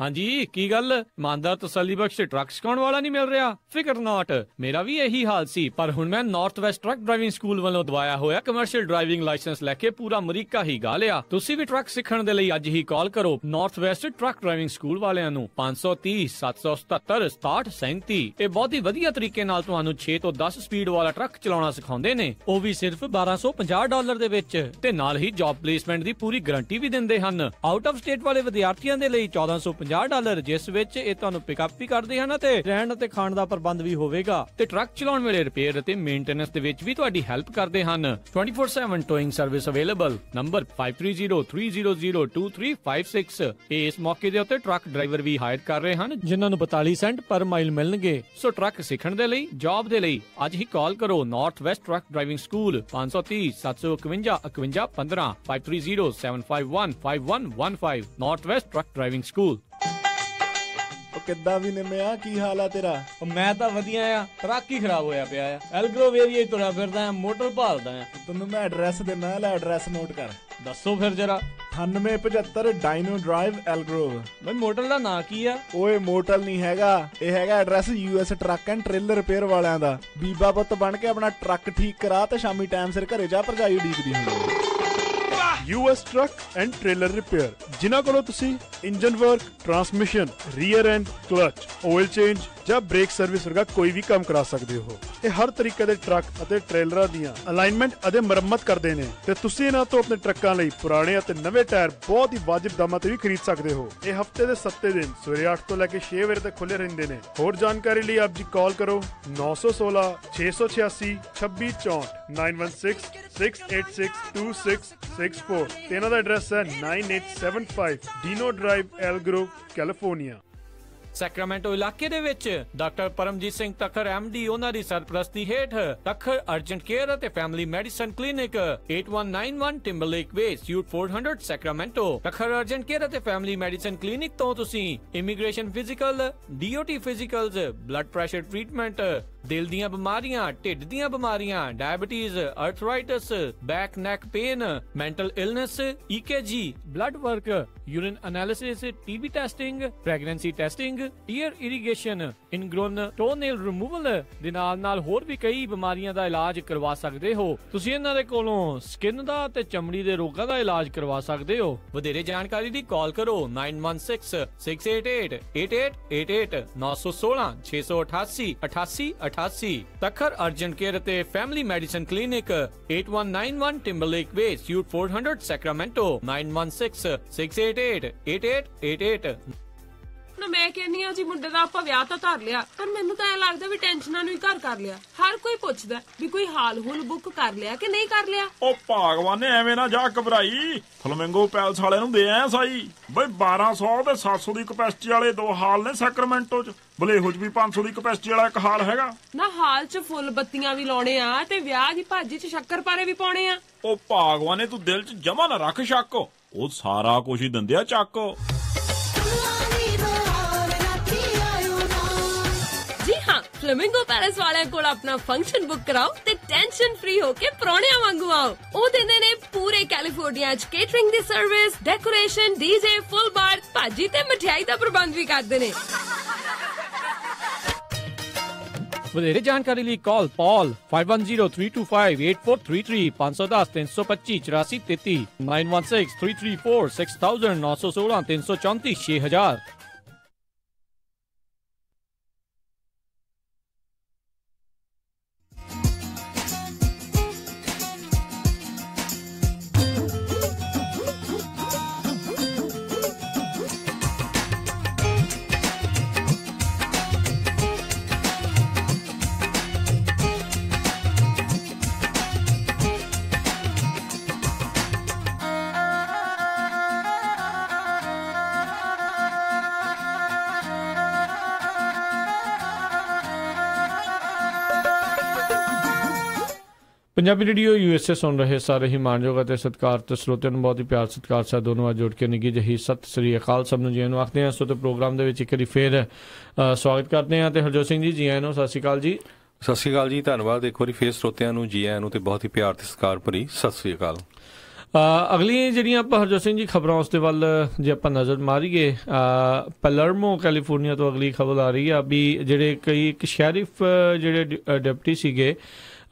Speaker 1: ਹਾਂਜੀ ਕੀ ਗੱਲ, ਇਮਾਨਦਾਰ ਤਸੱਲੀ ਬਖਸ਼ ਟਰੱਕ ਸਿਖਾਉਣ ਵਾਲਾ ਨਹੀਂ ਮਿਲ ਰਿਹਾ? ਫਿਕਰ ਨਾਟ, ਮੇਰਾ ਵੀ ਇਹੀ ਹਾਲ ਸੀ, ਪਰ ਹੁਣ ਮੈਂ north West truck driving school ਵੱਲੋਂ ਦਵਾਇਆ ਹੋਇਆ ਕਮਰਸ਼ੀਅਲ ਡਰਾਈਵਿੰਗ ਲਾਇਸੈਂਸ ਲੈ ਕੇ ਪੂਰਾ ਅਮਰੀਕਾ ਹੀ ਗਾ ਲਿਆ। ਤੁਸੀਂ ਵੀ ਟਰੱਕ ਸਿੱਖਣ ਦੇ ਲਈ ਅੱਜ ਹੀ ਕਾਲ ਕਰੋ north West truck driving school ਵਾਲਿਆਂ ਨੂੰ 530 777 6737। ਇਹ ਬਹੁਤ ਹੀ ਵਧੀਆ ਤਰੀਕੇ ਨਾਲ ਤੁਹਾਨੂੰ 6 ਤੋਂ 10 ਸਪੀਡ ਵਾਲਾ ਟਰੱਕ ਚਲਾਉਣਾ ਸਿਖਾਉਂਦੇ ਨੇ, ਉਹ ਵੀ ਸਿਰਫ $1250 ਦੇ ਵਿੱਚ, ਤੇ ਨਾਲ ਹੀ ਜੌਬ ਪਲੇਸਮੈਂਟ ਦੀ ਪੂਰੀ ਗਾਰੰਟੀ ਵੀ ਦਿੰਦੇ ਹਨ। ਆਊਟ ਆਫ ਸਟੇਟ ਵਾਲੇ ਵਿਦਿਆਰਥੀਆਂ ਦੇ ਲਈ $1450
Speaker 4: $50, ਜਿਸ ਵਿੱਚ ਇਹ ਤੁਹਾਨੂੰ ਪਿਕਅਪ ਵੀ ਕਰਦੇ ਹਨ ਤੇ ਰਹਿਣ ਅਤੇ ਖਾਣ ਦਾ ਪ੍ਰਬੰਧ ਵੀ ਹੋਵੇਗਾ ਤੇ ਟਰੱਕ ਚਲਾਉਣ ਵੇਲੇ ਰਿਪੇਅਰ ਅਤੇ ਮੇਨਟੇਨੈਂਸ ਦੇ ਵਿੱਚ ਵੀ ਤੁਹਾਡੀ ਹੈਲਪ ਕਰਦੇ ਹਨ। 24/7 ਟੋਇੰਗ ਸਰਵਿਸ ਅਵੇਲੇਬਲ। ਨੰਬਰ 5303022356। ਇਸ ਮੌਕੇ ਦੇ ਉੱਤੇ ਟਰੱਕ ਡਰਾਈਵਰ ਵੀ ਹਾਇਰ ਕਰ ਰਹੇ ਹਨ ਜਿਨ੍ਹਾਂ ਨੂੰ 42 ਸੈਂਟ ਪਰ ਮਾਈਲ ਮਿਲਣਗੇ। ਸੋ ਟਰੱਕ ਸਿੱਖਣ ਦੇ ਲਈ, ਜੌਬ ਦੇ ਲਈ ਅੱਜ ਹੀ ਕਾਲ ਕਰੋ north West truck driving school 530 751 51 15 5307515115 north West truck driving school.
Speaker 6: ਕਿੱਦਾਂ ਵੀ ਨਿੰਮਿਆ, ਕੀ ਹਾਲ ਆ ਤੇਰਾ?
Speaker 4: ਮੈਂ ਤਾਂ ਵਧੀਆ ਆ, ਟਰੱਕ ਹੀ ਖਰਾਬ ਹੋਇਆ ਪਿਆ ਆ। ਐਲਗਰੋਵ ਏਰੀਆ ਹੀ ਤੁਰਿਆ ਫਿਰਦਾ ਆ, ਮੋਟਰ ਭਾਲਦਾ ਆ।
Speaker 6: ਤੈਨੂੰ ਮੈਂ ਐਡਰੈਸ ਦਿੰਦਾ, ਲੈ ਐਡਰੈਸ ਨੋਟ ਕਰ।
Speaker 4: ਦੱਸੋ ਫਿਰ ਜਰਾ।
Speaker 6: 9875 ਡਾਇਨੋ ਡਰਾਈਵ ਐਲਗਰੋਵ।
Speaker 4: ਬਈ ਮੋਟਰ ਦਾ ਨਾਂ ਕੀ ਆ?
Speaker 6: ਓਏ ਮੋਟਲ ਨਹੀਂ ਹੈਗਾ, ਇਹ ਹੈਗਾ address US truck and trailer repair ਵਾਲਿਆਂ ਦਾ। ਬੀਬਾ ਪੁੱਤ ਬਣ ਕੇ ਆਪਣਾ ਟਰੱਕ ਠੀਕ ਕਰਾ ਤੇ ਸ਼ਾਮੀ ਟਾਈਮ ਸਿਰ ਘਰੇ ਜਾ, ਭਰਜਾਈ ਉਡੀਕਦੀ ਹੁੰਦੀ।
Speaker 7: US truck and trailer repair, ਜਿਨ੍ਹਾਂ ਕੋਲੋਂ ਤੁਸੀਂ engine work, transmission, rear and clutch, oil change ਜਾਂ ਬ੍ਰੇਕ ਸਰਵਿਸ ਵਰਗਾ ਕੋਈ ਵੀ ਕੰਮ ਕਰਾ ਸਕਦੇ ਹੋ। ਇਹ ਹਰ ਤਰੀਕੇ ਦੇ ਟਰੱਕ ਅਤੇ ਟ੍ਰੇਲਰਾਂ ਦੀਆਂ ਅਲਾਈਨਮੈਂਟ ਅਤੇ ਮੁਰੰਮਤ ਕਰਦੇ ਨੇ ਤੇ ਤੁਸੀਂ ਇਹਨਾਂ ਤੋਂ ਆਪਣੇ ਟਰੱਕਾਂ ਲਈ ਪੁਰਾਣੇ ਅਤੇ ਨਵੇਂ ਟਾਇਰ ਬਹੁਤ ਹੀ ਵਾਜਿਬ ਦਾਮਾਂ ਤੇ ਵੀ ਖਰੀਦ ਸਕਦੇ ਹੋ। ਇਹ ਹਫਤੇ ਦੇ 7 ਦਿਨ ਸਵੇਰੇ 8 ਤੋਂ ਲੈ ਕੇ 6 ਵਜੇ ਤੱਕ ਖੁੱਲੇ ਰਹਿੰਦੇ ਨੇ। ਹੋਰ ਜਾਣਕਾਰੀ ਲਈ ਆਪ ਜੀ ਕਾਲ ਕਰੋ 916 686 2664 916 686 2664 ਤੇ ਇਹਨਾਂ ਦਾ ਐਡਰੈਸ ਹੈ 9875 Dino Drive Elk Grove, California.
Speaker 4: Sacramento ਇਲਾਕੇ ਦੇ ਵਿੱਚ ਡਾਕਟਰ ਪਰਮਜੀਤ ਸਿੰਘ ਤੱਖਰ MD ਉਹਨਾਂ ਦੀ ਸਰਪ੍ਰਸਤੀ ਹੇਠ ਤੱਖਰ ਅਰਜੈਂਟ ਕੇਅਰ ਅਤੇ Family Medicine Clinic 8191 Timberlake Way, suite 400 Sacramento. Takhar Urgent Care ਅਤੇ ਫੈਮਿਲੀ ਮੈਡੀਸਨ ਕਲੀਨਿਕ ਤੋਂ ਤੁਸੀਂ immigration physical, DOT physicals, blood pressure treatment, ਦਿਲ ਦੀਆਂ ਬਿਮਾਰੀਆਂ, ਢਿੱਡ ਦੀਆਂ ਬਿਮਾਰੀਆਂ, diabetes, arthritis, back neck pain, mental illness, EKG, blood work, urine analysis, TB testing, pregnancy testing, ear irrigation, ingrown toenail removal ਦੇ ਨਾਲ ਹੋਰ ਵੀ ਕਈ ਬਿਮਾਰੀਆਂ ਦਾ ਇਲਾਜ ਕਰਵਾ ਸਕਦੇ ਹੋ। ਤੁਸੀਂ ਇਹਨਾਂ ਦੇ ਕੋਲੋਂ ਸਕਿਨ ਦਾ ਤੇ ਚਮੜੀ ਦੇ ਰੋਗਾਂ ਦਾ ਇਲਾਜ ਕਰਵਾ ਸਕਦੇ ਹੋ। ਵਧੇਰੇ ਜਾਣਕਾਰੀ ਲਈ ਕਾਲ ਕਰੋ 9166 688 8888 916 688 8888। ਤੱਖਰ ਅਰਜੈਂਟ ਕੇਅਰ ਅਤੇ Family Medicine Clinic 8191 Timberlake Way, suite 400 Sacramento 9166 688 8888।
Speaker 8: ਮੈਂ ਕਹਿੰਨੀ ਆ ਜੀ ਮੁੰਡੇ ਦਾ ਆਪਾਂ ਵਿਆਹ ਤਾਂ ਧਰ ਲਿਆ, ਪਰ ਮੈਨੂੰ ਤਾਂ ਐ ਲੱਗਦਾ ਵੀ ਟੈਨਸ਼ਨਾਂ ਨੂੰ ਹੀ ਘਰ ਕਰ ਲਿਆ। ਹਰ ਕੋਈ ਪੁੱਛਦਾ ਵੀ ਕੋਈ ਹਾਲ ਹੁਲ ਬੁੱਕ ਕਰ ਲਿਆ ਕਿ ਨਹੀਂ ਕਰ ਲਿਆ।
Speaker 9: ਉਹ ਭਗਵਾਨ ਨੇ ਐਵੇਂ ਨਾ ਜਾ ਘਬਰਾਈ, ਫਲਮਿੰਗੋ ਪੈਲਸ ਵਾਲਿਆਂ ਨੂੰ ਦੇ ਆਇਆ ਸਾਈ। ਬਈ 1200 ਤੇ 700 ਦੀ ਕਪੈਸਿਟੀ ਵਾਲੇ 2 ਹਾਲ ਨੇ ਸੈਕਰਾਮੈਂਟੋ ਚ। ਬਲੇਹੋ ਚ ਵੀ 500 ਦੀ ਕਪੈਸਿਟੀ ਵਾਲਾ ਇੱਕ ਹਾਲ ਹੈਗਾ
Speaker 8: ਨਾ। ਹਾਲ ਚ ਫੁੱਲ ਬੱਤੀਆਂ ਵੀ ਲਾਉਣੇ ਆ ਤੇ ਵਿਆਹ ਦੀ ਭਾਜੀ ਚ ਸ਼ੱਕਰ ਪਾਰੇ ਵੀ ਪਾਉਣੇ ਆ।
Speaker 9: ਉਹ ਭਗਵਾਨ ਨੇ ਤੂੰ ਦਿਲ ਚ ਜਮਾ ਨਾ ਰੱਖ ਸ਼ੱਕ, ਉਹ ਸਾਰਾ ਕੁਝ ਹੀ ਦਿੰਦੇ ਆ ਚੱਕ।
Speaker 8: ਜੀ ਹਾਂ, ਫਲੇਮਿੰਗੋ ਪੈਲੇਸ ਵਾਲਿਆਂ ਕੋਲ ਆਪਣਾ ਫੰਕਸ਼ਨ ਬੁੱਕ ਕਰਾਓ ਤੇ ਟੈਨਸ਼ਨ ਫ੍ਰੀ ਹੋ ਕੇ ਪ੍ਰਾਹੁਣਿਆਂ ਵਾਂਗੂ ਆਓ। ਉਹ ਦਿੰਦੇ ਨੇ ਪੂਰੇ ਕੈਲੀਫੋਰਨੀਆ ਚ ਕੇਟਰਿੰਗ ਦੀ ਸਰਵਿਸ, ਡੈਕੋਰੇਸ਼ਨ, DJ, ਫੁੱਲ ਬਾਰ, ਭਾਜੀ ਤੇ ਮਠਿਆਈ ਦਾ ਪ੍ਰਬੰਧ ਵੀ ਕਰਦੇ ਨੇ।
Speaker 4: ਵਧੇਰੇ ਜਾਣਕਾਰੀ ਲਈ ਕਾਲ ਪੌਲ 5103258433 510 325 8433 916 334 6000 916 334 6000।
Speaker 1: ਪੰਜਾਬੀ ਰੇਡੀਓ USA ਸੁਣ ਰਹੇ ਸਾਰੇ ਹੀ ਮਾਣਯੋਗ ਅਤੇ ਸਤਿਕਾਰਤ ਸਰੋਤਿਆਂ ਨੂੰ ਬਹੁਤ ਹੀ ਪਿਆਰ ਸਤਿਕਾਰ ਸਾਹਿਬ ਦੋਨੋਂ ਅੱਜ ਜੁੜ ਕੇ ਨਿੱਘੀ ਜਿਹੀ ਸਤਿ ਸ੍ਰੀ ਅਕਾਲ ਸਭ ਨੂੰ ਜੀ ਨੂੰ ਆਖਦੇ ਹਾਂ। ਸੋ ਤੇ ਪ੍ਰੋਗਰਾਮ ਦੇ ਵਿੱਚ ਇੱਕ ਵਾਰੀ ਫੇਰ ਸਵਾਗਤ ਕਰਦੇ ਹਾਂ ਤੇ ਹਰਜੋਤ ਸਿੰਘ ਜੀ ਆਇਆਂ ਨੂੰ ਸਤਿ ਸ੍ਰੀ ਅਕਾਲ ਜੀ।
Speaker 2: ਸਤਿ ਸ੍ਰੀ ਅਕਾਲ ਜੀ, ਧੰਨਵਾਦ। ਇੱਕ ਵਾਰੀ ਫੇਰ ਸਰੋਤਿਆਂ ਨੂੰ ਜੀ ਆਇਆਂ ਨੂੰ ਤੇ ਬਹੁਤ ਹੀ ਪਿਆਰ ਤੇ ਸਤਿਕਾਰ ਭਰੀ ਸਤਿ ਸ੍ਰੀ ਅਕਾਲ।
Speaker 1: ਅਗਲੀਆਂ ਜਿਹੜੀਆਂ ਆਪਾਂ ਹਰਜੋਤ ਸਿੰਘ ਜੀ ਖਬਰਾਂ ਉਸ ਦੇ ਵੱਲ ਜੇ ਆਪਾਂ ਨਜ਼ਰ ਮਾਰੀਏ, ਪਲਰਮੋ ਕੈਲੀਫੋਰਨੀਆ ਤੋਂ ਅਗਲੀ ਖਬਰ ਆ ਰਹੀ ਆ ਵੀ ਜਿਹੜੇ ਕਈ ਇੱਕ ਸ਼ੈਰਿਫ ਜਿਹੜੇ ਡਿਪਟੀ ਸੀਗੇ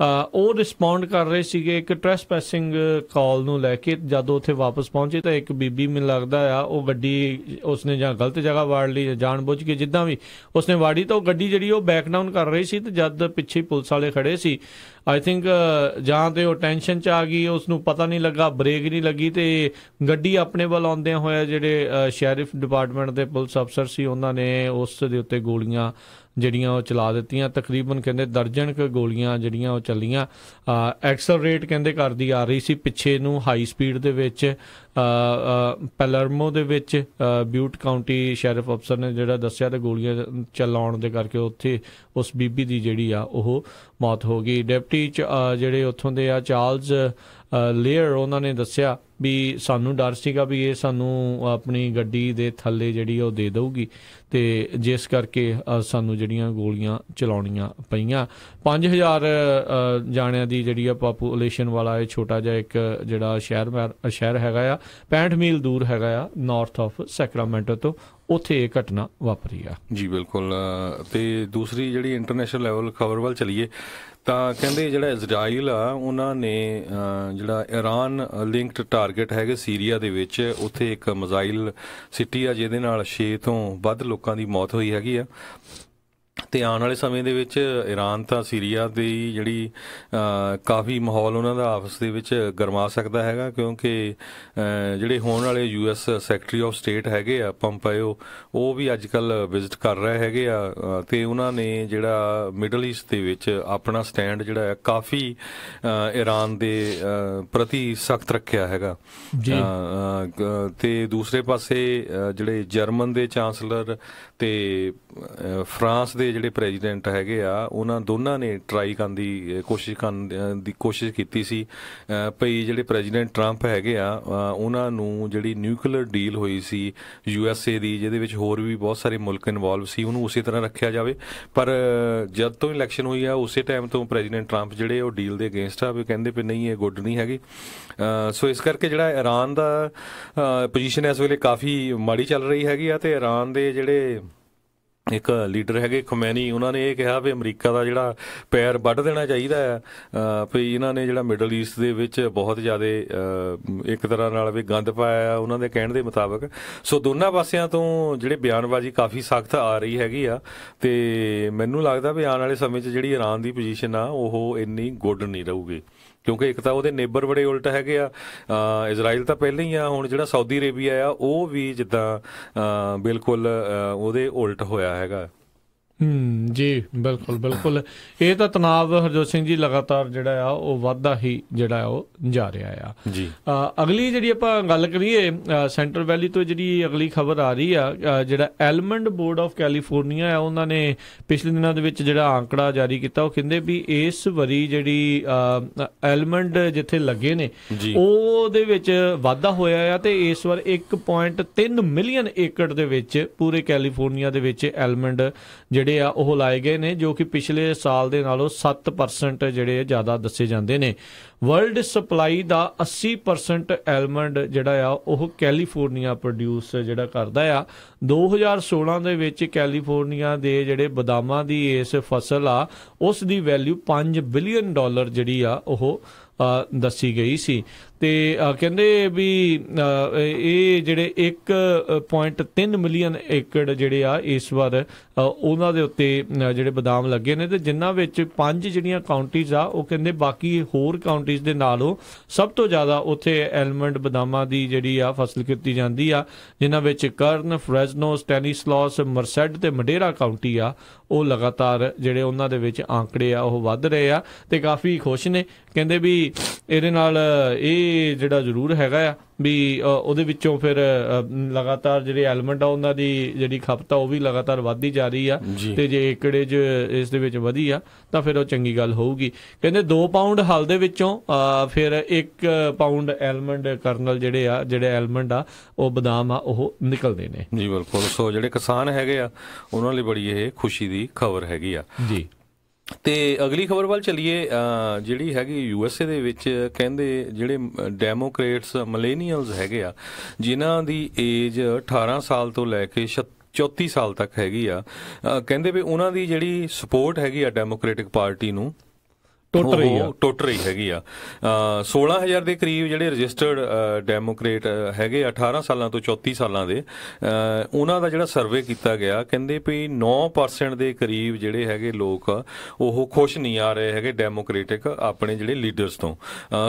Speaker 1: ਉਹ ਰਿਸਪੌਂਡ ਕਰ ਰਹੇ ਸੀਗੇ ਇੱਕ ਟ੍ਰੈਸਪੈਸਿੰਗ ਕਾਲ ਨੂੰ ਲੈ ਕੇ। ਜਦੋਂ ਉੱਥੇ ਵਾਪਸ ਪਹੁੰਚੇ ਤਾਂ ਇੱਕ ਬੀਬੀ ਮੈਨੂੰ ਲੱਗਦਾ ਆ ਉਹ ਗੱਡੀ ਉਸਨੇ ਜਾਂ ਗਲਤ ਜਗ੍ਹਾ ਵਾੜ ਲਈ, ਜਾਣ ਬੁੱਝ ਕੇ ਜਿੱਦਾਂ ਵੀ ਉਸਨੇ ਵਾੜੀ ਤਾਂ ਉਹ ਗੱਡੀ ਜਿਹੜੀ ਉਹ ਬੈਕ ਡਾਊਨ ਕਰ ਰਹੀ ਸੀ ਤੇ ਜਦ ਪਿੱਛੇ ਪੁਲਿਸ ਵਾਲੇ ਖੜੇ ਸੀ ਆਈ ਥਿੰਕ ਜਾਂ ਤੇ ਉਹ ਟੈਨਸ਼ਨ 'ਚ ਆ ਗਈ, ਉਸ ਨੂੰ ਪਤਾ ਨਹੀਂ ਲੱਗਾ, ਬ੍ਰੇਕ ਨਹੀਂ ਲੱਗੀ ਤੇ ਗੱਡੀ ਆਪਣੇ ਵੱਲ ਆਉਂਦਿਆਂ ਹੋਇਆ ਜਿਹੜੇ ਸ਼ੈਰਿਫ ਡਿਪਾਰਟਮੈਂਟ ਦੇ ਪੁਲਿਸ ਅਫਸਰ ਸੀ ਉਹਨਾਂ ਨੇ ਉਸ ਦੇ ਉੱਤੇ ਗੋਲੀਆਂ ਜਿਹੜੀਆਂ ਉਹ ਚਲਾ ਦਿੱਤੀਆਂ। ਤਕਰੀਬਨ ਕਹਿੰਦੇ ਦਰਜਨ ਕੁ ਗੋਲੀਆਂ ਜਿਹੜੀਆਂ ਉਹ ਚੱਲੀਆਂ। ਐਕਸਲਰੇਟ ਕਹਿੰਦੇ ਕਰਦੀ ਆ ਰਹੀ ਸੀ ਪਿੱਛੇ ਨੂੰ ਹਾਈ ਸਪੀਡ ਦੇ ਵਿੱਚ। ਪੈਲਰਮੋ ਦੇ ਵਿੱਚ ਬਿਊਟ ਕਾਊਂਟੀ ਸ਼ੈਰਿਫ ਅਫਸਰ ਨੇ ਜਿਹੜਾ ਦੱਸਿਆ ਤੇ ਗੋਲੀਆਂ ਚਲਾਉਣ ਦੇ ਕਰਕੇ ਉੱਥੇ ਉਸ ਬੀਬੀ ਦੀ ਜਿਹੜੀ ਆ ਉਹ ਮੌਤ ਹੋ ਗਈ। ਡਿਪਟੀ ਜਿਹੜੇ ਉੱਥੋਂ ਦੇ ਆ ਚਾਰਲਸ ਲੇਅਰ, ਉਹਨਾਂ ਨੇ ਦੱਸਿਆ ਵੀ ਸਾਨੂੰ ਡਰ ਸੀਗਾ ਵੀ ਇਹ ਸਾਨੂੰ ਆਪਣੀ ਗੱਡੀ ਦੇ ਥੱਲੇ ਜਿਹੜੀ ਉਹ ਦੇ ਦਊਗੀ ਤੇ ਜਿਸ ਕਰਕੇ ਸਾਨੂੰ ਜਿਹੜੀਆਂ ਗੋਲੀਆਂ ਚਲਾਉਣੀਆਂ ਪਈਆਂ। 5000 ਜਾਣਿਆਂ ਦੀ ਜਿਹੜੀ ਆ ਪਾਪੂਲੇਸ਼ਨ ਵਾਲਾ ਇਹ ਛੋਟਾ ਜਿਹਾ ਇੱਕ ਜਿਹੜਾ ਸ਼ਹਿਰ ਹੈਗਾ ਆ, 65 ਮੀਲ ਦੂਰ ਹੈਗਾ ਆ ਨਾਰਥ ਆਫ ਸੈਕਰਾਮੈਂਟੋ ਤੋਂ, ਉੱਥੇ ਇਹ ਘਟਨਾ ਵਾਪਰੀ ਆ।
Speaker 2: ਜੀ ਬਿਲਕੁਲ। ਤੇ ਦੂਸਰੀ ਜਿਹੜੀ ਇੰਟਰਨੈਸ਼ਨਲ ਲੈਵਲ ਖਬਰ ਵੱਲ ਚਲੀਏ ਤਾਂ ਕਹਿੰਦੇ ਜਿਹੜਾ ਇਜ਼ਰਾਈਲ ਆ ਉਹਨਾਂ ਨੇ ਜਿਹੜਾ ਈਰਾਨ ਲਿੰਕਡ ਟਾਰਗੇਟ ਹੈਗੇ ਸੀਰੀਆ ਦੇ ਵਿੱਚ, ਉੱਥੇ ਇੱਕ ਮਿਜ਼ਾਈਲ ਸਿੱਟੀ ਆ ਜਿਹਦੇ ਨਾਲ 6 ਤੋਂ ਵੱਧ ਲੋਕਾਂ ਦੀ ਮੌਤ ਹੋਈ ਹੈਗੀ ਆ। ਤੇ ਆਉਣ ਵਾਲੇ ਸਮੇਂ ਦੇ ਵਿੱਚ ਈਰਾਨ ਤਾਂ ਸੀਰੀਆ ਦੀ ਜਿਹੜੀ ਕਾਫੀ ਮਾਹੌਲ ਉਹਨਾਂ ਦਾ ਆਪਸ ਦੇ ਵਿੱਚ ਗਰਮਾ ਸਕਦਾ ਹੈਗਾ, ਕਿਉਂਕਿ ਜਿਹੜੇ ਹੋਣ ਵਾਲੇ US ਸੈਕਟਰੀ ਆਫ ਸਟੇਟ ਹੈਗੇ ਆ ਪੰਪਾਇਓ, ਉਹ ਵੀ ਅੱਜ ਕੱਲ੍ਹ ਵਿਜ਼ਿਟ ਕਰ ਰਹੇ ਹੈਗੇ ਆ ਤੇ ਉਹਨਾਂ ਨੇ ਜਿਹੜਾ ਮਿਡਲ ਈਸਟ ਦੇ ਵਿੱਚ ਆਪਣਾ ਸਟੈਂਡ ਜਿਹੜਾ ਹੈ ਕਾਫੀ ਈਰਾਨ ਦੇ ਪ੍ਰਤੀ ਸਖਤ ਰੱਖਿਆ ਹੈਗਾ। ਤੇ ਦੂਸਰੇ ਪਾਸੇ ਜਿਹੜੇ ਜਰਮਨ ਦੇ ਚਾਂਸਲਰ ਤੇ ਫਰਾਂਸ ਦੇ ਜਿਹੜੇ ਪ੍ਰੈਜ਼ੀਡੈਂਟ ਹੈਗੇ ਆ, ਉਹਨਾਂ ਦੋਨਾਂ ਨੇ ਟਰਾਈ ਕਰਨ ਦੀ ਕੋਸ਼ਿਸ਼ ਕੀਤੀ ਸੀ ਭਈ ਜਿਹੜੇ ਪ੍ਰੈਜ਼ੀਡੈਂਟ ਟਰੰਪ ਹੈਗੇ ਆ ਉਹਨਾਂ ਨੂੰ ਜਿਹੜੀ ਨਿਊਕਲੀਅਰ ਡੀਲ ਹੋਈ ਸੀ USA ਦੀ, ਜਿਹਦੇ ਵਿੱਚ ਹੋਰ ਵੀ ਬਹੁਤ ਸਾਰੇ ਮੁਲਕ ਇਨਵੋਲਵ ਸੀ, ਉਹਨੂੰ ਉਸੇ ਤਰ੍ਹਾਂ ਰੱਖਿਆ ਜਾਵੇ। ਪਰ ਜਦ ਤੋਂ ਇਲੈਕਸ਼ਨ ਹੋਈ ਆ ਉਸੇ ਟਾਈਮ ਤੋਂ ਪ੍ਰੈਜ਼ੀਡੈਂਟ ਟਰੰਪ ਜਿਹੜੇ ਉਹ ਡੀਲ ਦੇ ਅਗੇਂਸਟ ਆ, ਵੀ ਕਹਿੰਦੇ ਵੀ ਨਹੀਂ ਇਹ ਗੁੱਡ ਨਹੀਂ ਹੈਗੀ। ਸੋ ਇਸ ਕਰਕੇ ਜਿਹੜਾ ਈਰਾਨ ਦਾ ਪੋਜੀਸ਼ਨ ਇਸ ਵੇਲੇ ਕਾਫੀ ਮਾੜੀ ਚੱਲ ਰਹੀ ਹੈਗੀ ਆ। ਤੇ ਈਰਾਨ ਦੇ ਜਿਹੜੇ ਇੱਕ ਲੀਡਰ ਹੈਗੇ ਖਮੈਨੀ, ਉਹਨਾਂ ਨੇ ਇਹ ਕਿਹਾ ਵੀ ਅਮਰੀਕਾ ਦਾ ਜਿਹੜਾ ਪੈਰ ਵੱਢ ਦੇਣਾ ਚਾਹੀਦਾ ਆ ਵੀ ਇਹਨਾਂ ਨੇ ਜਿਹੜਾ ਮਿਡਲ ਈਸਟ ਦੇ ਵਿੱਚ ਬਹੁਤ ਜ਼ਿਆਦਾ ਇੱਕ ਤਰ੍ਹਾਂ ਨਾਲ ਵੀ ਗੰਦ ਪਾਇਆ ਉਹਨਾਂ ਦੇ ਕਹਿਣ ਦੇ ਮੁਤਾਬਕ। ਸੋ ਦੋਨਾਂ ਪਾਸਿਆਂ ਤੋਂ ਜਿਹੜੇ ਬਿਆਨਬਾਜ਼ੀ ਕਾਫੀ ਸਖਤ ਆ ਰਹੀ ਹੈਗੀ ਆ ਤੇ ਮੈਨੂੰ ਲੱਗਦਾ ਵੀ ਆਉਣ ਵਾਲੇ ਸਮੇਂ 'ਚ ਜਿਹੜੀ ਈਰਾਨ ਦੀ ਪੋਜੀਸ਼ਨ ਆ ਉਹ ਇੰਨੀ ਗੁੱਡ ਨਹੀਂ ਰਹੂਗੀ, ਕਿਉਂਕਿ ਇੱਕ ਤਾਂ ਉਹਦੇ ਨੇਬਰ ਬੜੇ ਉਲਟ ਹੈਗੇ ਆ। ਇਜ਼ਰਾਈਲ ਤਾਂ ਪਹਿਲਾਂ ਹੀ ਆ, ਹੁਣ ਜਿਹੜਾ ਸਾਊਦੀ ਅਰੇਬੀਆ ਆ ਉਹ ਵੀ ਜਿੱਦਾਂ ਬਿਲਕੁਲ ਉਹਦੇ ਉਲਟ ਹੋਇਆ ਹੈਗਾ।
Speaker 1: ਜੀ ਬਿਲਕੁਲ ਬਿਲਕੁਲ। ਇਹ ਤਾਂ ਤਣਾਵ ਹਰਜੋਤ ਸਿੰਘ ਜੀ ਲਗਾਤਾਰ ਜਿਹੜਾ ਆ ਉਹ ਵੱਧਦਾ ਹੀ ਜਿਹੜਾ ਉਹ ਜਾ ਰਿਹਾ ਆ
Speaker 2: ਜੀ।
Speaker 1: ਅਗਲੀ ਜਿਹੜੀ ਆਪਾਂ ਗੱਲ ਕਰੀਏ ਸੈਂਟਰਲ ਵੈਲੀ ਤੋਂ ਜਿਹੜੀ ਅਗਲੀ ਖਬਰ ਆ ਰਹੀ ਆ, ਜਿਹੜਾ ਐਲਮੰਡ ਬੋਰਡ ਆਫ ਕੈਲੀਫੋਰਨੀਆ ਆ, ਉਹਨਾਂ ਨੇ ਪਿਛਲੇ ਦਿਨਾਂ ਦੇ ਵਿੱਚ ਜਿਹੜਾ ਆંકੜਾ ਜਾਰੀ ਕੀਤਾ, ਉਹ ਕਹਿੰਦੇ ਵੀ ਇਸ ਵਾਰੀ ਜਿਹੜੀ ਐਲਮੰਡ ਜਿੱਥੇ ਲੱਗੇ ਨੇ ਉਹਦੇ ਵਿੱਚ ਵਾਧਾ ਹੋਇਆ ਆ ਤੇ ਇਸ ਵਾਰ 1.3 ਮਿਲੀਅਨ ਏਕੜ ਦੇ ਵਿੱਚ ਪੂਰੇ ਕੈਲੀਫੋਰਨੀਆ ਦੇ ਵਿੱਚ ਐਲਮੰਡ ਜਿਹੜੇ ਆ ਉਹ ਲਾਏ ਗਏ ਨੇ, ਜੋ ਕਿ ਪਿਛਲੇ ਸਾਲ ਦੇ ਨਾਲੋਂ 7% ਜਿਹੜੇ ਜ਼ਿਆਦਾ ਦੱਸੇ ਜਾਂਦੇ ਨੇ। ਵਰਲਡ ਸਪਲਾਈ ਦਾ 80% ਐਲਮੰਡ ਜਿਹੜਾ ਆ ਉਹ ਕੈਲੀਫੋਰਨੀਆ ਪ੍ਰੋਡਿਊਸ ਜਿਹੜਾ ਕਰਦਾ ਆ। 2016 ਦੇ ਵਿੱਚ ਕੈਲੀਫੋਰਨੀਆ ਦੇ ਜਿਹੜੇ ਬਦਾਮਾਂ ਦੀ ਇਸ ਫਸਲ ਆ ਉਸ ਦੀ ਵੈਲਿਊ $5 ਬਿਲੀਅਨ ਜਿਹੜੀ ਆ ਉਹ ਦੱਸੀ ਗਈ ਸੀ। ਤੇ ਕਹਿੰਦੇ ਵੀ ਇਹ ਜਿਹੜੇ 1.3 ਮਿਲੀਅਨ ਏਕੜ ਜਿਹੜੇ ਆ ਇਸ ਵਾਰ ਉਹਨਾਂ ਦੇ ਉੱਤੇ ਜਿਹੜੇ ਬਦਾਮ ਲੱਗੇ ਨੇ, ਤੇ ਜਿਨ੍ਹਾਂ ਵਿੱਚ 5 ਜਿਹੜੀਆਂ ਕਾਉਂਟੀਜ਼ ਆ ਉਹ ਕਹਿੰਦੇ ਬਾਕੀ ਹੋਰ ਕਾਉਂਟੀਜ਼ ਦੇ ਨਾਲੋਂ ਸਭ ਤੋਂ ਜ਼ਿਆਦਾ ਉੱਥੇ ਐਲਮੰਡ ਬਦਾਮਾਂ ਦੀ ਜਿਹੜੀ ਆ ਫਸਲ ਕੀਤੀ ਜਾਂਦੀ ਆ, ਜਿਨ੍ਹਾਂ ਵਿੱਚ ਕਰਨ, ਫਰੈਜ਼ਨੋ, ਸਟੈਨੀਸਲੌਸ, ਮਰਸੈਡ ਤੇ ਮਡੇਰਾ ਕਾਉਂਟੀ ਆ। ਉਹ ਲਗਾਤਾਰ ਜਿਹੜੇ ਉਹਨਾਂ ਦੇ ਵਿੱਚ ਆંકੜੇ ਆ ਉਹ ਵੱਧ ਰਹੇ ਆ ਤੇ ਕਾਫੀ ਖੁਸ਼ ਨੇ। ਕਹਿੰਦੇ ਵੀ ਇਹਦੇ ਨਾਲ ਇਹ ਜਿਹੜਾ ਜ਼ਰੂਰ ਹੈਗਾ ਆ ਵੀ ਉਹਦੇ ਵਿੱਚੋਂ ਫਿਰ ਲਗਾਤਾਰ ਜਿਹੜੇ ਐਲਮੰਡ ਆ ਉਹਨਾਂ ਦੀ ਜਿਹੜੀ ਖਪਤ ਆ ਉਹ ਵੀ ਲਗਾਤਾਰ ਵੱਧਦੀ ਜਾ ਰਹੀ ਆ ਤੇ ਜੇ ਏਕੜੇਜ ਇਸ ਦੇ ਵਿੱਚ ਵਧੀ ਆ ਤਾਂ ਫਿਰ ਉਹ ਚੰਗੀ ਗੱਲ ਹੋਊਗੀ। ਕਹਿੰਦੇ 2 ਪਾਉਂਡ ਹਲ ਦੇ ਵਿੱਚੋਂ ਫਿਰ 1 ਪਾਉਂਡ ਐਲਮੰਡ ਕਰਨਲ ਜਿਹੜੇ ਐਲਮੰਡ ਆ ਉਹ ਬਦਾਮ ਆ ਉਹ ਨਿਕਲਦੇ ਨੇ।
Speaker 2: ਜੀ ਬਿਲਕੁਲ। ਸੋ ਜਿਹੜੇ ਕਿਸਾਨ ਹੈਗੇ ਆ ਉਹਨਾਂ ਲਈ ਬੜੀ ਇਹ ਖੁਸ਼ੀ ਦੀ ਖਬਰ ਹੈਗੀ ਆ
Speaker 1: ਜੀ।
Speaker 2: ਤੇ ਅਗਲੀ ਖਬਰ ਵੱਲ ਚਲੀਏ, ਜਿਹੜੀ ਹੈਗੀ USA ਦੇ ਵਿੱਚ ਕਹਿੰਦੇ ਜਿਹੜੇ ਡੈਮੋਕ੍ਰੇਟਸ ਮਿਲੇਨੀਅਲਸ ਹੈਗੇ ਆ ਜਿਨ੍ਹਾਂ ਦੀ ਏਜ 18 ਸਾਲ ਤੋਂ ਲੈ ਕੇ 34 ਸਾਲ ਤੱਕ ਹੈਗੀ ਆ, ਕਹਿੰਦੇ ਵੀ ਉਹਨਾਂ ਦੀ ਜਿਹੜੀ ਸਪੋਰਟ ਹੈਗੀ ਆ ਡੈਮੋਕ੍ਰੇਟਿਕ ਪਾਰਟੀ ਨੂੰ ਟੁੱਟ ਰਹੀ ਹੈਗੀ ਆ। 16,000 ਦੇ ਕਰੀਬ ਜਿਹੜੇ ਰਜਿਸਟਰਡ ਡੈਮੋਕ੍ਰੇਟ ਹੈਗੇ 18 ਸਾਲਾਂ ਤੋਂ 34 ਸਾਲਾਂ ਦੇ, ਉਹਨਾਂ ਦਾ ਜਿਹੜਾ ਸਰਵੇ ਕੀਤਾ ਗਿਆ, ਕਹਿੰਦੇ ਵੀ 9% ਦੇ ਕਰੀਬ ਜਿਹੜੇ ਹੈਗੇ ਲੋਕ ਉਹ ਖੁਸ਼ ਨਹੀਂ ਆ ਰਹੇ ਹੈਗੇ ਡੈਮੋਕ੍ਰੇਟਿਕ ਆਪਣੇ ਜਿਹੜੇ ਲੀਡਰਸ ਤੋਂ।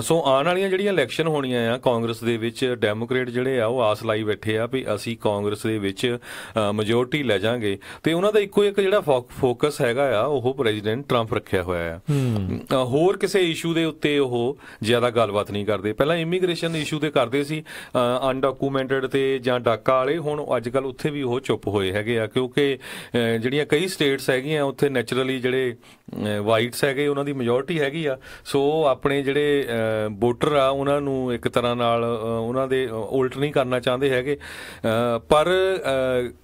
Speaker 2: ਸੋ ਆਉਣ ਵਾਲੀਆਂ ਜਿਹੜੀਆਂ ਇਲੈਕਸ਼ਨ ਹੋਣੀਆਂ ਆ ਕਾਂਗਰਸ ਦੇ ਵਿੱਚ, ਡੈਮੋਕ੍ਰੇਟ ਜਿਹੜੇ ਆ ਉਹ ਆਸ ਲਾਈ ਬੈਠੇ ਆ ਵੀ ਅਸੀਂ ਕਾਂਗਰਸ ਦੇ ਵਿੱਚ ਮੈਜੋਰਟੀ ਲੈ ਜਾਾਂਗੇ, ਤੇ ਉਹਨਾਂ ਦਾ ਇੱਕੋ ਇੱਕ ਜਿਹੜਾ ਫੋਕਸ ਹੈਗਾ ਆ ਉਹ ਪ੍ਰੈਜ਼ੀਡੈਂਟ ਟਰੰਪ ਰੱਖਿਆ ਹੋਇਆ ਆ। ਹੋਰ ਕਿਸੇ ਇਸ਼ੂ ਦੇ ਉੱਤੇ ਉਹ ਜ਼ਿਆਦਾ ਗੱਲਬਾਤ ਨਹੀਂ ਕਰਦੇ। ਪਹਿਲਾਂ ਇਮੀਗ੍ਰੇਸ਼ਨ ਇਸ਼ੂ ਤੇ ਕਰਦੇ ਸੀ, ਅਨਡਾਕੂਮੈਂਟਡ ਤੇ ਜਾਂ ਡਾਕਾ ਵਾਲੇ, ਹੁਣ ਅੱਜ ਕੱਲ੍ਹ ਉੱਥੇ ਵੀ ਉਹ ਚੁੱਪ ਹੋਏ ਹੈਗੇ ਆ, ਕਿਉਂਕਿ ਜਿਹੜੀਆਂ ਕਈ ਸਟੇਟਸ ਹੈਗੀਆਂ ਉੱਥੇ ਨੈਚੁਰਲੀ ਜਿਹੜੇ ਵਾਈਟਸ ਹੈਗੇ ਉਹਨਾਂ ਦੀ ਮੈਜੋਰਟੀ ਹੈਗੀ ਆ। ਸੋ ਆਪਣੇ ਜਿਹੜੇ ਵੋਟਰ ਆ ਉਹਨਾਂ ਨੂੰ ਇੱਕ ਤਰ੍ਹਾਂ ਨਾਲ ਉਹਨਾਂ ਦੇ ਉਲਟ ਨਹੀਂ ਕਰਨਾ ਚਾਹੁੰਦੇ ਹੈਗੇ। ਪਰ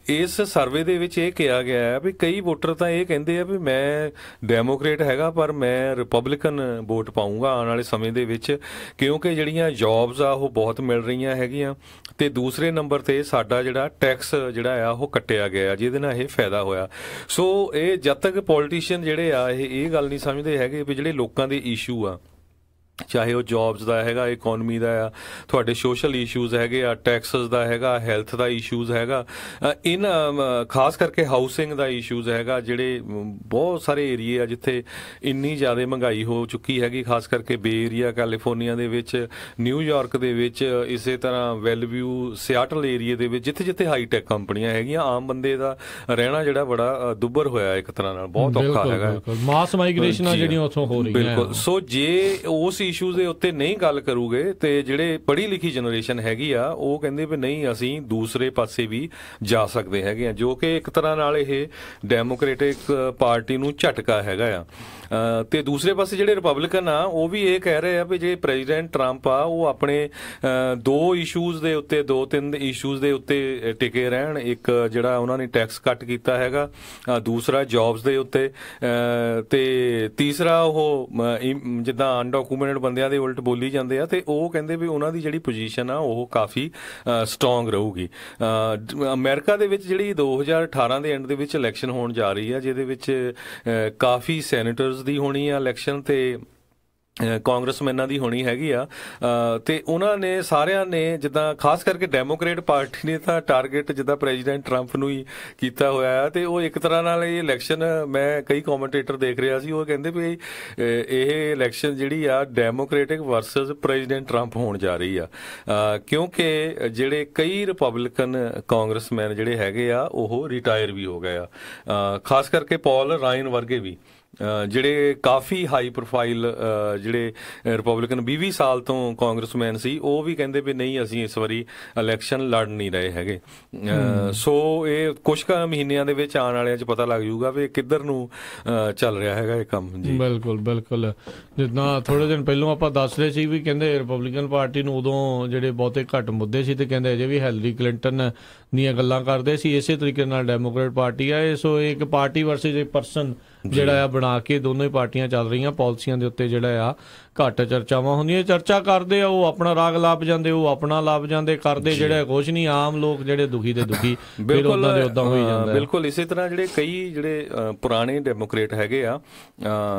Speaker 2: ਇਸ ਸਰਵੇ ਦੇ ਵਿੱਚ ਇਹ ਕਿਹਾ ਗਿਆ ਹੈ ਵੀ ਕਈ ਵੋਟਰ ਤਾਂ ਇਹ ਕਹਿੰਦੇ ਆ ਵੀ ਮੈਂ ਡੈਮੋਕ੍ਰੇਟ ਹੈਗਾ ਪਰ ਮੈਂ ਰਿਪਬਲਿਕਨ ਵੋਟ ਪਾਊਂਗਾ ਆਉਣ ਵਾਲੇ ਸਮੇਂ ਦੇ ਵਿੱਚ, ਕਿਉਂਕਿ ਜਿਹੜੀਆਂ ਜੌਬਸ ਆ ਉਹ ਬਹੁਤ ਮਿਲ ਰਹੀਆਂ ਹੈਗੀਆਂ, ਤੇ ਦੂਸਰੇ ਨੰਬਰ ਤੇ ਸਾਡਾ ਜਿਹੜਾ ਟੈਕਸ ਜਿਹੜਾ ਆ ਉਹ ਕੱਟਿਆ ਗਿਆ ਜਿਹਦੇ ਨਾਲ ਇਹ ਫਾਇਦਾ ਹੋਇਆ। ਸੋ ਇਹ ਜਦ ਤੱਕ ਪੋਲੀਟੀਸ਼ੀਅਨ ਜਿਹੜੇ ਆ ਇਹ ਗੱਲ ਨਹੀਂ ਸਮਝਦੇ ਹੈਗੇ ਵੀ ਜਿਹੜੇ ਲੋਕਾਂ ਦੇ ਇਸ਼ੂ ਆ, ਚਾਹੇ ਉਹ ਜੌਬਸ ਦਾ ਹੈਗਾ, ਇਕੋਨਮੀ ਦਾ ਆ, ਤੁਹਾਡੇ ਸੋਸ਼ਲ ਇਸ਼ੂਜ਼ ਹੈਗੇ ਆ, ਟੈਕਸਸ ਦਾ ਹੈਗਾ, ਹੈਲਥ ਦਾ ਇਸ਼ੂਜ਼ ਹੈਗਾ, ਖਾਸ ਕਰਕੇ ਹਾਊਸਿੰਗ ਦਾ ਇਸ਼ੂਜ਼ ਹੈਗਾ, ਜਿਹੜੇ ਬਹੁਤ ਸਾਰੇ ਏਰੀਏ ਆ ਜਿੱਥੇ ਇੰਨੀ ਜ਼ਿਆਦਾ ਮਹਿੰਗਾਈ ਹੋ ਚੁੱਕੀ ਹੈਗੀ, ਖਾਸ ਕਰਕੇ ਬੇ ਏਰੀਆ ਕੈਲੀਫੋਰਨੀਆ ਦੇ ਵਿੱਚ, ਨਿਊਯਾਰਕ ਦੇ ਵਿੱਚ, ਇਸੇ ਤਰ੍ਹਾਂ ਵੈਲਵਿਊ ਸਿਆਟਲ ਏਰੀਏ ਦੇ ਵਿੱਚ, ਜਿੱਥੇ ਜਿੱਥੇ ਹਾਈਟੈਕ ਕੰਪਨੀਆਂ ਹੈਗੀਆਂ, ਆਮ ਬੰਦੇ ਦਾ ਰਹਿਣਾ ਜਿਹੜਾ ਬੜਾ ਦੁੱਬਰ ਹੋਇਆ ਇੱਕ ਤਰ੍ਹਾਂ ਨਾਲ, ਬਹੁਤ ਔਖਾ ਹੈਗਾ।
Speaker 1: ਮਾਸ ਮਾਈਗ੍ਰੇਸ਼ਨਾਂ ਜਿਹੜੀਆਂ ਉੱਥੋਂ ਹੋ ਰਹੀਆਂ।
Speaker 2: ਬਿਲਕੁਲ। ਸੋ ਜੇ ਉਸ ਇਸ਼ੂਜ਼ ਦੇ ਉੱਤੇ ਨਹੀਂ ਗੱਲ ਕਰੂਗੇ ਤੇ ਜਿਹੜੇ ਪੜ੍ਹੀ ਲਿਖੀ ਜਨਰੇਸ਼ਨ ਹੈਗੀ ਆ ਉਹ ਕਹਿੰਦੇ ਵੀ ਨਹੀਂ ਅਸੀਂ ਦੂਸਰੇ ਪਾਸੇ ਵੀ ਜਾ ਸਕਦੇ ਹੈਗੇ ਆ, ਜੋ ਕਿ ਇੱਕ ਤਰ੍ਹਾਂ ਨਾਲ ਇਹ ਡੈਮੋਕ੍ਰੈਟਿਕ ਪਾਰਟੀ ਨੂੰ ਝਟਕਾ ਹੈਗਾ ਆ। ਤੇ ਦੂਸਰੇ ਪਾਸੇ ਜਿਹੜੇ ਰਿਪਬਲਿਕਨ ਆ ਉਹ ਵੀ ਇਹ ਕਹਿ ਰਹੇ ਆ ਵੀ ਜੇ ਪ੍ਰੈਜ਼ੀਡੈਂਟ ਟਰੰਪ ਆ ਉਹ ਆਪਣੇ ਦੋ ਇਸ਼ੂਜ਼ ਦੇ ਉੱਤੇ, 2-3 ਇਸ਼ੂਜ਼ ਦੇ ਉੱਤੇ ਟਿਕੇ ਰਹਿਣ। ਇੱਕ ਜਿਹੜਾ ਉਹਨਾਂ ਨੇ ਟੈਕਸ ਕੱਟ ਕੀਤਾ ਹੈਗਾ, ਦੂਸਰਾ ਜੌਬਸ ਦੇ ਉੱਤੇ, ਤੇ ਤੀਸਰਾ ਉਹ ਜਿੱਦਾਂ ਅਨਡਾਕੂਮੈਂਟਡ ਬੰਦਿਆਂ ਦੇ ਉਲਟ ਬੋਲੀ ਜਾਂਦੇ ਆ, ਤੇ ਉਹ ਕਹਿੰਦੇ ਵੀ ਉਹਨਾਂ ਦੀ ਜਿਹੜੀ ਪੋਜੀਸ਼ਨ ਆ ਉਹ ਕਾਫੀ ਸਟਰੋਂਗ ਰਹੂਗੀ। ਅਮਰੀਕਾ ਦੇ ਵਿੱਚ ਜਿਹੜੀ 2018 ਦੇ ਐਂਡ ਦੇ ਵਿੱਚ ਇਲੈਕਸ਼ਨ ਹੋਣ ਜਾ ਰਹੀ ਆ, ਜਿਹਦੇ ਵਿੱਚ ਕਾਫੀ ਸੈਨੇਟਰਸ ਦੀ ਹੋਣੀ ਆ ਇਲੈਕਸ਼ਨ ਤੇ ਕਾਂਗਰਸਮੈਨਾਂ ਦੀ ਹੋਣੀ ਹੈਗੀ ਆ, ਤੇ ਉਹਨਾਂ ਨੇ ਸਾਰਿਆਂ ਨੇ ਜਿੱਦਾਂ ਖਾਸ ਕਰਕੇ ਡੈਮੋਕ੍ਰੇਟ ਪਾਰਟੀ ਨੇ ਤਾਂ ਟਾਰਗੇਟ ਜਿੱਦਾਂ ਪ੍ਰੈਜ਼ੀਡੈਂਟ ਟਰੰਪ ਨੂੰ ਹੀ ਕੀਤਾ ਹੋਇਆ ਹੈ, ਤੇ ਉਹ ਇੱਕ ਤਰ੍ਹਾਂ ਨਾਲ ਇਹ ਇਲੈਕਸ਼ਨ, ਮੈਂ ਕਈ ਕਮੈਂਟੇਟਰ ਦੇਖ ਰਿਹਾ ਸੀ ਉਹ ਕਹਿੰਦੇ ਵੀ ਇਹ ਇਲੈਕਸ਼ਨ ਜਿਹੜੀ ਆ ਡੈਮੋਕ੍ਰੇਟਿਕ ਵਰਸਸ ਪ੍ਰੈਜ਼ੀਡੈਂਟ ਟਰੰਪ ਹੋਣ ਜਾ ਰਹੀ ਆ, ਕਿਉਂਕਿ ਜਿਹੜੇ ਕਈ ਰਿਪਬਲਿਕਨ ਕਾਂਗਰਸਮੈਨ ਜਿਹੜੇ ਹੈਗੇ ਆ ਉਹ ਰਿਟਾਇਰ ਵੀ ਹੋ ਗਏ ਆ, ਖਾਸ ਕਰਕੇ ਪੌਲ ਰਾਇਨ ਵਰਗੇ ਵੀ ਜਿਹੜੇ ਕਾਫੀ ਹਾਈ ਪ੍ਰੋਫਾਈਲ ਜਿਹੜੇ ਰਿਪਬਲਿਕਨ 20 ਸਾਲ ਤੋਂ ਕਾਂਗਰਸਮੈਨ ਸੀ, ਉਹ ਵੀ ਕਹਿੰਦੇ ਵੀ ਨਹੀਂ ਅਸੀਂ ਇਸ ਵਾਰੀ ਇਲੈਕਸ਼ਨ ਲੜ ਨਹੀਂ ਰਹੇ ਹੈਗੇ। ਸੋ ਇਹ ਕੁਝ ਕੁ ਮਹੀਨਿਆਂ ਦੇ ਵਿੱਚ ਆਉਣ ਵਾਲਿਆਂ 'ਚ ਪਤਾ ਲੱਗ ਜਾਊਗਾ ਵੀ ਕਿੱਧਰ ਨੂੰ ਚੱਲ ਰਿਹਾ ਹੈਗਾ ਇਹ ਕੰਮ ਜੀ।
Speaker 1: ਬਿਲਕੁਲ ਬਿਲਕੁਲ। ਜਿੱਦਾਂ ਥੋੜੇ ਦਿਨ ਪਹਿਲਾਂ ਆਪਾਂ ਦੱਸ ਰਹੇ ਸੀ ਵੀ ਕਹਿੰਦੇ ਰਿਪਬਲਿਕਨ ਪਾਰਟੀ ਨੂੰ ਉਦੋਂ ਜਿਹੜੇ ਬਹੁਤੇ ਘੱਟ ਮੁੱਦੇ ਸੀ, ਤੇ ਕਹਿੰਦੇ ਅਜੇ ਵੀ ਹਿਲਰੀ ਕਲਿੰਟਨ ਦੀਆਂ ਗੱਲਾਂ ਕਰਦੇ ਸੀ, ਇਸੇ ਤਰੀਕੇ ਨਾਲ ਡੈਮੋਕ੍ਰੇਟ ਪਾਰਟੀ ਆ। ਸੋ ਇੱਕ ਪਾਰਟੀ ਵਰਸਸ ਇੱਕ ਪਰਸਨ ਜਿਹੜਾ ਆ ਬਣਾ ਕੇ ਦੋਨੋਂ ਹੀ ਪਾਰਟੀਆਂ ਚੱਲ ਰਹੀਆਂ, ਪਾਲਿਸੀਆਂ ਦੇ ਉੱਤੇ ਜਿਹੜਾ ਆ ਘੱਟ ਚਰਚਾਵਾਂ ਹੁੰਦੀਆਂ, ਚਰਚਾ ਕਰਦੇ ਆ ਉਹ ਆਪਣਾ ਰਾਗ ਲੱਭ ਜਾਂਦੇ, ਉਹ ਆਪਣਾ ਲੱਭ ਜਾਂਦੇ, ਕਰਦੇ ਜਿਹੜਾ ਕੁਛ ਨਹੀਂ, ਆਮ ਲੋਕ ਜਿਹੜੇ ਦੁਖੀ ਤੇ ਦੁਖੀ ਫਿਰ ਉਦਾਂ ਦੇ ਉਦਾਂ ਹੋਈ ਜਾਂਦਾ।
Speaker 2: ਬਿਲਕੁਲ ਇਸੇ ਤਰ੍ਹਾਂ ਜਿਹੜੇ ਕਈ ਜਿਹੜੇ ਪੁਰਾਣੇ ਡੈਮੋਕ੍ਰੇਟ ਹੈਗੇ ਆ,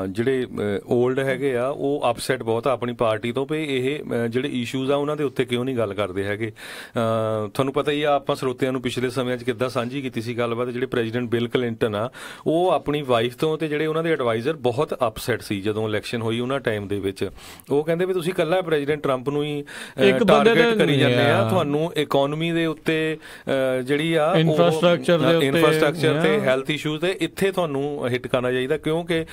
Speaker 2: ਜਿਹੜੇ ਓਲਡ ਹੈਗੇ ਆ, ਉਹ ਅਪਸੈਟ ਬਹੁਤ ਆ ਆਪਣੀ ਪਾਰਟੀ ਤੋਂ ਵੀ ਇਹ ਜਿਹੜੇ ਇਸ਼ੂਜ਼ ਆ ਉਹਨਾਂ ਦੇ ਉੱਤੇ ਕਿਉਂ ਨਹੀਂ ਗੱਲ ਕਰਦੇ ਹੈਗੇ। ਤੁਹਾਨੂੰ ਪਤਾ ਹੀ ਆ, ਆਪਾਂ ਸਰੋਤਿਆਂ ਨੂੰ ਪਿਛਲੇ ਸਮਿਆਂ 'ਚ ਕਿੱਦਾਂ ਸਾਂਝੀ ਕੀਤੀ ਸੀ ਗੱਲਬਾਤ, ਜਿਹੜੇ ਪ੍ਰੈਜ਼ੀਡੈਂਟ ਬਿਲ ਕਲਿੰਟਨ ਆ ਉਹ ਆਪਣੀ ਵਾਈਫ ਤੋਂ ਤੇ ਜਿਹੜੇ ਉਹਨਾਂ ਦੇ ਐਡਵਾਈਜ਼ਰ ਬਹੁਤ ਅਪਸੈਟ ਸੀ ਜਦੋਂ ਇਲੈਕਸ਼ਨ ਹੋਈ ਉਹਨਾਂ ਟਾਈਮ ਦੇ ਵਿੱਚ। ਉਹ ਕਹਿੰਦੇ ਵੀ ਤੁਸੀਂ ਇਕੱਲਾ ਪ੍ਰੈਜ਼ੀਡੈਂਟ ਟਰੰਪ ਨੂੰ ਹੀ ਟਾਰਗੇਟ ਕਰੀ ਜਾਂਦੇ ਆ, ਤੁਹਾਨੂੰ ਇਕੋਨਮੀ ਦੇ ਉੱਤੇ ਜਿਹੜੀ ਆ ਇਨਫਰਾਸਟ੍ਰਕਚਰ ਤੇ ਹੈਲਥ ਇਸ਼ੂਜ਼ ਤੇ ਇੱਥੇ ਤੁਹਾਨੂੰ ਹਿੱਟ ਕਰਨਾ ਚਾਹੀਦਾ, ਕਿਉਂਕਿ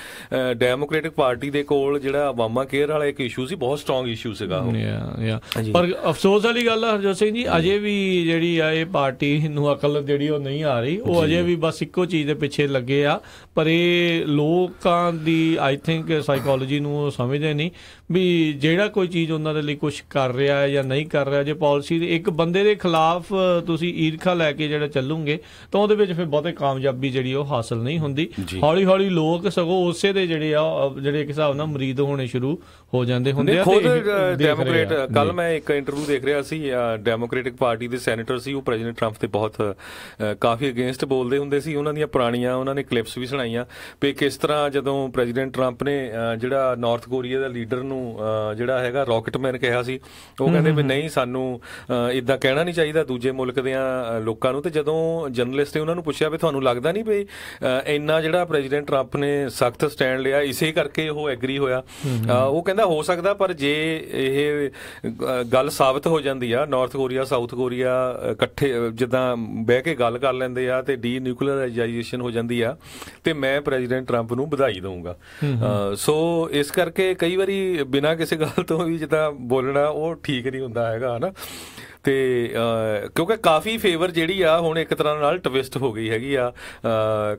Speaker 2: ਡੈਮੋਕ੍ਰੇਟਿਕ ਪਾਰਟੀ ਦੇ ਕੋਲ ਜਿਹੜਾ ਓਬਾਮਾ ਕੇਅਰ ਵਾਲਾ ਇੱਕ ਇਸ਼ੂ ਸੀ, ਬਹੁਤ ਸਟਰੋਂਗ ਇਸ਼ੂ ਸੀਗਾ ਉਹ। ਪਰ ਅਫਸੋਸ ਵਾਲੀ ਗੱਲ ਆ ਹਰਜੋਤ ਸਿੰਘ ਜੀ, ਅਜੇ ਵੀ ਜਿਹੜੀ ਆ ਇਹ ਪਾਰਟੀ ਨੂੰ ਅਕਲ ਜਿਹੜੀ ਉਹ ਨਹੀਂ ਆ ਰਹੀ, ਉਹ ਅਜੇ ਵੀ ਬਸ ਇੱਕੋ ਚੀਜ਼ ਦੇ ਪਿੱਛੇ ਲੱਗੇ ਆ। ਪਰ ਇਹ ਲੋਕਾਂ ਦੀ ਆਈ ਥਿੰਕ ਸਾਈਕੋਲੋਜੀ ਨੂੰ ਸਮਝਦੇ ਨਹੀਂ
Speaker 1: ਵੀ ਜਿਹੜਾ ਕੋਈ ਚੀਜ਼ ਉਹਨਾਂ ਦੇ ਲਈ ਕੁਝ ਕਰ ਰਿਹਾ ਹੈ ਜਾਂ ਨਹੀਂ ਕਰ ਰਿਹਾ। ਜੇ ਪਾਲਿਸੀ ਦੇ ਇੱਕ ਬੰਦੇ ਦੇ ਖਿਲਾਫ ਤੁਸੀਂ ਈਰਖਾ ਲੈ ਕੇ ਜਿਹੜਾ ਚੱਲੂਗੇ ਤਾਂ ਉਹਦੇ ਵਿੱਚ ਫਿਰ ਬਹੁਤੇ ਕਾਮਯਾਬੀ ਜਿਹੜੀ ਉਹ ਹਾਸਲ ਨਹੀਂ ਹੁੰਦੀ। ਹੌਲੀ ਹੌਲੀ ਲੋਕ ਸਗੋਂ ਉਸੇ ਦੇ ਜਿਹੜੇ ਇੱਕ ਹਿਸਾਬ ਨਾਲ ਮਰੀਦ ਹੋਣੇ ਸ਼ੁਰੂ ਹੋ ਜਾਂਦੇ ਹੁੰਦੇ ਆ।
Speaker 2: ਖੁਦ ਡੈਮੋਕ੍ਰੇਟ, ਕੱਲ ਮੈਂ ਇੱਕ ਇੰਟਰਵਿਊ ਦੇਖ ਰਿਹਾ ਸੀ, ਡੈਮੋਕ੍ਰੈਟਿਕ ਪਾਰਟੀ ਦੇ ਸੈਨੇਟਰ ਸੀ, ਉਹ ਪ੍ਰੈਜ਼ੀਡੈਂਟ ਟਰੰਪ ਤੇ ਬਹੁਤ ਕਾਫੀ ਅਗੇਂਸਟ ਬੋਲਦੇ ਹੁੰਦੇ ਸੀ। ਉਹਨਾਂ ਦੀਆਂ ਪੁਰਾਣੀਆਂ ਉਹਨਾਂ ਨੇ ਕਲਿੱਪਸ ਵੀ ਸੁਣਾਈਆਂ ਵੀ ਕਿਸ ਤਰ੍ਹਾਂ ਜਦੋਂ ਪ੍ਰੈਜ਼ੀਡੈਂਟ ਟਰੰਪ ਨੇ ਜਿਹੜਾ ਨਾਰਥ ਕੋਰੀਆ ਦਾ ਲੀਡਰ ਨੂੰ ਜਿਹੜਾ ਹੈਗਾ ਰਾਕਟਮੈਨ ਕਿਹਾ ਸੀ, ਉਹ ਕਹਿੰਦੇ ਵੀ ਨਹੀਂ ਸਾਨੂੰ ਇੱਦਾਂ ਕਹਿਣਾ ਨਹੀਂ ਚਾਹੀਦਾ ਦੂਜੇ ਮੁਲਕ ਦਿਆਂ ਲੋਕਾਂ ਨੂੰ। ਤੇ ਜਦੋਂ ਜਰਨਲਿਸਟ ਨੇ ਉਹਨਾਂ ਨੂੰ ਪੁੱਛਿਆ ਵੀ ਤੁਹਾਨੂੰ ਲੱਗਦਾ ਨਹੀਂ ਵੀ ਇੰਨਾ ਜਿਹੜਾ ਪ੍ਰੈਜ਼ੀਡੈਂਟ ਟਰੰਪ ਨੇ ਸਖਤ ਸਟੈਂਡ ਲਿਆ ਇਸੇ ਕਰਕੇ ਉਹ ਐਗਰੀ ਹੋਇਆ, ਉਹ ਕਹਿੰਦਾ ਹੋ ਸਕਦਾ, ਪਰ ਜੇ ਇਹ ਗੱਲ ਸਾਬਤ ਹੋ ਜਾਂਦੀ ਆ ਨਾਰਥ ਕੋਰੀਆ ਸਾਊਥ ਕੋਰੀਆ ਇਕੱਠੇ ਜਿੱਦਾਂ ਬਹਿ ਕੇ ਗੱਲ ਕਰ ਲੈਂਦੇ ਆ ਤੇ ਡੀ ਨਿਊਕਲੀਅਰਾਈਜੇਸ਼ਨ ਹੋ ਜਾਂਦੀ ਆ, ਤੇ ਮੈਂ ਪ੍ਰੈਜ਼ੀਡੈਂਟ ਟਰੰਪ ਨੂੰ ਵਧਾਈ ਦਊਂਗਾ। ਸੋ ਇਸ ਕਰਕੇ ਕਈ ਵਾਰੀ ਬਿਨਾਂ ਕਿਸੇ ਗੱਲ ਤੋਂ ਵੀ ਜਿੱਦਾਂ ਬੋਲਣਾ ਉਹ ਠੀਕ ਨਹੀਂ ਹੁੰਦਾ ਹੈਗਾ, ਹਨਾ। ਤੇ ਕਿਉਂਕਿ ਕਾਫੀ ਫੇਵਰ ਜਿਹੜੀ ਆ ਹੁਣ ਇੱਕ ਤਰ੍ਹਾਂ ਨਾਲ ਟਵਿਸਟ ਹੋ ਗਈ ਹੈਗੀ ਆ,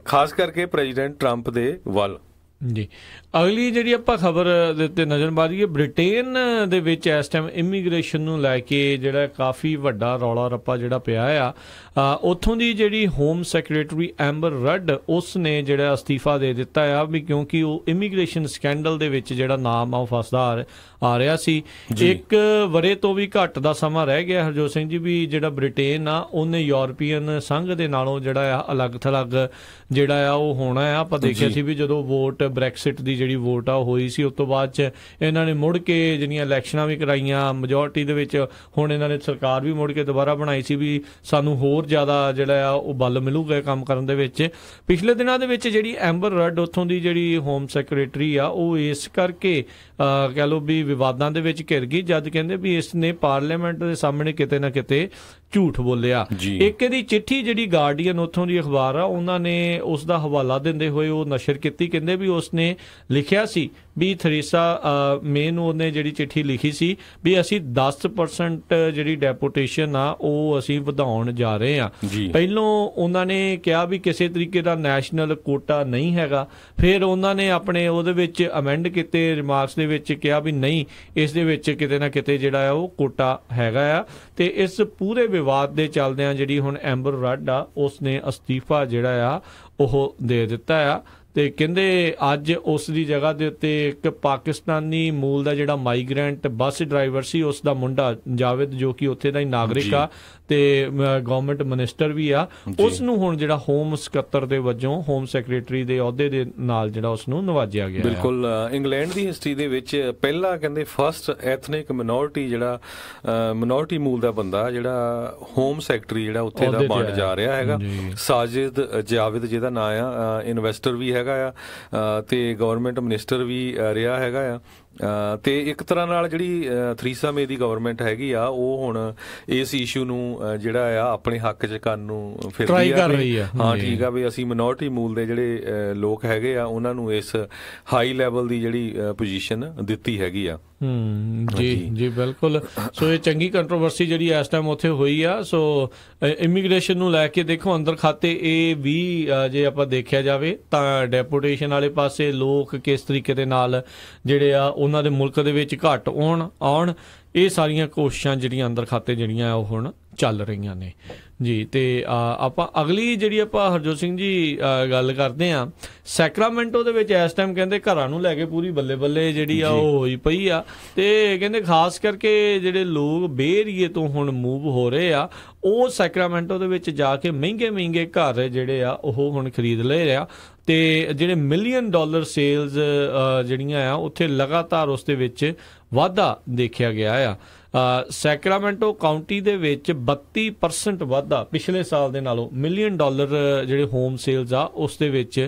Speaker 2: ਖਾਸ ਕਰਕੇ ਪ੍ਰੈਜ਼ੀਡੈਂਟ ਟਰੰਪ ਦੇ ਵੱਲ।
Speaker 1: ਜੀ ਅਗਲੀ ਜਿਹੜੀ ਆਪਾਂ ਖਬਰ ਦੇ ਉੱਤੇ ਨਜ਼ਰ ਮਾਰੀਏ, ਬ੍ਰਿਟੇਨ ਦੇ ਵਿੱਚ ਇਸ ਟਾਈਮ ਇਮੀਗ੍ਰੇਸ਼ਨ ਨੂੰ ਲੈ ਕੇ ਜਿਹੜਾ ਕਾਫੀ ਵੱਡਾ ਰੌਲਾ ਰੱਪਾ ਜਿਹੜਾ ਪਿਆ ਆ। ਉੱਥੋਂ ਦੀ ਜਿਹੜੀ ਹੋਮ ਸੈਕਟਰੀ ਐਂਬਰ ਰੱਡ ਉਸ ਨੇ ਜਿਹੜਾ ਅਸਤੀਫਾ ਦੇ ਦਿੱਤਾ ਆ ਵੀ ਕਿਉਂਕਿ ਉਹ ਇਮੀਗ੍ਰੇਸ਼ਨ ਸਕੈਂਡਲ ਦੇ ਵਿੱਚ ਜਿਹੜਾ ਨਾਮ ਆ ਉਹ ਫਸਦਾ ਆ ਰਿਹਾ ਸੀ। ਇੱਕ ਵਰੇ ਤੋਂ ਵੀ ਘੱਟ ਦਾ ਸਮਾਂ ਰਹਿ ਗਿਆ ਹਰਜੋਤ ਸਿੰਘ ਜੀ ਵੀ ਜਿਹੜਾ ਬ੍ਰਿਟੇਨ ਆ ਉਹਨੇ ਯੂਰਪੀਅਨ ਸੰਘ ਦੇ ਨਾਲੋਂ ਜਿਹੜਾ ਆ ਅਲੱਗ ਥਲੱਗ ਜਿਹੜਾ ਆ ਉਹ ਹੋਣਾ ਆ। ਆਪਾਂ ਦੇਖਿਆ ਸੀ ਵੀ ਜਦੋਂ ਵੋਟ ਬ੍ਰੈਕਸਿਟ ਦੀ ਜਿਹੜੀ ਵੋਟ ਆ ਉਹ ਹੋਈ ਸੀ, ਉਸ ਤੋਂ ਬਾਅਦ 'ਚ ਇਹਨਾਂ ਨੇ ਮੁੜ ਕੇ ਜਿਹੜੀਆਂ ਇਲੈਕਸ਼ਨਾਂ ਵੀ ਕਰਾਈਆਂ ਮੈਜੋਰਟੀ ਦੇ ਵਿੱਚ। ਹੁਣ ਇਹਨਾਂ ਨੇ ਸਰਕਾਰ ਵੀ ਮੁੜ ਕੇ ਦੁਬਾਰਾ ਬਣਾਈ ਸੀ ਵੀ ਸਾਨੂੰ ਹੋਰ ਜ਼ਿਆਦਾ ਜਿਹੜਾ ਆ ਉਹ ਬਲ ਮਿਲੂਗਾ ਕੰਮ ਕਰਨ ਦੇ ਵਿੱਚ। ਪਿਛਲੇ ਦਿਨਾਂ ਦੇ ਵਿੱਚ ਜਿਹੜੀ ਐਂਬਰ ਰੱਡ ਉੱਥੋਂ ਦੀ ਜਿਹੜੀ ਹੋਮ ਸੈਕਟਰੀ ਆ ਉਹ ਇਸ ਕਰਕੇ ਕਹਿ ਲਓ ਵੀ ਵਿਵਾਦਾਂ ਦੇ ਵਿੱਚ ਘਿਰ ਗਈ ਜਦ ਕਹਿੰਦੇ ਵੀ ਇਸ ਨੇ ਪਾਰਲੀਮੈਂਟ ਦੇ ਸਾਹਮਣੇ ਕਿਤੇ ਨਾ ਕਿਤੇ ਝੂਠ ਬੋਲਿਆ। ਇੱਕ ਇਹਦੀ ਚਿੱਠੀ ਜਿਹੜੀ ਗਾਰਡੀਅਨ ਉੱਥੋਂ ਦੀ ਅਖਬਾਰ ਆ ਉਹਨਾਂ ਨੇ ਉਸ ਦਾ ਹਵਾਲਾ ਦਿੰਦੇ ਹੋਏ ਉਹ ਨਸ਼ਰ ਕੀਤੀ। ਕਹਿੰਦੇ ਵੀ ਉਸਨੇ ਲਿਖਿਆ ਸੀ ਵੀ ਥਰੀਸਾ ਮੇ ਨੂੰ ਉਹਨੇ ਜਿਹੜੀ ਚਿੱਠੀ ਲਿਖੀ ਸੀ ਵੀ ਅਸੀਂ 10% ਜਿਹੜੀ ਡੈਪੂਟੇਸ਼ਨ ਆ ਉਹ ਅਸੀਂ ਵਧਾਉਣ ਜਾ ਰਹੇ ਹਾਂ। ਪਹਿਲੋਂ ਉਹਨਾਂ ਨੇ ਕਿਹਾ ਵੀ ਕਿਸੇ ਤਰੀਕੇ ਦਾ ਨੈਸ਼ਨਲ ਕੋਟਾ ਨਹੀਂ ਹੈਗਾ, ਫਿਰ ਉਹਨਾਂ ਨੇ ਆਪਣੇ ਉਹਦੇ ਵਿੱਚ ਅਮੈਂਡ ਕੀਤੇ ਰਿਮਾਰਕਸ ਦੇ ਵਿੱਚ ਕਿਹਾ ਵੀ ਨਹੀਂ ਇਸ ਦੇ ਵਿੱਚ ਕਿਤੇ ਨਾ ਕਿਤੇ ਜਿਹੜਾ ਆ ਉਹ ਕੋਟਾ ਹੈਗਾ ਆ। ਤੇ ਇਸ ਪੂਰੇ ਵਿਵਾਦ ਦੇ ਚੱਲਦਿਆਂ ਜਿਹੜੀ ਹੁਣ ਐਂਬਰ ਰੱਡ ਆ ਉਸ ਨੇ ਅਸਤੀਫਾ ਜਿਹੜਾ ਆ ਉਹ ਦੇ ਦਿੱਤਾ ਆ। ਤੇ ਕਹਿੰਦੇ ਅੱਜ ਉਸ ਦੀ ਜਗ੍ਹਾ ਦੇ ਉੱਤੇ ਇੱਕ ਪਾਕਿਸਤਾਨੀ ਮੂਲ ਦਾ ਜਿਹੜਾ ਮਾਈਗ੍ਰੈਂਟ ਬੱਸ ਡਰਾਈਵਰ ਸੀ ਉਸ ਦਾ ਮੁੰਡਾ ਜਾਵੇਦ ਜੋ ਕਿ ਉੱਥੇ ਦਾ ਹੀ ਨਾਗਰਿਕ ਆ ਤੇ ਗਵਰਨਮੈਂਟ ਮਿਨਿਸਟਰ ਵੀ ਆ, ਉਸ ਨੂੰ ਹੁਣ ਜਿਹੜਾ ਹੋਮ ਸਕੱਤਰ ਦੇ ਵਜੋਂ ਹੋਮ ਸੈਕਟਰੀ ਦੇ ਅਹੁਦੇ ਦੇ ਨਾਲ ਜਿਹੜਾ ਉਸ ਨੂੰ ਨਵਾਜਿਆ ਗਿਆ।
Speaker 2: ਬਿਲਕੁਲ ਇੰਗਲੈਂਡ ਦੀ ਹਿਸਟਰੀ ਦੇ ਵਿੱਚ ਪਹਿਲਾ ਕਹਿੰਦੇ ਫਸਟ ਐਥਨਿਕ ਮਿਨੋਰਿਟੀ ਜਿਹੜਾ ਮਿਨੋਰਿਟੀ ਮੂਲ ਦਾ ਬੰਦਾ ਜਿਹੜਾ ਹੋਮ ਸੈਕਟਰੀ ਜਿਹੜਾ ਉੱਥੇ ਦਾ ਬਣ ਜਾ ਰਿਹਾ ਹੈਗਾ। ਸਾਜਿਦ ਜਾਵੇਦ ਜਿਹਦਾ ਨਾਂ ਆ, ਇਨਵੈਸਟਰ ਵੀ ਹੈਗਾ ਆ ਤੇ ਗਵਰਨਮੈਂਟ ਮਿਨਿਸਟਰ ਵੀ ਰਿਹਾ ਹੈਗਾ ਆ। ਤੇ ਇੱਕ ਤਰ੍ਹਾਂ ਨਾਲ ਜਿਹੜੀ ਥਰੀਸਾ ਮੇ ਦੀ ਗਵਰਨਮੈਂਟ ਹੈਗੀ ਆ ਉਹ ਹੁਣ ਇਸ ਇਸ਼ੂ ਨੂੰ ਜਿਹੜਾ ਆ ਆਪਣੇ ਹੱਕ 'ਚ ਕਰਨ ਨੂੰ ਫਿਰਦੀ ਆ। ਹਾਂ ਠੀਕ ਆ ਵੀ ਅਸੀਂ ਮਿਨੋਰਿਟੀ ਮੂਲ ਦੇ ਜਿਹੜੇ ਲੋਕ ਹੈਗੇ ਆ ਉਹਨਾਂ ਨੂੰ ਇਸ ਹਾਈ ਲੈਵਲ ਦੀ ਜਿਹੜੀ ਪੋਜੀਸ਼ਨ ਦਿੱਤੀ ਹੈਗੀ ਆ।
Speaker 1: ਜੀ ਬਿਲਕੁਲ। ਸੋ ਇਹ ਚੰਗੀ ਕੰਟਰੋਵਰਸੀ ਜਿਹੜੀ ਇਸ ਟਾਈਮ ਉੱਥੇ ਹੋਈ ਆ। ਸੋ ਇਮੀਗ੍ਰੇਸ਼ਨ ਨੂੰ ਲੈ ਕੇ ਦੇਖੋ ਅੰਦਰ ਖਾਤੇ ਇਹ ਵੀ ਜੇ ਆਪਾਂ ਦੇਖਿਆ ਜਾਵੇ ਤਾਂ ਡੈਪੂਟੇਸ਼ਨ ਵਾਲੇ ਪਾਸੇ ਲੋਕ ਕਿਸ ਤਰੀਕੇ ਦੇ ਨਾਲ ਜਿਹੜੇ ਆ ਉਹਨਾਂ ਦੇ ਮੁਲਕ ਦੇ ਵਿੱਚ ਘੱਟ ਆਉਣ ਇਹ ਸਾਰੀਆਂ ਕੋਸ਼ਿਸ਼ਾਂ ਜਿਹੜੀਆਂ ਅੰਦਰ ਖਾਤੇ ਜਿਹੜੀਆਂ ਉਹ ਹੁਣ ਚੱਲ ਰਹੀਆਂ ਨੇ ਜੀ। ਤੇ ਆਪਾਂ ਅਗਲੀ ਜਿਹੜੀ ਆਪਾਂ ਹਰਜੋਤ ਸਿੰਘ ਜੀ ਗੱਲ ਕਰਦੇ ਹਾਂ, ਸੈਕਰਾਮੈਂਟੋ ਦੇ ਵਿੱਚ ਇਸ ਟਾਈਮ ਕਹਿੰਦੇ ਘਰਾਂ ਨੂੰ ਲੈ ਕੇ ਪੂਰੀ ਬੱਲੇ ਬੱਲੇ ਜਿਹੜੀ ਆ ਉਹ ਹੋਈ ਪਈ ਆ। ਤੇ ਕਹਿੰਦੇ ਖਾਸ ਕਰਕੇ ਜਿਹੜੇ ਲੋਕ ਬੇ ਏਰੀਏ ਤੋਂ ਹੁਣ ਮੂਵ ਹੋ ਰਹੇ ਆ ਉਹ ਸੈਕਰਾਮੈਂਟੋ ਦੇ ਵਿੱਚ ਜਾ ਕੇ ਮਹਿੰਗੇ ਘਰ ਜਿਹੜੇ ਆ ਉਹ ਹੁਣ ਖਰੀਦ ਲਏ ਆ। ਤੇ ਜਿਹੜੇ $1 ਮਿਲੀਅਨ ਸੇਲਸ ਜਿਹੜੀਆਂ ਆ ਉੱਥੇ ਲਗਾਤਾਰ ਉਸ ਦੇ ਵਿੱਚ ਵਾਧਾ ਦੇਖਿਆ ਗਿਆ ਆ। ਸੈਕਰਾਮੈਂਟੋ ਕਾਉਂਟੀ ਦੇ ਵਿੱਚ 32% ਵਾਧਾ ਪਿਛਲੇ ਸਾਲ ਦੇ ਨਾਲੋਂ $1 ਮਿਲੀਅਨ ਜਿਹੜੇ ਹੋਮ ਸੇਲਸ ਆ ਉਸ ਦੇ ਵਿੱਚ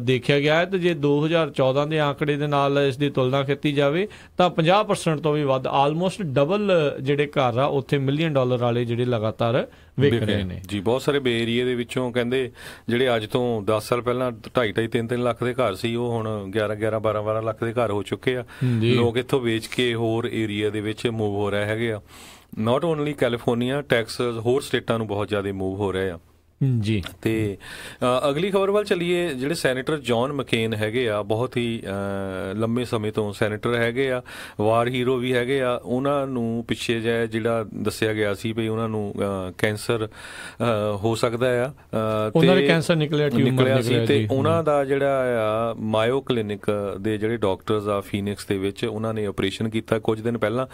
Speaker 1: ਦੇਖਿਆ ਗਿਆ ਹੈ। ਤੇ ਜੇ 2014 ਦੇ ਆંકੜੇ ਦੇ ਨਾਲ ਇਸ ਦੀ ਤੁਲਨਾ ਕੀਤੀ ਜਾਵੇ ਤਾਂ 50% ਤੋਂ ਵੀ ਵੱਧ ਆਲਮੋਸਟ ਡਬਲ ਜਿਹੜੇ ਘਰ ਆ ਉੱਥੇ $1 ਮਿਲੀਅਨ ਵਾਲੇ ਜਿਹੜੇ ਲਗਾਤਾਰ ਵਿਕ ਰਹੇ ਨੇ ਜੀ।
Speaker 2: ਬਹੁਤ ਸਾਰੇ ਬੇ ਏਰੀਏ ਦੇ ਵਿੱਚੋਂ ਕਹਿੰਦੇ ਜਿਹੜੇ ਅੱਜ ਤੋਂ 10 ਸਾਲ ਪਹਿਲਾਂ 2.5-3 ਲੱਖ ਦੇ ਘਰ ਸੀ ਉਹ ਹੁਣ 11-12 ਲੱਖ ਦੇ ਘਰ ਹੋ ਚੁੱਕੇ ਆ। ਲੋਕ ਇੱਥੋਂ ਵੇਚ ਕੇ ਹੋਰ ਏਰੀਆ ਦੇ ਵਿੱਚ ਮੂਵ ਹੋ ਰਹੇ ਹੈਗੇ ਆ। ਨਾਟ ਓਨਲੀ ਕੈਲੀਫੋਰਨੀਆ, ਟੈਕਸਸ, ਹੋਰ ਸਟੇਟਾਂ ਨੂੰ ਬਹੁਤ ਜ਼ਿਆਦਾ ਮੂਵ ਹੋ ਰਹੇ ਆ।
Speaker 1: ਜੀ।
Speaker 2: ਤੇ ਅਗਲੀ ਖਬਰ ਵੱਲ ਚੱਲੀਏ। ਜਿਹੜੇ ਸੈਨੇਟਰ ਜੌਨ ਮਕੇਨ ਹੈਗੇ ਆ, ਬਹੁਤ ਹੀ ਲੰਮੇ ਸਮੇਂ ਤੋਂ ਸੈਨੇਟਰ ਹੈਗੇ ਆ, ਵਾਰ ਹੀਰੋ ਵੀ ਹੈਗੇ ਆ। ਉਹਨਾਂ ਨੂੰ ਪਿੱਛੇ ਜਿਹੜਾ ਦੱਸਿਆ ਗਿਆ ਸੀ ਵੀ ਉਹਨਾਂ ਨੂੰ ਕੈਂਸਰ ਹੋ ਸਕਦਾ ਆ,
Speaker 1: ਉਹਨਾਂ ਦੇ ਕੈਂਸਰ ਨਿਕਲਿਆ
Speaker 2: ਸੀ। ਤੇ ਉਹਨਾਂ ਦਾ ਜਿਹੜਾ ਆ ਮਾਇਓ ਕਲੀਨਿਕ ਦੇ ਜਿਹੜੇ ਡਾਕਟਰਸ ਆ ਫੀਨਿਕਸ ਦੇ ਵਿੱਚ, ਉਹਨਾਂ ਨੇ ਆਪਰੇਸ਼ਨ ਕੀਤਾ ਕੁਝ ਦਿਨ ਪਹਿਲਾਂ,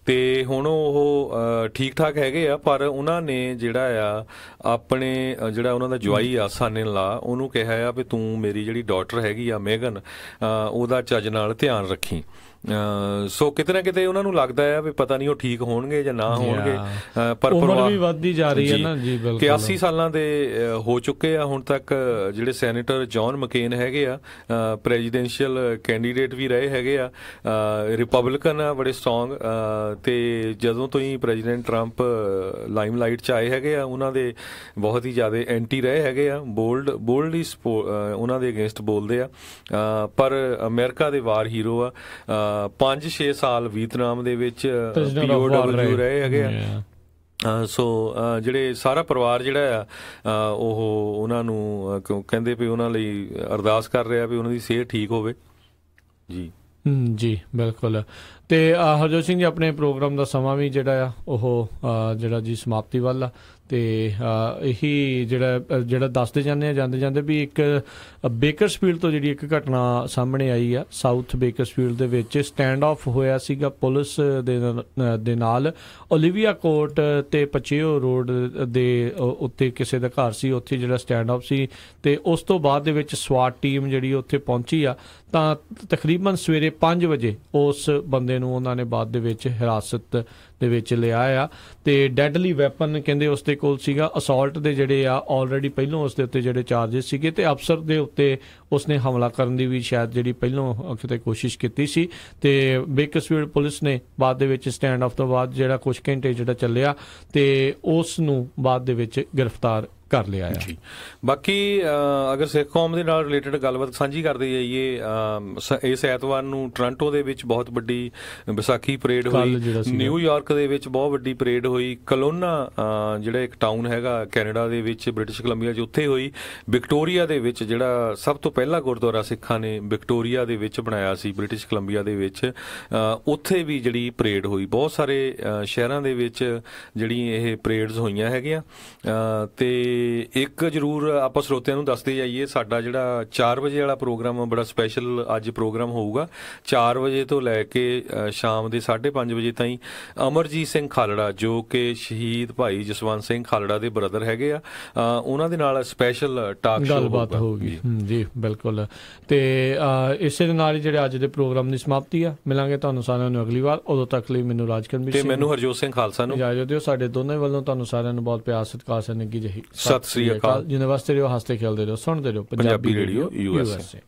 Speaker 2: ਤੇ ਹੁਣ ਉਹ ਠੀਕ ਠਾਕ ਹੈਗੇ ਆ। ਪਰ ਉਹਨਾਂ ਨੇ ਜਿਹੜਾ ਆ ਆਪਣੇ ਜਿਹੜਾ ਉਹਨਾਂ ਦਾ ਜਵਾਈ ਆ ਸਨ-ਇਨ-ਲਾ, ਉਹਨੂੰ ਕਿਹਾ ਆ ਵੀ ਤੂੰ ਮੇਰੀ ਜਿਹੜੀ ਡਾਟਰ ਹੈਗੀ ਆ ਮੇਗਨ, ਉਹਦਾ ਚੱਜ ਨਾਲ ਧਿਆਨ ਰੱਖੀ। ਸੋ ਕਿਤੇ ਨਾ ਕਿਤੇ ਉਹਨਾਂ ਨੂੰ ਲੱਗਦਾ ਆ ਵੀ ਪਤਾ ਨਹੀਂ ਉਹ ਠੀਕ ਹੋਣਗੇ ਜਾਂ ਨਾ ਹੋਣਗੇ। ਪਰ
Speaker 1: ਉਮਰ ਵੀ ਵੱਧਦੀ ਜਾ ਰਹੀ ਹੈ ਨਾ ਜੀ। ਬਿਲਕੁਲ
Speaker 2: 81 ਸਾਲਾਂ ਦੇ ਹੋ ਚੁੱਕੇ ਆ ਹੁਣ ਤੱਕ। ਜਿਹੜੇ ਸੈਨੇਟਰ ਜੌਨ ਮਕੇਨ ਹੈਗੇ ਆ, ਪ੍ਰੈਜ਼ੀਡੈਂਸ਼ੀਅਲ ਕੈਂਡੀਡੇਟ ਵੀ ਰਹੇ ਹੈਗੇ ਆ, ਰਿਪਬਲਿਕਨ ਆ ਬੜੇ ਸਟਰੋਂਗ। ਤੇ ਜਦੋਂ ਤੋਂ ਹੀ ਪ੍ਰੈਜ਼ੀਡੈਂਟ ਟਰੰਪ ਲਾਈਮਲਾਈਟ 'ਚ ਆਏ ਹੈਗੇ ਆ, ਉਹਨਾਂ ਦੇ ਬਹੁਤ ਹੀ ਜ਼ਿਆਦਾ ਐਂਟੀ ਰਹੇ ਹੈਗੇ ਆ, ਬੋਲਡਲੀ ਉਹਨਾਂ ਦੇ ਅਗੇਂਸਟ ਬੋਲਦੇ ਆ। ਪਰ ਅਮਰੀਕਾ ਦੇ ਵਾਰ ਹੀਰੋ ਆ। 5-6 ਸਾਲ ਵੀਅਤਨਾਮ ਦੇ ਵਿੱਚ POW ਰਹੇ ਹੈਗੇ ਆ। ਸੋ ਜਿਹੜੇ ਸਾਰਾ ਪਰਿਵਾਰ ਜਿਹੜਾ ਆ ਉਹ ਉਹਨਾਂ ਨੂੰ ਕਹਿੰਦੇ ਵੀ ਉਹਨਾਂ ਲਈ ਅਰਦਾਸ ਕਰ ਰਿਹਾ ਵੀ ਉਹਨਾਂ ਦੀ ਸਿਹਤ ਠੀਕ ਹੋਵੇ ਜੀ।
Speaker 1: ਜੀ ਬਿਲਕੁਲ। ਤੇ ਹਰਜੋਤ ਸਿੰਘ ਜੀ, ਆਪਣੇ ਪ੍ਰੋਗਰਾਮ ਦਾ ਸਮਾਂ ਵੀ ਜਿਹੜਾ ਆ ਉਹ ਜਿਹੜਾ ਜੀ ਸਮਾਪਤੀ ਵੱਲ ਆ। ਤੇ ਇਹੀ ਜਿਹੜਾ ਦੱਸਦੇ ਜਾਂਦੇ ਜਾਂਦੇ ਵੀ ਇੱਕ ਬੇਕਰਸਫੀਲਡ ਤੋਂ ਜਿਹੜੀ ਇੱਕ ਘਟਨਾ ਸਾਹਮਣੇ ਆਈ ਆ, ਸਾਊਥ ਬੇਕਰਸਫੀਲਡ ਦੇ ਵਿੱਚ ਸਟੈਂਡ ਆਫ ਹੋਇਆ ਸੀਗਾ ਪੁਲਿਸ ਦੇ ਨਾਲ। ਓਲੀਵੀਆ ਕੋਰਟ ਤੇ ਪਚੇਓ ਰੋਡ ਦੇ ਉੱਤੇ ਕਿਸੇ ਦਾ ਘਰ ਸੀ, ਉੱਥੇ ਜਿਹੜਾ ਸਟੈਂਡ ਆਫ ਸੀ। ਤੇ ਉਸ ਤੋਂ ਬਾਅਦ ਦੇ ਵਿੱਚ ਸਵਾਟ ਟੀਮ ਜਿਹੜੀ ਉੱਥੇ ਪਹੁੰਚੀ ਆ, ਤਾਂ ਤਕਰੀਬਨ ਸਵੇਰੇ 5 ਵਜੇ ਉਸ ਬੰਦੇ ਨੂੰ ਉਹਨਾਂ ਨੇ ਬਾਅਦ ਦੇ ਵਿੱਚ ਹਿਰਾਸਤ ਦੇ ਵਿੱਚ ਲਿਆ ਆ। ਤੇ ਡੈਡਲੀ ਵੈਪਨ ਕਹਿੰਦੇ ਉਸ ਦੇ ਕੋਲ ਸੀਗਾ। ਅਸੌਲਟ ਦੇ ਜਿਹੜੇ ਆ ਆਲਰੇਡੀ ਪਹਿਲੋਂ ਉਸ ਦੇ ਉੱਤੇ ਜਿਹੜੇ ਚਾਰਜਸ ਸੀਗੇ, ਤੇ ਅਫਸਰ ਦੇ ਉੱਤੇ ਉਸਨੇ ਹਮਲਾ ਕਰਨ ਦੀ ਵੀ ਸ਼ਾਇਦ ਜਿਹੜੀ ਪਹਿਲੋਂ ਕਿਤੇ ਕੋਸ਼ਿਸ਼ ਕੀਤੀ ਸੀ। ਤੇ ਬੇਕਰਸਫੀਲਡ ਪੁਲਿਸ ਨੇ ਬਾਅਦ ਦੇ ਵਿੱਚ ਸਟੈਂਡ ਆਫ ਤੋਂ ਬਾਅਦ ਜਿਹੜਾ ਕੁਝ ਘੰਟੇ ਜਿਹੜਾ ਚੱਲਿਆ, ਤੇ ਉਸ ਨੂੰ ਬਾਅਦ ਦੇ ਵਿੱਚ ਗ੍ਰਿਫਤਾਰ ਕਰ ਲਿਆ ਹੈ।
Speaker 2: ਬਾਕੀ ਅਗਰ ਸਿੱਖ ਕੌਮ ਦੇ ਨਾਲ ਰਿਲੇਟਡ ਗੱਲਬਾਤ ਸਾਂਝੀ ਕਰਦੇ ਜਾਈਏ, ਇਸ ਐਤਵਾਰ ਨੂੰ ਟੋਰਾਂਟੋ ਦੇ ਵਿੱਚ ਬਹੁਤ ਵੱਡੀ ਵਿਸਾਖੀ ਪਰੇਡ ਹੋਈ। ਨਿਊਯਾਰਕ ਦੇ ਵਿੱਚ ਬਹੁਤ ਵੱਡੀ ਪਰੇਡ ਹੋਈ। ਕਲੋਨਾ ਜਿਹੜਾ ਇੱਕ ਟਾਊਨ ਹੈਗਾ ਕੈਨੇਡਾ ਦੇ ਵਿੱਚ, ਬ੍ਰਿਟਿਸ਼ ਕੋਲੰਬੀਆ 'ਚ, ਉੱਥੇ ਹੋਈ। ਵਿਕਟੋਰੀਆ ਦੇ ਵਿੱਚ ਜਿਹੜਾ ਸਭ ਤੋਂ ਪਹਿਲਾ ਗੁਰਦੁਆਰਾ ਸਿੱਖਾਂ ਨੇ ਵਿਕਟੋਰੀਆ ਦੇ ਵਿੱਚ ਬਣਾਇਆ ਸੀ ਬ੍ਰਿਟਿਸ਼ ਕੋਲੰਬੀਆ ਦੇ ਵਿੱਚ, ਉੱਥੇ ਵੀ ਜਿਹੜੀ ਪਰੇਡ ਹੋਈ। ਬਹੁਤ ਸਾਰੇ ਸ਼ਹਿਰਾਂ ਦੇ ਵਿੱਚ ਜਿਹੜੀ ਇਹ ਪਰੇਡਸ ਹੋਈਆਂ ਹੈਗੀਆਂ। ਤੇ ਇੱਕ ਜ਼ਰੂਰ ਆਪਾਂ ਸਰੋਤਿਆਂ ਨੂੰ ਦੱਸਦੇ ਜਾਈਏ, ਸਾਡਾ ਜਿਹੜਾ 4 ਵਜੇ ਵਾਲਾ ਪ੍ਰੋਗਰਾਮ ਬੜਾ ਸਪੈਸ਼ਲ ਅੱਜ ਪ੍ਰੋਗਰਾਮ ਹੋਊਗਾ। 4 ਵਜੇ ਤੋਂ ਲੈ ਕੇ ਸ਼ਾਮ ਦੇ 5:30 ਵਜੇ ਤਾਈਂ ਅਮਰਜੀਤ ਸਿੰਘ ਖਾਲੜਾ, ਜੋ ਕਿ ਸ਼ਹੀਦ ਭਾਈ ਜਸਵੰਤ ਸਿੰਘ ਖਾਲੜਾ ਦੇ ਬ੍ਰਦਰ ਹੈਗੇ ਆ, ਉਹਨਾਂ ਦੇ ਨਾਲ ਸਪੈਸ਼ਲ ਟਾਕ ਸ਼ੋਅ ਗੱਲਬਾਤ ਹੋਊਗੀ।
Speaker 1: ਜੀ ਬਿਲਕੁਲ। ਤੇ ਇਸੇ ਦੇ ਨਾਲ ਹੀ ਜਿਹੜੇ ਅੱਜ ਦੇ ਪ੍ਰੋਗਰਾਮ ਦੀ ਸਮਾਪਤੀ ਆ। ਮਿਲਾਂਗੇ ਤੁਹਾਨੂੰ ਸਾਰਿਆਂ ਨੂੰ ਅਗਲੀ ਵਾਰ। ਉਦੋਂ ਤੱਕ ਲਈ ਮੈਨੂੰ ਰਾਜਕਰਮਵੀਰ ਸਿੰਘ ਤੇ
Speaker 2: ਮੈਨੂੰ ਹਰਜੋਤ ਸਿੰਘ ਖਾਲਸਾ ਨੂੰ ਇਜਾਜ਼ਤ ਦਿਓ। ਸਾਡੇ ਦੋਨਾਂ ਵੱਲੋਂ ਤੁਹਾਨੂੰ ਸਾਰਿਆਂ ਨੂੰ ਬਹੁਤ ਪਿਆਰ ਸਤਿਕਾਰ ਸਨੇਹੀ ਜਿਹੀ ਸਤਿ ਸ੍ਰੀ ਅਕਾਲ। ਯੂਨੀਵਰਸਿਟੀ ਰਹੋ, ਹੱਸਦੇ ਖੇਲਦੇ ਰਹੋ, ਸੁਣਦੇ ਰਹੋ ਪੰਜਾਬੀ ਰੇਡੀਓ USA।